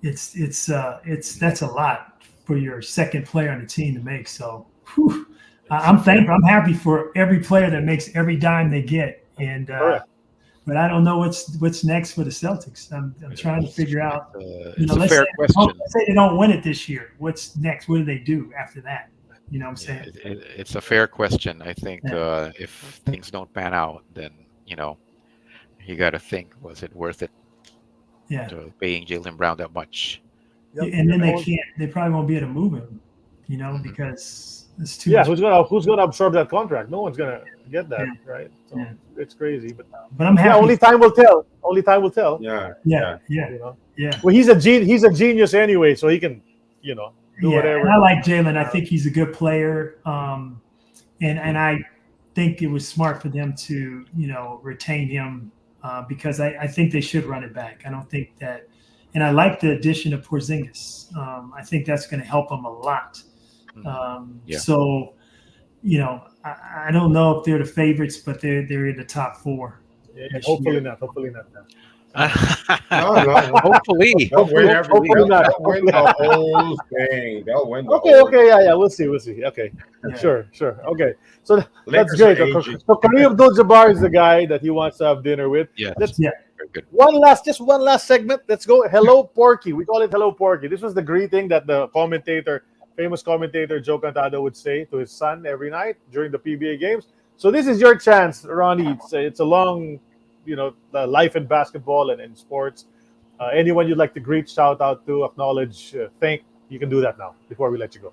Speaker 3: that's a lot for your second player on the team to make. So, I'm thankful. I'm happy for every player that makes every dime they get, and but I don't know what's next for the Celtics. I'm trying to figure out.
Speaker 5: It's a fair question.
Speaker 3: Let's say they don't win it this year. What's next? What do they do after that? You know what I'm saying?
Speaker 5: It's a fair question. I think if things don't pan out, then you got to think: was it worth it?
Speaker 3: Yeah.
Speaker 5: To paying Jaylen Brown that much?
Speaker 3: Yep. And then they probably won't be able to move him, because. It's too
Speaker 2: Yeah,
Speaker 3: much.
Speaker 2: who's gonna absorb that contract? No one's gonna get that, right? So it's crazy, but
Speaker 3: I'm happy.
Speaker 2: yeah, only time will tell. Only time will tell.
Speaker 3: Yeah.
Speaker 2: Well, he's a genius anyway, so he can, do whatever.
Speaker 3: And I like Jaylen. I think he's a good player, and I think it was smart for them to retain him because I think they should run it back. I don't think that, and I like the addition of Porzingis. I think that's going to help them a lot. So, I don't know if they're the favorites, but they're in the top four.
Speaker 2: Yeah, hopefully not. Hopefully not.
Speaker 4: No.
Speaker 5: Hopefully.
Speaker 4: They'll win everything.
Speaker 2: Hopefully not.
Speaker 4: They'll win the whole thing. They'll win the
Speaker 2: Okay,
Speaker 4: whole
Speaker 2: yeah. We'll see. Okay,
Speaker 3: Yeah.
Speaker 2: sure. Okay, so that's
Speaker 4: Lakers
Speaker 2: great.
Speaker 4: are aging.
Speaker 2: So Kareem Abdul-Jabbar is the guy that he wants to have dinner with.
Speaker 5: Yeah.
Speaker 2: Very
Speaker 5: good.
Speaker 2: One last segment. Let's go. Hello, Porky. We call it Hello, Porky. This was the greeting that the famous commentator Joe Cantado would say to his son every night during the PBA games. So this is your chance, Ronnie. It's a long, the life in basketball and in sports. Anyone you'd like to greet, shout out to, acknowledge, thank, you can do that now before we let you go.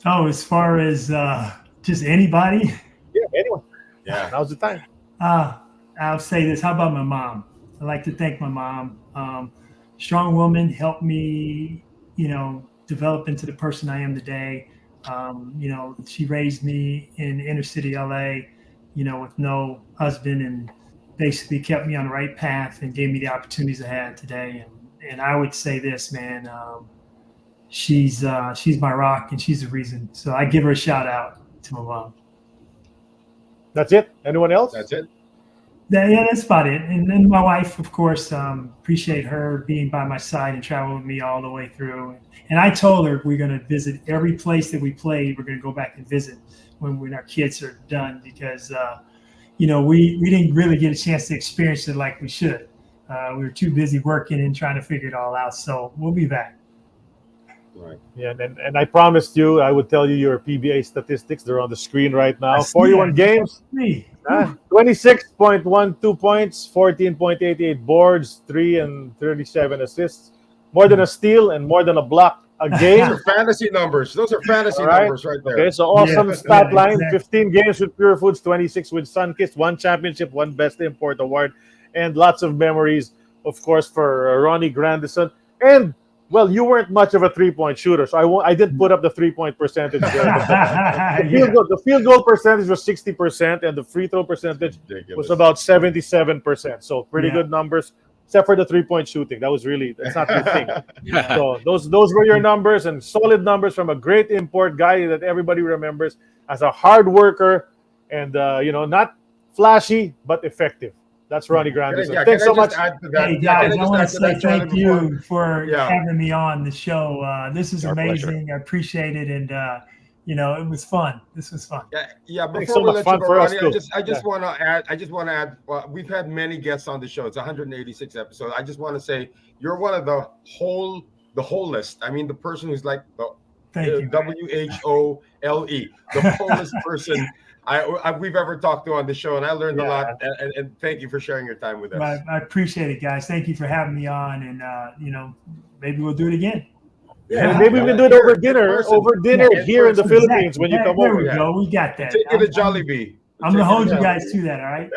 Speaker 3: Oh, as far as just anybody?
Speaker 2: Yeah, anyone.
Speaker 4: Yeah.
Speaker 2: Now's the time.
Speaker 3: I'll say this. How about my mom? I'd like to thank my mom. Strong woman, helped me, develop into the person I am today. She raised me in inner city LA, with no husband, and basically kept me on the right path and gave me the opportunities I had today. And I would say this, man, she's my rock and she's the reason. So I give her a shout out to my mom.
Speaker 2: That's it. Anyone else?
Speaker 4: That's it.
Speaker 3: Yeah, that's about it. And then my wife, of course, appreciate her being by my side and traveling with me all the way through. And I told her we're going to visit every place that we played. We're going to go back and visit when our kids are done because, we didn't really get a chance to experience it like we should. We were too busy working and trying to figure it all out. So we'll be back.
Speaker 4: Right.
Speaker 2: Yeah, and I promised you I would tell you your PBA statistics. They're on the screen right now. 41 games. 26.12 points, 14.88 boards, 3 and 37 assists, more than a steal and more than a block a game.
Speaker 4: Those are fantasy numbers. Those are fantasy numbers right there.
Speaker 2: Okay, so awesome stat line.
Speaker 3: Exactly.
Speaker 2: 15 games with Pure Foods, 26 with Sunkist, 1 championship, 1 Best Import Award, and lots of memories, of course, for Ronnie Grandison. And Well, you weren't much of a three-point shooter, so I didn't put up the three-point percentage there. The field goal percentage was 60%, and the free throw percentage was about 77%. So pretty good numbers, except for the three-point shooting. That's not the thing. So those were your numbers, and solid numbers from a great import guy that everybody remembers as a hard worker and not flashy but effective. That's Ronnie Grandison. Thanks so much.
Speaker 3: Hey guys, I want to say thank you for having me on the show. This is amazing. Pleasure. I appreciate it, and it was fun. This was fun.
Speaker 4: Yeah. Before we let you go, Ronnie, I just want to add. We've had many guests on the show. It's 186 episodes. I just want to say you're one of the whole list. I mean, the person who's like the WHOLE, the wholest person we've ever talked to on the show, and I learned a lot. And thank you for sharing your time with us.
Speaker 3: I appreciate it, guys. Thank you for having me on, and maybe we'll do it again.
Speaker 2: Yeah, maybe we can do it over dinner here in the Philippines when you come over.
Speaker 3: There we go. We got that.
Speaker 4: Take you to Jollibee.
Speaker 3: I'm gonna hold you guys to that. All right.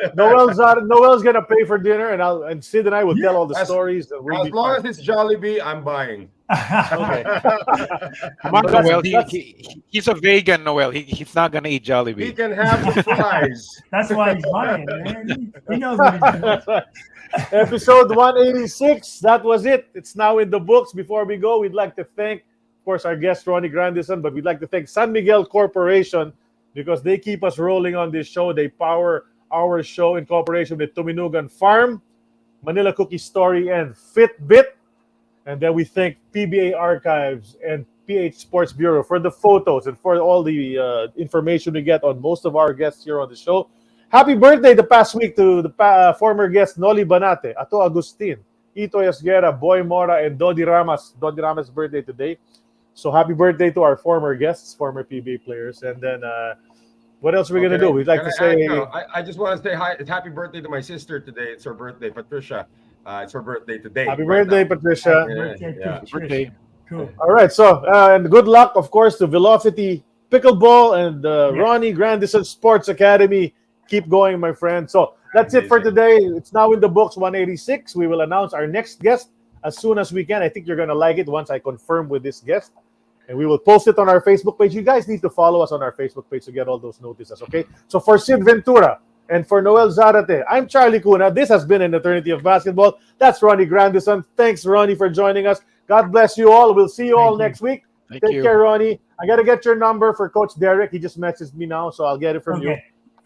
Speaker 2: Noel's gonna pay for dinner, and Sid and I will tell all the stories.
Speaker 4: As long as it's Jollibee, I'm buying.
Speaker 2: Okay.
Speaker 5: Noel, he's a vegan, Noel. He's not gonna eat Jollibee.
Speaker 4: He can have the fries.
Speaker 3: That's why he's buying, man. He knows what he's doing.
Speaker 2: Episode 186. That was it. It's now in the books. Before we go, we'd like to thank, of course, our guest Ronnie Grandison, but we'd like to thank San Miguel Corporation because they keep us rolling on this show. They power our show in cooperation with Tuminugan Farm, Manila Cookie Story, and Fitbit. And then we thank PBA Archives and PH Sports Bureau for the photos and for all the information we get on most of our guests here on the show. Happy birthday the past week to the former guest Noli Banate, Ato Agustin, Ito Esguera, Boy Mora, and Dodi Ramos. Dodi Ramos' birthday today. So happy birthday to our former guests, former PBA players. And then what else are we going to do? We'd like to say...
Speaker 4: I just want to say hi. Happy birthday to my sister today. It's her birthday, Patricia. It's her birthday today.
Speaker 2: Happy birthday, Patricia.
Speaker 3: Happy birthday. Cool.
Speaker 2: All right. So, and good luck, of course, to Velocity Pickleball and Ronnie Grandison Sports Academy. Keep going, my friend. So that's it for today. It's now in the books, 186. We will announce our next guest as soon as we can. I think you're going to like it once I confirm with this guest. And we will post it on our Facebook page. You guys need to follow us on our Facebook page to get all those notices, okay? So for Sid Ventura and for Noel Zarate, I'm Charlie Cuna. This has been an Eternity of Basketball. That's Ronnie Grandison. Thanks, Ronnie, for joining us. God bless you all. We'll see you all next week. Take care, Ronnie. I got to get your number for Coach Derek. He just messaged me now, so I'll get it from you.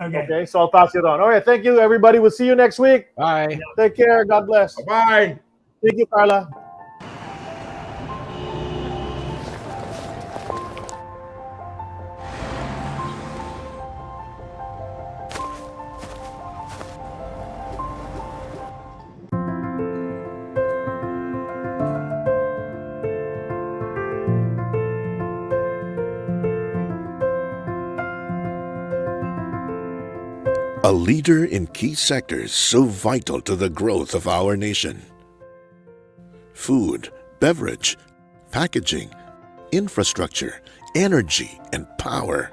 Speaker 2: Okay, so I'll pass it on. All right, thank you, everybody. We'll see you next week.
Speaker 5: Bye.
Speaker 2: Take care. God bless.
Speaker 4: Bye.
Speaker 2: Thank you, Carla.
Speaker 7: A leader in key sectors so vital to the growth of our nation. Food, beverage, packaging, infrastructure, energy, and power.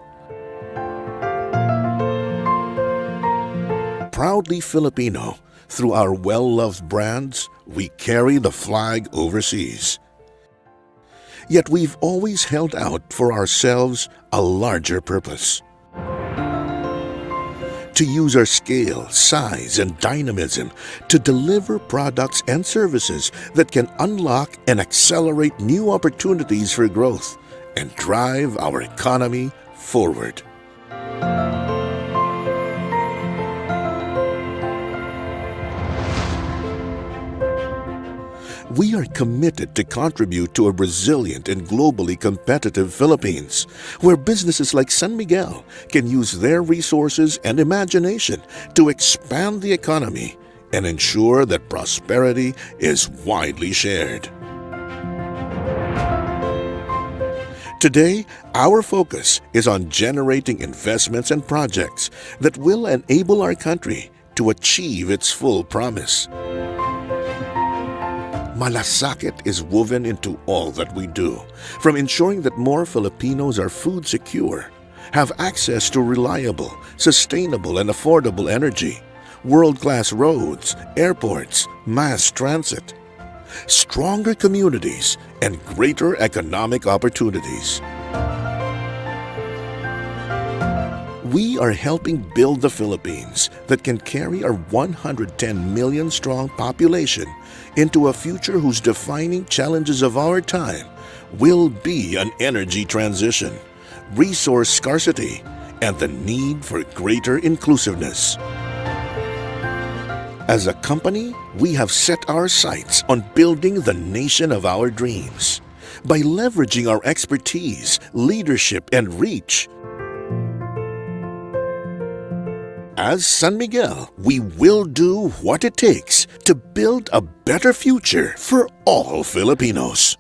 Speaker 7: Proudly Filipino, through our well-loved brands, we carry the flag overseas. Yet we've always held out for ourselves a larger purpose. To use our scale, size, and dynamism to deliver products and services that can unlock and accelerate new opportunities for growth and drive our economy forward. We are committed to contribute to a resilient and globally competitive Philippines, where businesses like San Miguel can use their resources and imagination to expand the economy and ensure that prosperity is widely shared. Today, our focus is on generating investments and projects that will enable our country to achieve its full promise. Malasakit is woven into all that we do, from ensuring that more Filipinos are food secure, have access to reliable, sustainable, and affordable energy, world-class roads, airports, mass transit, stronger communities, and greater economic opportunities. We are helping build the Philippines that can carry our 110 million strong population into a future whose defining challenges of our time will be an energy transition, resource scarcity, and the need for greater inclusiveness. As a company, we have set our sights on building the nation of our dreams. By leveraging our expertise, leadership, and reach, as San Miguel, we will do what it takes to build a better future for all Filipinos.